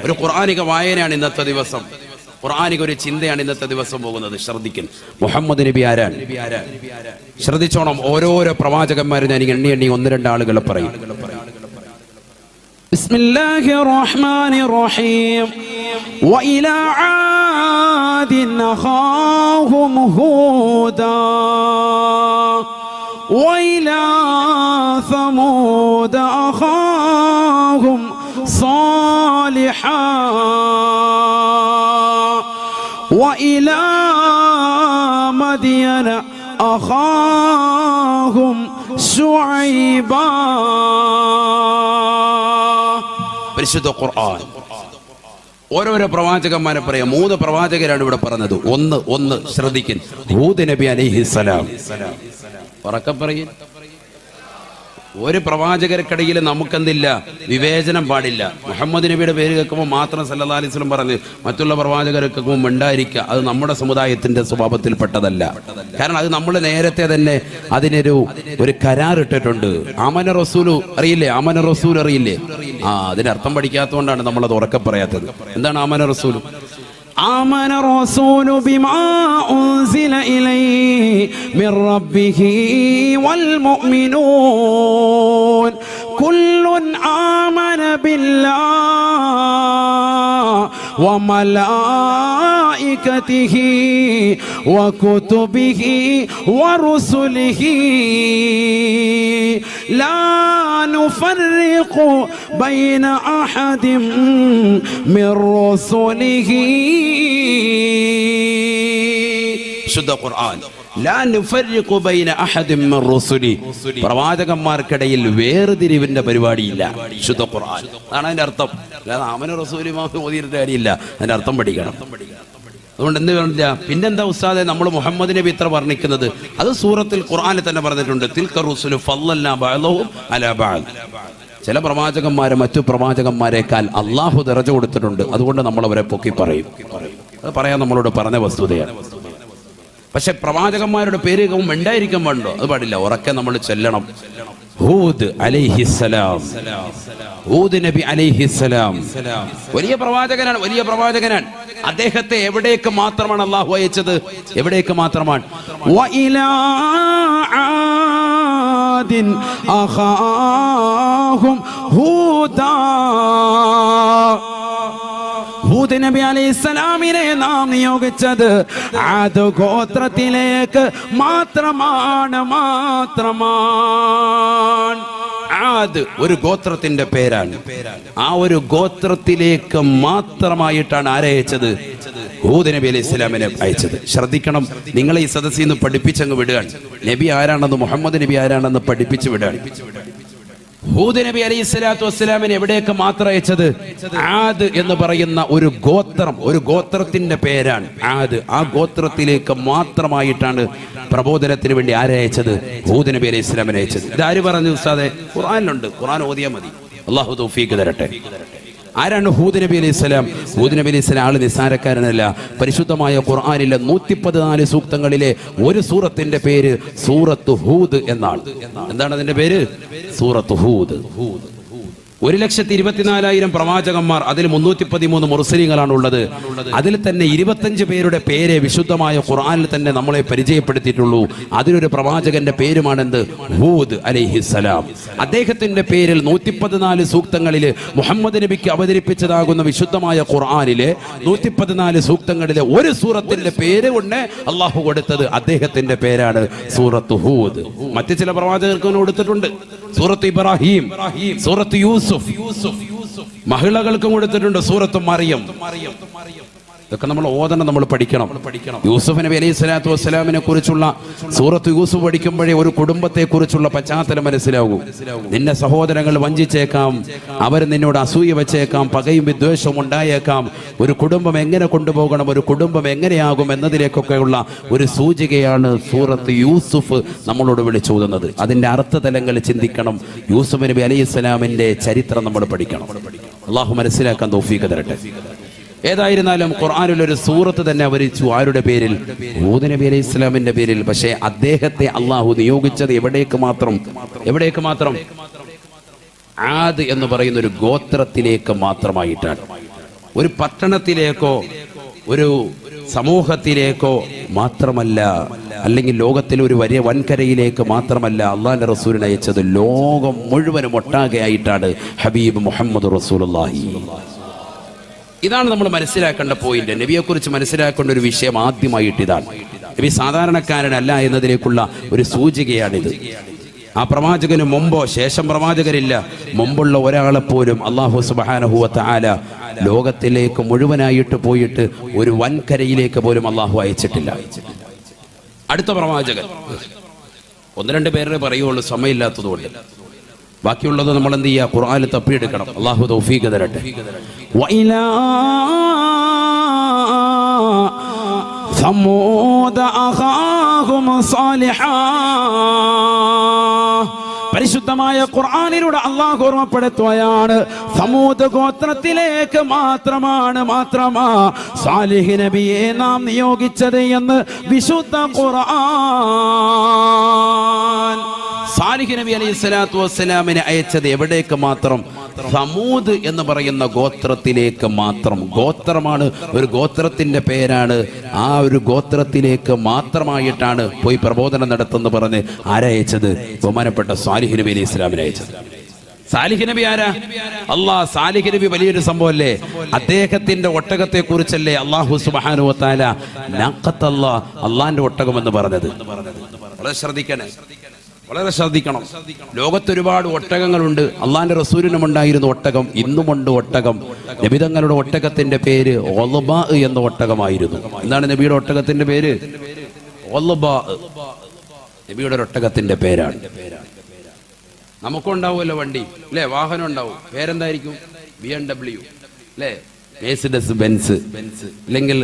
[SPEAKER 1] ഒരു ഖുർആനിക വായനയാണ് ഇന്നത്തെ ദിവസം, ഖുർആനിക ഒരു ചിന്തയാണ് ഇന്നത്തെ ദിവസം പോകുന്നത്. ശ്രദ്ധിക്കും. മുഹമ്മദ് നബി ആരാൻ? ശ്രദ്ധിച്ചോണം. ഓരോരോ പ്രവാചകന്മാരും ഞാൻ എണ്ണി 1-2 ആളുകളെ പറയും.
[SPEAKER 2] ബിസ്മില്ലാഹിർ റഹ്മാനിർ റഹീം. വഇലാ ആദിൻ അഖാഹും ഹൂദാ വഇലാ സമൂദ അഖാഹും സാലിഹാ وإلى مدين أخاهم شعيبا.
[SPEAKER 1] പരിശുദ്ധ ഖുർആൻ ഓരോരോ പ്രവാചകന്മാരെ പറയാം. 3 പ്രവാചകരാണ് ഇവിടെ പറഞ്ഞത്. ഒന്ന് ശ്രദ്ധിക്കും. ഹൂദ് നബി അലൈഹിസ്സലാം. ഉറക്കെ പറയും. ഒരു പ്രവാചകർക്കിടയിൽ നമുക്കെന്തില്ല? വിവേചനം പാടില്ല. മുഹമ്മദ് നബിയുടെ പേര് കേൾക്കുമ്പോൾ മാത്രം സല്ലല്ലാഹു അലൈഹി വസല്ലം പറഞ്ഞ് മറ്റുള്ള പ്രവാചകർക്ക് ഉണ്ടായിരിക്കുക, അത് നമ്മുടെ സമുദായത്തിന്റെ സ്വഭാവത്തിൽപ്പെട്ടതല്ല. കാരണം അത് നമ്മൾ നേരത്തെ തന്നെ അതിനൊരു കരാറിട്ടിട്ടുണ്ട്. ആമന റസൂലു അറിയില്ലേ? അതിനർത്ഥം പഠിക്കാത്തതുകൊണ്ടാണ് നമ്മളത് ഉറക്കെ പറയാത്തത്. എന്താണ് ആമന റസൂലു?
[SPEAKER 2] آمن الرسول بما أنزل إليه من ربه والمؤمنون كل آمن بالله وملائكته وكتبه ورسله لا نفرق بين أحد من رسله.
[SPEAKER 1] ശുദ്ധ ഖുർആൻ. ലാ നുഫർരിഖു ബൈന അഹദിൻ മിർ റുസുലി. പ്രവാചകന്മാർക്കിടയിൽ വേർതിരിവിന്റെ പരിപാടിയില്ല. ശുദ്ധ ഖുർആൻ. അതാണ് അതിന്റെ അർത്ഥം. അല്ലാതെ ആമന റസൂലി ഓതിയിട്ട് കാര്യമില്ല. അതിന്റെ അർത്ഥം പഠിക്കണം. അതുകൊണ്ട് എന്ത് പറഞ്ഞില്ല? പിന്നെന്താ ഉസ്താദെ നമ്മൾ മുഹമ്മദ് നബി ഇത്ര വർണ്ണിക്കുന്നത്? അത് സൂറത്തിൽ ഖുർആനിൽ തന്നെ പറഞ്ഞിട്ടുണ്ട്. തിൽക റുസുലു ഫളലനാ ബഅദഹും അലാ ബഅദ്. ചില പ്രവാചകന്മാരെ മറ്റു പ്രവാചകന്മാരെക്കാൾ അള്ളാഹു ദറജ കൊടുത്തിട്ടുണ്ട്. അതുകൊണ്ട് നമ്മൾ അവരെ പൊക്കി പറയും. അത് പറയാൻ നമ്മളോട് പറഞ്ഞ വസ്തുതയാണ്. പക്ഷെ പ്രവാചകന്മാരുടെ പേര് ഉണ്ടായിരിക്കാൻ പാടുണ്ടോ? അത് പാടില്ല. ഉറക്കെ നമ്മൾ ചെല്ലണം. ഹൂദ് അലൈഹിസ്സലാം. ഹൂദ് നബി അലൈഹിസ്സലാം വലിയ പ്രവാചകനാണ്. അദ്ദേഹത്തെ എവിടേക്ക് മാത്രമാണ് അള്ളാഹു അയച്ചത്? എവിടേക്ക് മാത്രമാണ്?
[SPEAKER 2] വഇലാ ആദിൻ അഖാഹും ഹൂദാ. ഹൂദ് നബി അലൈഹിസ്സലാമിനെ നാം നിയോഗിച്ചത് ആദ് ഗോത്രത്തിലേക്ക് മാത്രമാണ്. ആദ് ഒരു ഗോത്രത്തിന്റെ പേരാണ്. ആ ഒരു ഗോത്രത്തിലേക്ക് മാത്രമായിട്ടാണ് ആരയച്ചത്? ഹൂദ് നബി അലൈഹി സ്വലാമിനെ അയച്ചത്. ശ്രദ്ധിക്കണം. നിങ്ങളെ ഈ സദസ്സിൽ നിന്ന് പഠിപ്പിച്ചങ്ങ് വിടുകയാണ്. നബി ആരാണെന്ന്, മുഹമ്മദ് നബി ആരാണെന്ന് പഠിപ്പിച്ചു വിടുകയാണ്. ഹൂദ് നബി അലൈഹി സ്വലാത്തു വസ്സലാമിനെ എവിടേക്ക് മാത്രം അയച്ചത്? ആദ് എന്ന് പറയുന്ന ഒരു ഗോത്രം, ഒരു ഗോത്രത്തിന്റെ പേരാണ് ആദ്. ആ ഗോത്രത്തിലേക്ക് മാത്രമായിട്ടാണ് പ്രബോധനത്തിന് വേണ്ടി ആരയച്ചത്? ഹൂദ് നബി അലൈഹി സ്വലാമിനെ അയച്ചത്. ഇതാര് പറഞ്ഞു ഉസ്താദെ? ഖുർആനിലുണ്ട്. ഖുർആൻ ഓതിയാൽ മതി. അല്ലാഹു തൗഫീഖ് തരട്ടെ. ആരാണ് ഹൂദ് നബി അലൈഹി സ്വലാം? ഹൂദ് നബി അലൈഹി സ്വലാം ആള് നിസ്സാരക്കാരനല്ല. പരിശുദ്ധമായ ഖുർആനിലെ 114 സൂക്തങ്ങളിലെ ഒരു സൂറത്തിന്റെ പേര് സൂറത്ത് ഹൂദ് എന്നാണ്. എന്താണ് അതിന്റെ പേര്? സൂറത്ത് ഹൂദ്. 1,24,000 പ്രവാചകന്മാർ, അതിൽ 313 മുർസലീങ്ങളാണ് ഉള്ളത്. അതിൽ തന്നെ 25 പേരുടെ പേര് വിശുദ്ധമായ ഖുർആനിൽ തന്നെ നമ്മളെ പരിചയപ്പെടുത്തിയിട്ടുള്ളൂ. അതിലൊരു പ്രവാചകന്റെ പേരുമാണെന്ത്? ഹൂദ് അലൈഹിസ്സലാം. അദ്ദേഹത്തിന്റെ പേരിൽ 114 സൂക്തങ്ങളില് മുഹമ്മദ് നബിക്ക് അവതരിപ്പിച്ചതാകുന്ന വിശുദ്ധമായ ഖുർആനിലെ 114 സൂക്തങ്ങളിലെ ഒരു സൂറത്തിന്റെ പേര് കൊണ്ട് അള്ളാഹു കൊടുത്തത് അദ്ദേഹത്തിന്റെ പേരാണ് സൂറത്ത് ഹൂദ്. മറ്റു ചില പ്രവാചകർക്ക് കൊടുത്തിട്ടുണ്ട്. സൂറത്ത് ഇബ്രാഹിം, സൂറത്ത് യൂസുഫ്, മഹിളകൾക്കും കൊടുത്തിട്ടുണ്ട് സൂറത്ത് മറിയം. ഇതൊക്കെ നമ്മൾ ഓതണം, നമ്മൾ പഠിക്കണം. യൂസുഫ് നബി അലൈഹി സ്വലാത്തു വസ്സലാമിനെ കുറിച്ചുള്ള സൂറത്ത് യൂസുഫ് പഠിക്കുമ്പോഴേ ഒരു കുടുംബത്തെ കുറിച്ചുള്ള പശ്ചാത്തലം മനസ്സിലാകൂ. നിന്റെ സഹോദരങ്ങൾ വഞ്ചിച്ചേക്കാം, അവർ നിന്നോട് അസൂയ വെച്ചേക്കാം, പകയും വിദ്വേഷവും ഉണ്ടായേക്കാം. ഒരു കുടുംബം എങ്ങനെ കൊണ്ടുപോകണം, ഒരു കുടുംബം എങ്ങനെയാകും എന്നതിലേക്കൊക്കെയുള്ള ഒരു സൂചികയാണ് സൂറത്ത് യൂസുഫ് നമ്മളോട് വിളിച്ചോതുന്നത്. അതിന്റെ അർത്ഥതലങ്ങൾ ചിന്തിക്കണം. യൂസുഫ് നബി അലൈഹി സ്വലാമിന്റെ ചരിത്രം നമ്മൾ പഠിക്കണം. അള്ളാഹു മനസ്സിലാക്കാൻ തൗഫീഖ് തരട്ടെ. ഏതായിരുന്നാലും ഖുർആനിൽ ഒരു സൂറത്ത് തന്നെ അവതരിച്ചു. ആരുടെ പേരിൽ? ഹൂദ് നബി അലൈഹി ഇസ്ലാമിന്റെ പേരിൽ. പക്ഷേ അദ്ദേഹത്തെ അള്ളാഹു നിയോഗിച്ചത് എവിടേക്ക് മാത്രം? ആദ് എന്ന് പറയുന്ന ഒരു ഗോത്രത്തിലേക്ക് മാത്രമായിട്ടാണ്. ഒരു പട്ടണത്തിലേക്കോ ഒരു സമൂഹത്തിലേക്കോ മാത്രമല്ല, അല്ലെങ്കിൽ ലോകത്തിൽ ഒരു വലിയ വൻകരയിലേക്ക് മാത്രമല്ല അള്ളാഹുവിന്റെ റസൂലിനെ അയച്ചത്. ലോകം മുഴുവനും ഒട്ടാകെ ആയിട്ടാണ് ഹബീബ് മുഹമ്മദ് റസൂലുള്ളാഹി. ഇതാണ് നമ്മൾ മനസ്സിലാക്കേണ്ട പോയിന്റ്. നബിയെക്കുറിച്ച് മനസ്സിലാക്കേണ്ട ഒരു വിഷയം ആദ്യമായിട്ട് ഇതാണ്. നബി സാധാരണക്കാരനല്ല എന്നതിലേക്കുള്ള ഒരു സൂചികയാണിത്. ആ പ്രവാചകന് മുമ്പോ ശേഷം പ്രവാചകരില്ല. മുമ്പുള്ള ഒരാളെപ്പോലും അല്ലാഹു സുബ്ഹാനഹു വ തആല ലോകത്തിലേക്ക് മുഴുവനായിട്ട് പോയിട്ട് ഒരു വൻകരയിലേക്ക് പോലും അല്ലാഹു അയച്ചിട്ടില്ല. അടുത്ത പ്രവാചകൻ 1-2 പേരെ പറയുള്ളൂ, സമയമില്ലാത്തതുകൊണ്ട്. ബാക്കിയുള്ളത് നമ്മൾ എന്ത് ചെയ്യുക? ഖുർആനിൽ തപ്പിയെടുക്കണം. അല്ലാഹു തൗഫീഖ് തരട്ടെ. വഇലാ സമൂദ അഖാഹും സാലിഹാ. പരിശുദ്ധമായ ഖുർആനിലൂടെ അല്ലാഹു ഓർമ്മപ്പെടുത്തുകയാണ്, സമൂദ് ഗോത്രത്തിലേക്ക് മാത്രമാ സാലിഹ് നബിയെ നാം നിയോഗിച്ചത് എന്ന് വിശുദ്ധ ഖുർആൻ. സാലിഹ് നബി അലൈഹി സ്വലാത്തു വസ്സലാമിനെ അയച്ചത് എവിടേക്ക് മാത്രം? സമൂദ് എന്ന് പറയുന്ന ഗോത്രത്തിലേക്ക് മാത്രം. ഗോത്രമാണ്, ഒരു ഗോത്രത്തിന്റെ പേരാണ്. ആ ഒരു ഗോത്രത്തിലേക്ക് മാത്രമായിട്ടാണ് പോയി പ്രബോധനം നടത്തുന്ന പറഞ്ഞ് ആരയച്ചത്? ബഹുമാനപ്പെട്ട സാലിഹ് നബി അലൈഹി ഇസ്ലാമിനെ അയച്ചത്. സാലിഹ് നബി ആരാ? അല്ലാഹ്. സാലിഹ് നബി വലിയൊരു സംഭവമല്ലേ? അദ്ദേഹത്തിന്റെ ഒട്ടകത്തെ കുറിച്ചല്ലേ അല്ലാഹു സുബ്ഹാനഹു വ തആല നഖത്തല്ലാഹ്, അല്ലാഹുവിന്റെ ഒട്ടകം എന്ന് പറഞ്ഞത്. വളരെ ശ്രദ്ധിക്കണം. ലോകത്ത് ഒരുപാട് ഒട്ടകങ്ങളുണ്ട്. അള്ളാന്റെ റസൂലിനും ഉണ്ടായിരുന്നു ഒട്ടകം, ഇന്നുമുണ്ട് ഒട്ടകം. നബി തങ്ങളുടെ ഒട്ടകത്തിന്റെ പേര് ഒളബാ എന്ന ഒട്ടകമായിരുന്നു. എന്താണ് നബിയുടെ ഒട്ടകത്തിന്റെ പേര്? ഒളബാ. നബിയുടെ ഒട്ടകത്തിന്റെ പേരാണ്. നമുക്കുണ്ടാവുമല്ലോ വണ്ടി, അല്ലെ? വാഹനം ഉണ്ടാവും. പേരെന്തായിരിക്കും? BMW, അല്ലെ? മെഴ്സിഡസ് ബെൻസ്, അല്ലെങ്കിൽ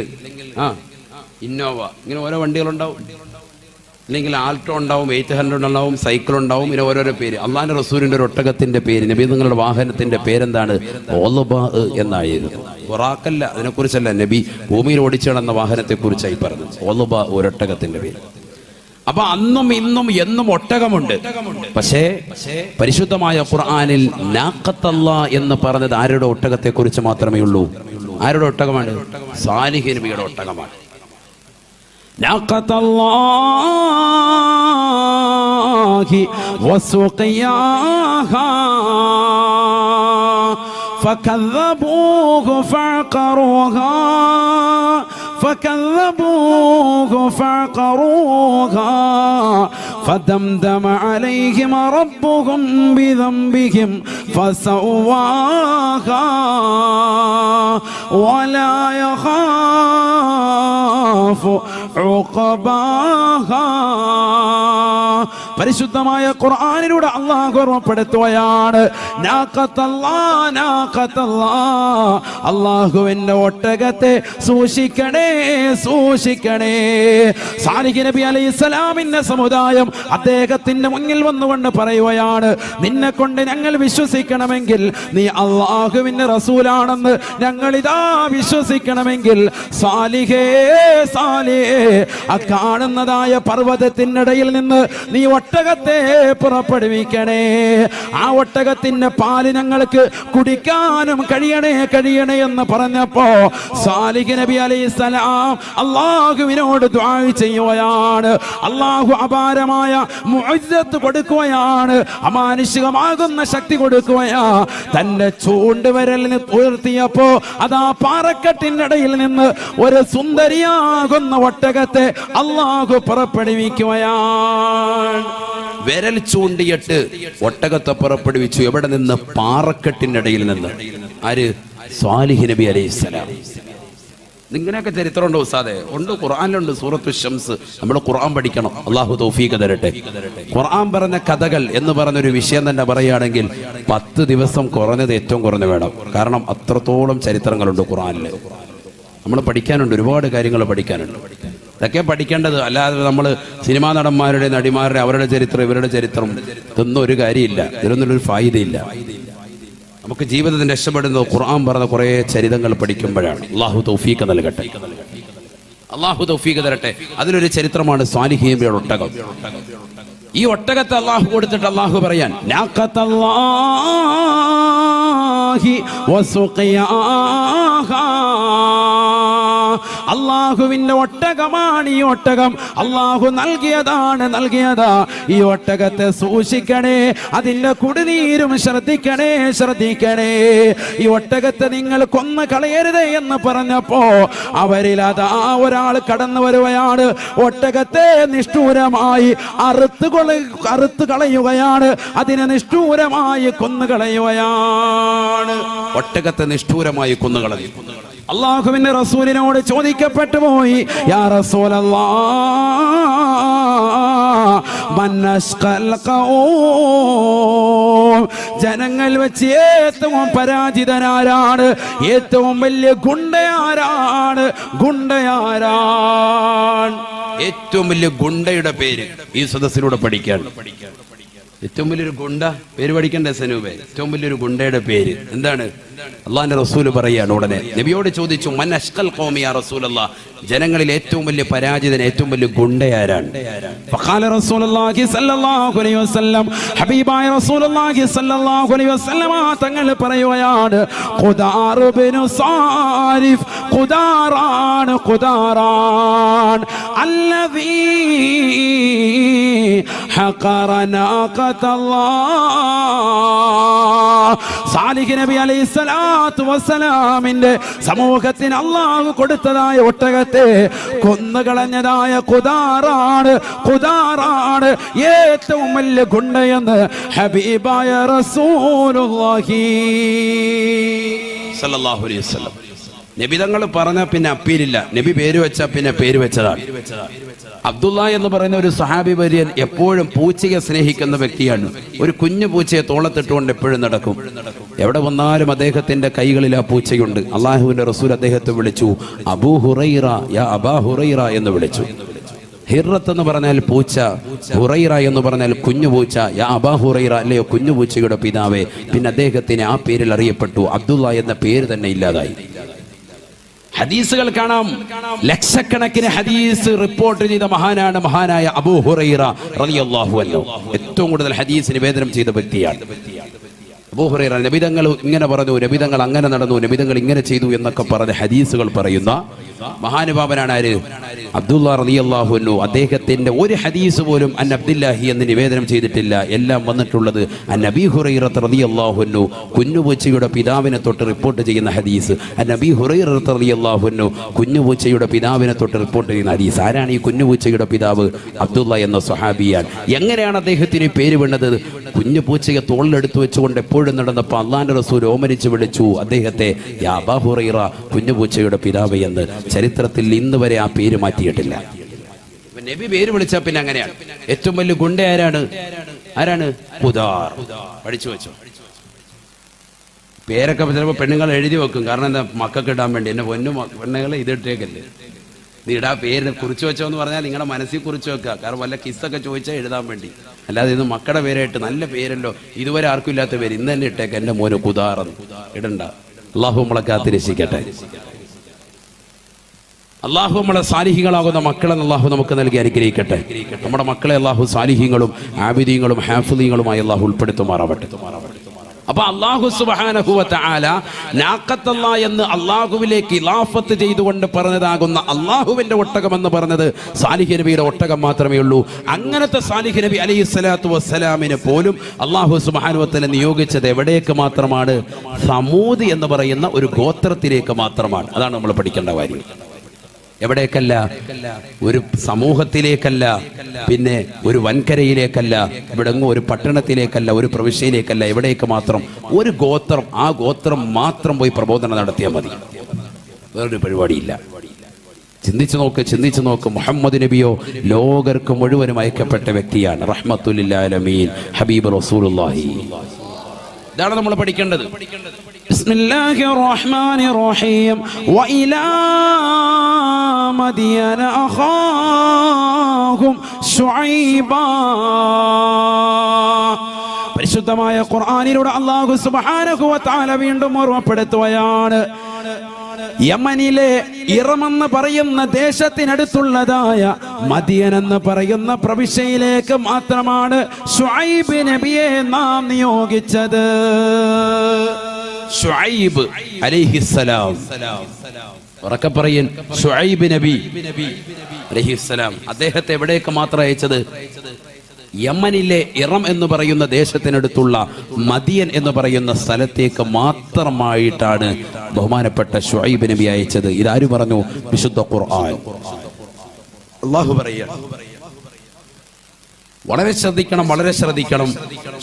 [SPEAKER 2] ഇന്നോവ. ഇങ്ങനെ ഓരോ വണ്ടികളുണ്ടാവും. അല്ലെങ്കിൽ ആൾട്ടോ ഉണ്ടാവും, 800 ഉണ്ടാവും, സൈക്കിൾ ഉണ്ടാവും. ഇങ്ങനെ ഓരോരോ പേര്. അള്ളാന്റെ റസൂലിന്റെ ഒരു ഒട്ടകത്തിന്റെ പേര്, നബി നിങ്ങളുടെ വാഹനത്തിന്റെ പേരെന്താണ്? ഒളബാ എന്നായിരുന്നു. ഖുറാഖല്ല, അതിനെക്കുറിച്ചല്ല. നബി ഭൂമിയിൽ ഓടിച്ചു നടന്ന വാഹനത്തെ കുറിച്ചായി പറഞ്ഞത്. ഒളബാ, ഒരൊട്ടകത്തിന്റെ പേര്. അപ്പൊ അന്നും ഇന്നും എന്നും ഒട്ടകമുണ്ട്. പക്ഷേ പരിശുദ്ധമായ ഖുർആനിൽ നാഖത്തല്ലാഹ് എന്ന് പറഞ്ഞത് ആരുടെ ഒട്ടകത്തെ കുറിച്ച് മാത്രമേ ഉള്ളൂ? ആരുടെ ഒട്ടകമാണ്? സാലിഹ് നബിയുടെ ഒട്ടകമാണ്. നാഖത്തല്ലാഹി വസുഖിയാഹാ فكذبوه فعقروها فدمدم عليهم ربهم بذنبهم فسواها ولا يخاف عقباها. പരിശുദ്ധമായ ഖുർആനിലൂടെ അല്ലാഹു ഓർമ്മപ്പെടുത്തുകയാണ്, അല്ലാഹുവിന്റെ ഒട്ടകത്തെ സൂക്ഷിക്കണേ. സാലിഹ് നബി അലൈഹിസ്സലാമിന്റെ സമുദായം അദ്ദേഹത്തിന്റെ മുന്നിൽ വന്നുകൊണ്ട് പറയുകയാണ്, നിന്നെ കൊണ്ട് ഞങ്ങൾ വിശ്വസിക്കണമെങ്കിൽ, നീ അല്ലാഹുവിന്റെ റസൂലാണെന്ന് ഞങ്ങൾ ഇതാ വിശ്വസിക്കണമെങ്കിൽ, സാലിഹേ
[SPEAKER 1] ആ കാണുന്നതായ പർവ്വതത്തിനിടയിൽ നിന്ന് നീ ഒട്ടകത്തെ പുറപ്പെടുവിക്കണേ. ആ ഒട്ടകത്തിന്റെ പാല് ഞങ്ങൾക്ക് കുടിക്കാനും കഴിയണേ എന്ന് പറഞ്ഞപ്പോ സാലിഹ് നബി അലൈഹിസ്സലാം അല്ലാഹുവിനോട് ദുആ ചെയ്യുകയാണ്. അല്ലാഹു അപാരമായ മുഅ്ജിസത്ത് കൊടുക്കുകയാണ്, അമാനുഷികമാകുന്ന ശക്തി കൊടുക്കുകയാ. തന്റെ ചൂണ്ടുവിരലിന് ഉയർത്തിയപ്പോ അതാ പാറക്കെട്ടിനിടയിൽ നിന്ന് ഒരു സുന്ദരിയാകുന്ന ഒട്ടകത്തെ അല്ലാഹു പുറപ്പെടുവിക്കുകയാണ്.
[SPEAKER 2] വിരൽ ചൂണ്ടിയിട്ട് ഒട്ടകത്തെ പുറപ്പെടുവിച്ചു. എവിടെ നിന്ന്? പാറക്കെട്ടിനിടയിൽ നിന്ന്. ആര്? സ്വാലിഹ് നബി അലൈഹിസ്സലാം. ഇങ്ങനെയൊക്കെ ചരിത്രമുണ്ടോ ഉസ്താദേ? ഉണ്ട്, ഖുർആനിലുണ്ട്. സൂറത്തു ശംസ്. നമ്മൾ ഖുർആൻ പഠിക്കണം. അള്ളാഹു തൗഫീഖ് തരട്ടെ. ഖുർആൻ പറഞ്ഞ കഥകൾ എന്ന് പറഞ്ഞൊരു വിഷയം തന്നെ പറയുകയാണെങ്കിൽ 10 ദിവസം കുറഞ്ഞത് ഏറ്റവും കുറഞ്ഞ് വേണം. കാരണം അത്രത്തോളം ചരിത്രങ്ങളുണ്ട് ഖുർആനിൽ. നമ്മൾ പഠിക്കാനുണ്ട്, ഒരുപാട് കാര്യങ്ങൾ പഠിക്കാനുണ്ട്. ഇതൊക്കെ പഠിക്കേണ്ടത്. അല്ലാതെ നമ്മൾ സിനിമാ നടന്മാരുടെ, നടിമാരുടെ, അവരുടെ ചരിത്രം, ഇവരുടെ ചരിത്രം, ഇതൊന്നും ഒരു കാര്യമില്ല. ഇതിലൊന്നും ഒരു ഫായിദയില്ല. നമുക്ക് ജീവിതത്തിൽ രക്ഷപ്പെടുന്നത് ഖുർആൻ പറഞ്ഞ കുറേ ചരിതങ്ങൾ പഠിക്കുമ്പോഴാണ്. അല്ലാഹു തൗഫീഖ് നൽകട്ടെ, അല്ലാഹു തൗഫീഖ് തരട്ടെ. അതിലൊരു ചരിത്രമാണ് സ്വാലിഹ് നബിയുടെ ഒട്ടകം. ഈ ഒട്ടകത്തെ അല്ലാഹു കൊടുത്തിട്ട് അല്ലാഹു പറയാൻ, അല്ലാഹുവിന്റെ ഒട്ടകമാണ് ഈ ഒട്ടകം. അല്ലാഹു നൽകിയതാ. ഈ ഒട്ടകത്തെ സൂക്ഷിക്കണേ, അതിന്റെ കുടിനീരും ശ്രദ്ധിക്കണേ. ഈ ഒട്ടകത്തെ നിങ്ങൾ കൊന്നു കളയരുതേ എന്ന് പറഞ്ഞപ്പോ അവരിൽ അതാ ഒരാൾ കടന്നു വരുകയാണ്. ഒട്ടകത്തെ നിഷ്ഠൂരമായി അറുത്ത് കളയുകയാണ്. അതിനെ നിഷ്ഠൂരമായി കൊന്നുകളയുകയാണ്. ഒട്ടകത്തെ നിഷ്ഠൂരമായി കൊന്നുകളഞ്ഞു.
[SPEAKER 1] അല്ലാഹുവിന്റെ റസൂലിനോട് ചോദിക്കപ്പെട്ടു പോയി, യാ റസൂലല്ലാഹ്, മൻ അശ്ഖൽ ഖൗം, ജനങ്ങൾ വെച്ച് ഏറ്റവും പരാജിതനാരാണ്? ഏറ്റവും വലിയ ഗുണ്ടയാരാണ്?
[SPEAKER 2] ഏറ്റവും വലിയ ഗുണ്ടയുടെ പേര് ഈ സദസ്സിലൂടെ പഠിക്കാൻ. ഏറ്റവും വലിയൊരു ഗുണ്ട പേര് പഠിക്കണ്ടേ സനൂപേ? ഏറ്റവും വലിയൊരു ഗുണ്ടയുടെ പേര് എന്താണ്? അള്ളാഹിന്റെ റസൂല് പറയാണ്. ഉടനെ നബിയോട് ചോദിച്ചു, മൻ അശ്ഖൽ ഖൗമി യാ റസൂലല്ലാഹ്, ജനങ്ങളിൽ ഏറ്റവും വലിയ പരാജിതൻ, ഏറ്റവും വലിയ ഗുണ്ടയാരാണ്?
[SPEAKER 1] ഫഖാല റസൂലുള്ളാഹി സ്വല്ലല്ലാഹു അലൈഹി വസല്ലം, ഹബീബായ റസൂലുള്ളാഹി സ്വല്ലല്ലാഹു അലൈഹി വസല്ലം തങ്ങൾ പറയുകയാണ്, ഖുദാർ ഇബ്നു സാരിഫ്, ഖുദാറാൻ അല്ലദീ ഹഖറ നാഖത്തല്ലാഹ്. സാലിഹ് നബി അലൈഹിസ്സലാത്തു വസ്സലാമിന്റെ സമൂഹത്തിന് അല്ലാഹു കൊടുത്തതായ ഒട്ടകത്തെ കൊന്നുകളഞ്ഞതായ ഖുദാറാണ് ഏറ്റവും വലിയ ഗുണ്ടയെന്ന് ഹബീബായ റസൂലുള്ളാഹി
[SPEAKER 2] സല്ലല്ലാഹു അലൈഹി വസല്ലം. നബി തങ്ങൾ പറഞ്ഞ പിന്നെ അപ്പീലില്ല. നബി പേര് വെച്ച പിന്നെ പേര് വെച്ചതാണ്. അബ്ദുള്ള എന്ന് പറയുന്ന ഒരു സഹാബി വര്യൻ എപ്പോഴും പൂച്ചയെ സ്നേഹിക്കുന്ന വ്യക്തിയാണ്. ഒരു കുഞ്ഞു പൂച്ചയെ തോളത്തിട്ടുകൊണ്ട് എപ്പോഴും നടക്കും. എവിടെ വന്നാലും അദ്ദേഹത്തിന്റെ കൈകളിൽ ആ പൂച്ചയുണ്ട്. അള്ളാഹുവിന്റെ റസൂൽ അദ്ദേഹത്തെ വിളിച്ചു അബൂ ഹുറൈറ, യാ അബാ ഹുറൈറ എന്ന് വിളിച്ചു. ഹിറത്ത് എന്ന് പറഞ്ഞാൽ പൂച്ച, ഹുറൈറ എന്ന് പറഞ്ഞാൽ കുഞ്ഞു പൂച്ച. യാ അബാ ഹുറൈറ, അല്ലയോ കുഞ്ഞു പൂച്ചയുടെ പിതാവേ. പിന്നെ അദ്ദേഹത്തിന് ആ പേരിൽ അറിയപ്പെട്ടു. അബ്ദുള്ള എന്ന പേര് തന്നെ ഇല്ലാതായി. ഹദീസുകൾ കാണാം, ലക്ഷക്കണക്കിന് ഹദീസ് റിപ്പോർട്ട് ചെയ്ത മഹാനായ അബൂ ഹുറൈറ റളിയല്ലാഹു അൻഹു. ഏറ്റവും കൂടുതൽ ഹദീസ് നിവേദനം ചെയ്ത വ്യക്തിയാണ് അബൂ ഹുറൈറ. നബിതങ്ങൾ ഇങ്ങനെ പറഞ്ഞു, നബിതങ്ങൾ അങ്ങനെ നടന്നു, നബിതങ്ങൾ ഇങ്ങനെ ചെയ്തു എന്നൊക്കെ പറഞ്ഞ ഹദീസുകൾ പറയുന്ന മഹാനുഭാവനാണ് ആര്? അബ്ദുള്ള റളിയല്ലാഹു അൻഹു. അദ്ദേഹത്തിന്റെ ഒരു ഹദീസ് പോലും അൻ അബ്ദുല്ലാഹി എന്ന് നിവേദനം ചെയ്തിട്ടില്ല. എല്ലാം വന്നിട്ടുള്ളത് അൻ അബീ ഹുറൈറ റളിയല്ലാഹു അൻഹു, കുഞ്ഞുപൂച്ചയുടെ പിതാവിനെ തൊട്ട് റിപ്പോർട്ട് ചെയ്യുന്ന ഹദീസ്. അൻ അബീ ഹുറൈറ റളിയല്ലാഹു അൻഹു, കുഞ്ഞുപൂച്ചയുടെ പിതാവിനെ തൊട്ട് റിപ്പോർട്ട് ചെയ്യുന്ന ഹദീസ്. ആരാണ് ഈ കുഞ്ഞുപൂച്ചയുടെ പിതാവ്? അബ്ദുള്ള എന്ന സ്വഹാബിയാണ്. എങ്ങനെയാണ് അദ്ദേഹത്തിന് പേര് വീണത്? കുഞ്ഞുപൂച്ചയെ തോളിലെടുത്ത് വെച്ചുകൊണ്ട് എപ്പോഴും നടന്നപ്പോൾ അള്ളാന്റെ റസൂൽ ഓമനിച്ച് വിളിച്ചു അദ്ദേഹത്തെ യാ അബാ ഹുറൈറ, കുഞ്ഞുപൂച്ചയുടെ പിതാവ് എന്ന്. ചരിത്രത്തിൽ ഇന്ന് വരെ ആ പേര് മാറ്റിയിട്ടില്ല. നബി പേര് വിളിച്ചാൽ പിന്നെ അങ്ങനെയാണ്. ഏറ്റവും വലിയ ഗുണ്ട ആരാണ്? ഖുദാർ. പഠിച്ചു വെച്ചോ. പേരൊക്കെ ചിലപ്പോൾ പെണ്ണുങ്ങൾ എഴുതി വെക്കും. കാരണം എന്താ? മക്കൾക്ക് ഇടാൻ വേണ്ടി. എന്നെ പൊന്നു പെണ്ണുങ്ങളെ ഇതിട്ടേക്കല്ലേ, നീ ഇടാ പേര് കുറിച്ച് വെച്ചോ എന്ന് പറഞ്ഞാൽ നിങ്ങളുടെ മനസ്സിൽ കുറിച്ച് വെക്കുക. കാരണം വല്ല കിസ്സൊക്കെ ചോദിച്ചാൽ എഴുതാൻ വേണ്ടി. അല്ലാതെ ഇത് മക്കളുടെ പേരായിട്ട് നല്ല പേരല്ലോ, ഇതുവരെ ആർക്കും ഇല്ലാത്ത പേര് ഇന്ന് തന്നെ ഇട്ടേക്ക്, എൻ്റെ മോന് ഖുദാറെന്ന് ഇടണ്ട. അല്ലാഹു നമ്മളെ കാത്തിരക്ഷിക്കട്ടെ.
[SPEAKER 1] അള്ളാഹു നമ്മളെ സാലിഹികളാകുന്ന മക്കളെ അള്ളാഹു നമുക്ക് നൽകി അനുഗ്രഹിക്കട്ടെ. നമ്മുടെ മക്കളെ അള്ളാഹു സാലിഹീങ്ങളും ആബിദീങ്ങളും ഹാഫിദീങ്ങളുമായി അള്ളാഹു ഉൾപ്പെടുത്തുമാറാവട്ടെ. അപ്പൊ അള്ളാഹു സുബ്ഹാനഹു വ തആല നാഖത്തല്ലാ എന്ന് അള്ളാഹുവിലേക്ക് ഇലാഫത്ത് ചെയ്തുകൊണ്ട് പറഞ്ഞതാകുന്ന അള്ളാഹുവിന്റെ ഒട്ടകം എന്ന് പറഞ്ഞത് സാലിഹ് നബിയുടെ ഒട്ടകം മാത്രമേ ഉള്ളൂ. അങ്ങനത്തെ സാലിഹ് നബി അലൈഹിസ്സലാത്തു വസ്സലാമിനെ പോലും അള്ളാഹു സുബ്ഹാനഹു വ തആല നിയോഗിച്ചത് എവിടേക്ക് മാത്രമാണ്? സമൂദ് എന്ന് പറയുന്ന ഒരു ഗോത്രത്തിലേക്ക് മാത്രമാണ്. അതാണ് നമ്മൾ പഠിക്കേണ്ട കാര്യം. എവിടേക്കല്ല? ഒരു സമൂഹത്തിലേക്കല്ല, പിന്നെ ഒരു വൻകരയിലേക്കല്ല, ഇവിടെങ്ങും ഒരു പട്ടണത്തിലേക്കല്ല, ഒരു പ്രവിശ്യയിലേക്കല്ല. എവിടേക്ക് മാത്രം? ഒരു ഗോത്രം, ആ ഗോത്രം മാത്രം പോയി പ്രബോധനം നടത്തിയാൽ മതി, വേറൊരു പരിപാടിയില്ല. ചിന്തിച്ചു നോക്ക്. മുഹമ്മദ് നബിയോ ലോകർക്ക് മുഴുവനും അയക്കപ്പെട്ട വ്യക്തിയാണ്. റഹ്മത്തുൽ ലിൽ ആലമീൻ ഹബീബ് റസൂലുള്ളാഹി. ഇതാണ് നമ്മൾ പഠിക്കേണ്ടത്. ബിസ്മില്ലാഹിർ റഹ്മാനിർ റഹീം. വഇലാ മദിയന അഖാഹും ശുഐബാ. പരിശുദ്ധമായ ഖുർആനിലൂടെ അല്ലാഹു സുബ്ഹാനഹു വ തആല വീണ്ടും ഓർമ്മപ്പെടുത്തുകയാണ്. യമനിലെ ഇറമെന്ന് പറയുന്ന ദേശത്തിനടുത്തുള്ളതായ മദിയൻ എന്ന് പറയുന്ന പ്രവിശ്യയിലേക്ക് മാത്രമാണ് ശുഐബ് നബിയെ നാം നിയോഗിച്ചത്. ശുഐബ് അലൈഹിസ്സലാം, ഉറക്കെ പറയൻ, ശുഐബ് നബി അലൈഹിസ്സലാം. അദ്ദേഹത്തെ എവിടേക്ക് മാത്രം അയച്ചത്? യമനിലെ ഇറം എന്ന് പറയുന്ന ദേശത്തിനടുത്തുള്ള മദിയൻ എന്ന് പറയുന്ന സ്ഥലത്തേക്ക് മാത്രമായിട്ടാണ് ബഹുമാനപ്പെട്ട ശുഐബ് നബി അയച്ചത്. ഇതാര് പറഞ്ഞു? വിശുദ്ധ ഖുർആൻ. അല്ലാഹു പറയുന്നു. വളരെ ശ്രദ്ധിക്കണം.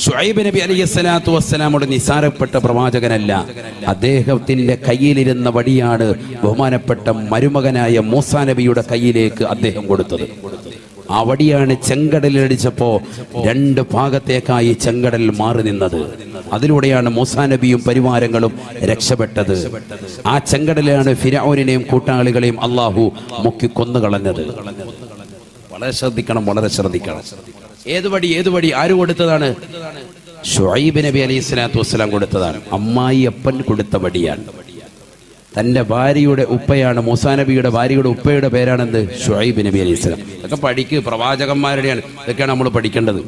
[SPEAKER 1] ശുഐബ് നബി അലൈഹിസ്സലാത്തു വസ്സലാമോട് നിസാരപ്പെട്ട പ്രവാചകനല്ല. അദ്ദേഹത്തിന്റെ കയ്യിലിരുന്ന വടിയാണ് ബഹുമാനപ്പെട്ട മരുമകനായ മൂസാ നബിയുടെ കയ്യിലേക്ക് അദ്ദേഹം കൊടുത്തത്. ആ വടിയാണ് ചെങ്കടലിലടിച്ചപ്പോ രണ്ട് ഭാഗത്തേക്കായി ചെങ്കടൽ മാറി നിന്നത്. അതിലൂടെയാണ് മൂസാ നബിയും പരിവാരങ്ങളും രക്ഷപ്പെട്ടത്. ആ ചെങ്കടലാണ് ഫിർഔനെയും കൂട്ടാളികളെയും അള്ളാഹു മുക്കി കൊന്നുകളഞ്ഞത്. വളരെ ശ്രദ്ധിക്കണം. ഏത് വടി ആര് കൊടുത്തതാണ്? ശുഐബ് നബി അലൈഹിസ്സലാത്തു വസ്സലാം കൊടുത്തതാണ്. അമ്മായി അപ്പൻ കൊടുത്ത വടിയാണ്. തന്റെ ഭാര്യയുടെ ഉപ്പയാണ്, മൂസാ നബിയുടെ ഭാര്യയുടെ ഉപ്പയുടെ പേരാണെന്ത്? ശുഐബ് നബി അലൈഹിസ്സലാം. ഇതൊക്കെ പഠിക്ക്, പ്രവാചകന്മാരുടെയാണ്. ഇതൊക്കെയാണ് നമ്മൾ പഠിക്കേണ്ടത്.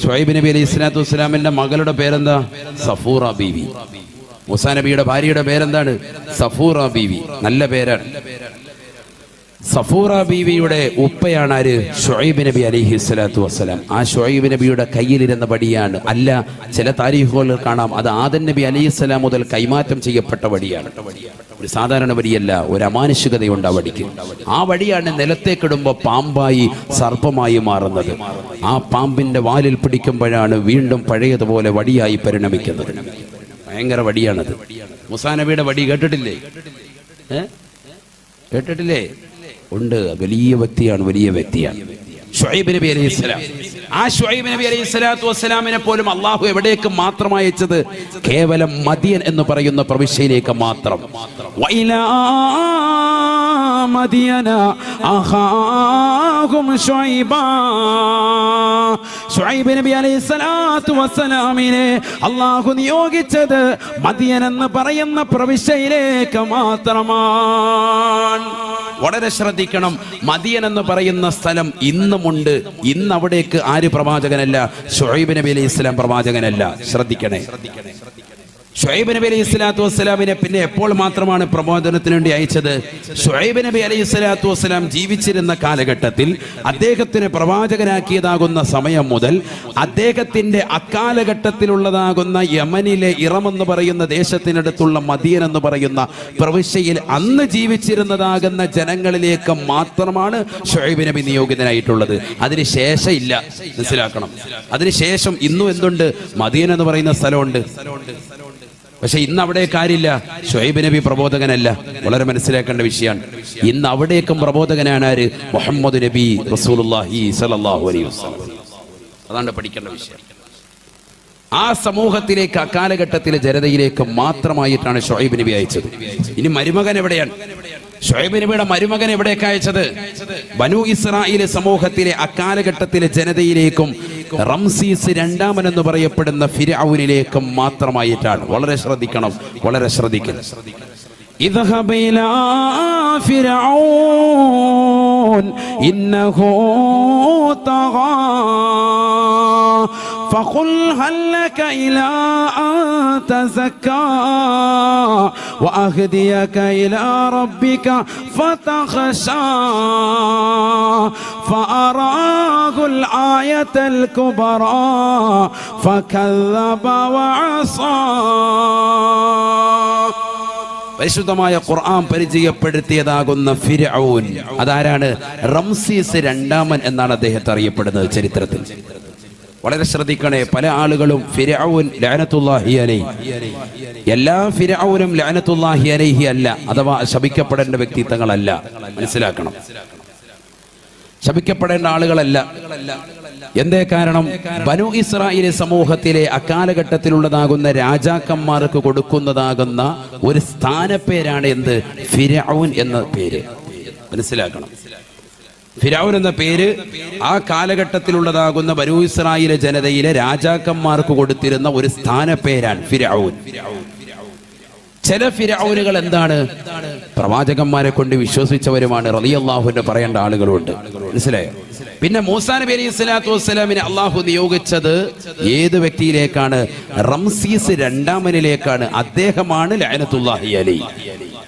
[SPEAKER 1] ശുഐബ് നബി അലൈഹിസ്സലാത്തു വസ്സലാമിന്റെ മകളുടെ പേരെന്താ? സഫൂറ ബീവി. മൂസാ നബിയുടെ ഭാര്യയുടെ പേരെന്താണ്? സഫൂറ ബീവി. നല്ല പേരാണ്. സഫൂറ ബീവിയുടെ ഉപ്പയാണ് ആര്? ശുഐബ് നബി അലൈഹിസ്സലാത്തു വസ്സലാം. ആ ശുഐബ് നബിയുടെ കയ്യിലിരുന്ന വടിയാണ്. അല്ല, ചില താരീഖുകളിൽ കാണാം അത് ആദം നബി അലൈഹിസ്സലാം മുതൽ കൈമാറ്റം ചെയ്യപ്പെട്ട വടിയാണ്. ഒരു സാധാരണ വടിയല്ല, ഒരു അമാനുഷികതയുണ്ട് ആ വടിക്ക്. ആ വടിയാണ് നിലത്തേക്കിടുമ്പോൾ പാമ്പായി സർപ്പമായി മാറുന്നത്. ആ പാമ്പിന്റെ വാലിൽ പിടിക്കുമ്പോഴാണ് വീണ്ടും പഴയതുപോലെ വടിയായി പരിണമിക്കുന്നത്. ഭയങ്കര വടിയാണത്. മൂസാ നബിയുടെ വടി കേട്ടിട്ടില്ലേ? കേട്ടിട്ടില്ലേ? ഉണ്ട്. വലിയ വ്യക്തിയാണ് ശുഐബ് നബി അലൈഹിസ്സലാം. ആ ശുഐബ് നബി അലൈഹിസ്സലാത്തു വസ്സലാമിനെ പോലും അള്ളാഹു എവിടേക്ക് മാത്രം അയച്ചത്? കേവലം മദിയൻ എന്ന് പറയുന്ന പ്രവിശ്യയിലേക്ക് മാത്രം. വഇലാ മദിയന അഖാഹും ശുഐബാ. ശുഐബ് നബി അലൈഹിസ്സലാത്തു വസ്സലാമിനെ അള്ളാഹു നിയോഗിച്ചത് മദിയൻ എന്ന് പറയുന്ന പ്രവിശ്യയിലേക്ക് മാത്രമാണ്. വളരെ ശ്രദ്ധിക്കണം. മദിയൻ എന്ന് പറയുന്ന സ്ഥലം ഇന്നുമുണ്ട്. ഇന്ന് അവിടേക്ക് ആര് പ്രവാചകനല്ല? ശുഐബ് നബി അലൈഹിസ്സലാം പ്രവാചകനല്ല. ശ്രദ്ധിക്കണേ. ശുഐബ് നബി അലൈഹിസ്സലാത്തു വസ്സലാമിനെ പിന്നെ എപ്പോൾ മാത്രമാണ് പ്രബോധനത്തിന് വേണ്ടി അയച്ചത്? ശുഐബ് നബി അലൈഹിസ്സലാത്തു വസ്സലാം ജീവിച്ചിരുന്ന കാലഘട്ടത്തിൽ അദ്ദേഹത്തിന് പ്രവാചകനാക്കിയതാകുന്ന സമയം മുതൽ അദ്ദേഹത്തിന്റെ അക്കാലഘട്ടത്തിലുള്ളതാകുന്ന യമനിലെ ഇറമെന്ന് പറയുന്ന ദേശത്തിനടുത്തുള്ള മദിയൻ എന്ന് പറയുന്ന പ്രവിശ്യയിൽ അന്ന് ജീവിച്ചിരുന്നതാകുന്ന ജനങ്ങളിലേക്ക് മാത്രമാണ് ശുഐബ് നബി നിയോഗിതനായിട്ടുള്ളത്. അതിനുശേഷം ഇല്ല. മനസ്സിലാക്കണം. അതിനുശേഷം ഇന്നും എന്തുണ്ട്? മദിയൻ എന്ന് പറയുന്ന സ്ഥലമുണ്ട്. പക്ഷെ ഇന്ന് അവിടെ കാര്യമില്ല. ശുഐബ് നബി പ്രബോധകനല്ല. വളരെ മനസ്സിലാക്കേണ്ട വിഷയമാണ്. ഇന്ന് അവിടേക്കും പ്രബോധകനാണ് ആര്? മുഹമ്മദ് നബി റസൂലുള്ളാഹി സ്വല്ലല്ലാഹു അലൈഹി വസല്ലം. അതാണ് പഠിക്കേണ്ട വിഷയം. ആ സമൂഹത്തിലേക്ക്, അക്കാലഘട്ടത്തിലെ ജനതയിലേക്ക് മാത്രമായിട്ടാണ് ശുഐബ് നബി അയച്ചത്. ഇനി മരുമകൻ എവിടെയാണ്? ശുഐബ് നബിയുടെ മരുമകൻ എവിടേക്ക് അയച്ചത്? ബനു ഇസ്രായേൽ സമൂഹത്തിലെ അക്കാലഘട്ടത്തിലെ ജനതയിലേക്കും റംസീസ് രണ്ടാമൻ എന്ന് പറയപ്പെടുന്ന ഫിർഔനിലേക്കും മാത്രമായിട്ടാണ്. വളരെ ശ്രദ്ധിക്കണം. اذهب إلى فرعون إنه طغى فقل هل لك إلى أن تزكى وأهديك إلى ربك فتخشى فأراه الآية الكبرى فكذب وعصى. പരിശുദ്ധമായ ഖുർആൻ പരിചയപ്പെടുത്തിയതാകുന്ന ഫിർഔൻ അതാരാണ്? റംസീസ് രണ്ടാമൻ എന്നാണ് അദ്ദേഹത്തെ അറിയപ്പെടുന്നത് ചരിത്രത്തിൽ. വളരെ ശ്രദ്ധിക്കണേ, പല ആളുകളും ഫിർഔൻ ലഅനത്തുല്ലാഹി അലൈഹി, എല്ലാ ഫിർഔനും ലഅനത്തുല്ലാഹി അലൈഹി അല്ല, അഥവാ ശപിക്കപ്പെടേണ്ട വ്യക്തിത്വങ്ങളല്ല. മനസ്സിലാക്കണം, ശപിക്കപ്പെടേണ്ട ആളുകളല്ല. എന്തേ കാരണം? ബനു ഇസ്രായേൽ സമൂഹത്തിലെ അക്കാലഘട്ടത്തിലുള്ളതാകുന്ന രാജാക്കന്മാർക്ക് കൊടുക്കുന്നതാകുന്ന ഒരു സ്ഥാനപ്പേരാണ് എന്ത്? ഫിർഔൻ എന്ന പേര്. മനസ്സിലാക്കണം, ഫിർഔൻ എന്ന പേര് ആ കാലഘട്ടത്തിലുള്ളതാകുന്ന ബനു ഇസ്രായേൽ ജനതയിലെ രാജാക്കന്മാർക്ക് കൊടുത്തിരുന്ന ഒരു സ്ഥാനപ്പേരാണ് ഫിർഔൻ. ചില ഫിർഔനുകൾ എന്താണ്? പ്രവാചകന്മാരെ കൊണ്ട് വിശ്വസിച്ചവരുമാണ്. റളിയല്ലാഹു അൻഹു പറയേണ്ട ആളുകളുണ്ട്. മനസ്സിലായോ? പിന്നെ മൂസാ നബി അലൈഹി സ്വലാത്തു വസ്സലാമിനെ അള്ളാഹു നിയോഗിച്ചത് ഏത് വ്യക്തിയിലേക്കാണ്? റംസീസ് രണ്ടാമനിലേക്കാണ്. അദ്ദേഹമാണ് ലഅനത്തുല്ലാഹി അലൈഹി.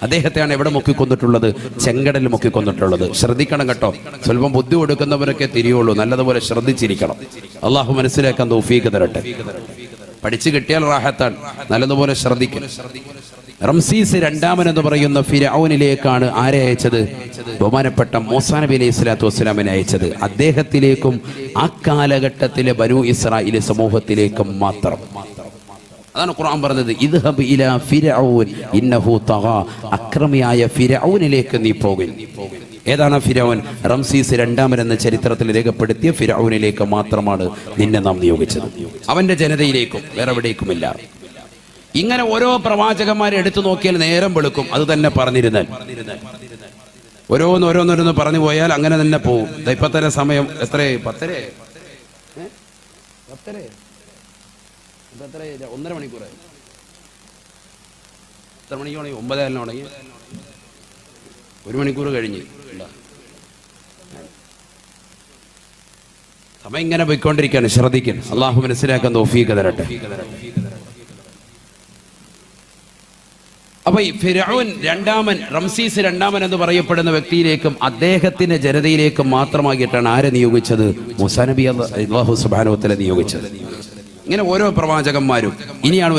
[SPEAKER 1] അദ്ദേഹത്തെയാണ് എവിടെ മുക്കിക്കൊന്നിട്ടുള്ളത്? ചെങ്കടലിൽ മുക്കിക്കൊന്നിട്ടുള്ളത്. ശ്രദ്ധിക്കണം കേട്ടോ, സ്വല്പം ബുദ്ധി കൊടുക്കുന്നവരൊക്കെ തിരിയുള്ളൂ. നല്ലതുപോലെ ശ്രദ്ധിച്ചിരിക്കണം. അള്ളാഹു മനസ്സിലാക്കാൻ തൗഫീഖ് തരട്ടെ. പഠിച്ചു കിട്ടിയാൽ റാഹത്താണ്. നല്ലതുപോലെ ശ്രദ്ധിക്കും. റംസീസ് രണ്ടാമൻ എന്ന് പറയുന്ന ഫിർഔനിലേക്കാണ് ആരെ അയച്ചത്? ബഹുമാനപ്പെട്ട മൂസാ നബി അലൈഹി സ്വലാത്തു വസ്സലാമിനെ അയച്ചത്. അദ്ദേഹത്തിലേക്കും ആ കാലഘട്ടത്തിലെ ബനു ഇസ്രായേൽ സമൂഹത്തിലേക്കും മാത്രം. അതാണ് ഖുർആൻ പറഞ്ഞത്, ഇദ്ഹബ് ഇലാ ഫിർഔൻ ഇന്നഹു തഗാ, അക്രമിയായ ഫിർഔനിലേക്ക് നീ പോകുക. ഏതാണ് ഫിർഔൻ? റംസീസ് രണ്ടാമൻ എന്ന ചരിത്രത്തിൽ രേഖപ്പെടുത്തിയ ഫിർഔനിലേക്ക് മാത്രമാണ് നിന്നെ നാം നിയോഗിച്ചത്. അവന്റെ ജനതയിലേക്കും വേറെ എവിടേക്കുമില്ല. ഇങ്ങനെ ഓരോ പ്രവാചകന്മാരെ എടുത്തു നോക്കിയാൽ നേരം വെളുക്കും. അത് തന്നെ പറഞ്ഞിരുന്നാൽ ഓരോന്നോരോന്നോരോന്ന് പറഞ്ഞു പോയാൽ അങ്ങനെ തന്നെ പോവും. ഇപ്പൊ തന്നെ സമയം എത്ര? 10:30. 1.5 മണിക്കൂർ. എത്ര മണിക്ക് തുടങ്ങി? 9 തുടങ്ങി. 1 മണിക്കൂർ കഴിഞ്ഞ്. സമയം ഇങ്ങനെ പോയിക്കൊണ്ടിരിക്കുകയാണ്. ശ്രദ്ധിക്കണം. അള്ളാഹു മനസ്സിലാക്കാൻ തൗഫീഖ് തരട്ടെ. അപ്പൊ ഈ ഫിർഔൻ രണ്ടാമൻ, റംസീസ് രണ്ടാമൻ എന്ന് പറയപ്പെടുന്ന വ്യക്തിയിലേക്കും അദ്ദേഹത്തിന്റെ ജനതയിലേക്കും മാത്രമായിട്ടാണ് ആരെ നിയോഗിച്ചത്? മൂസാ നബി അല്ലാഹു സുബ്ഹാനഹു വ തആല നിയോഗിച്ചത്. ഇങ്ങനെ ഓരോ പ്രവാചകന്മാരും. ഇനിയാണ്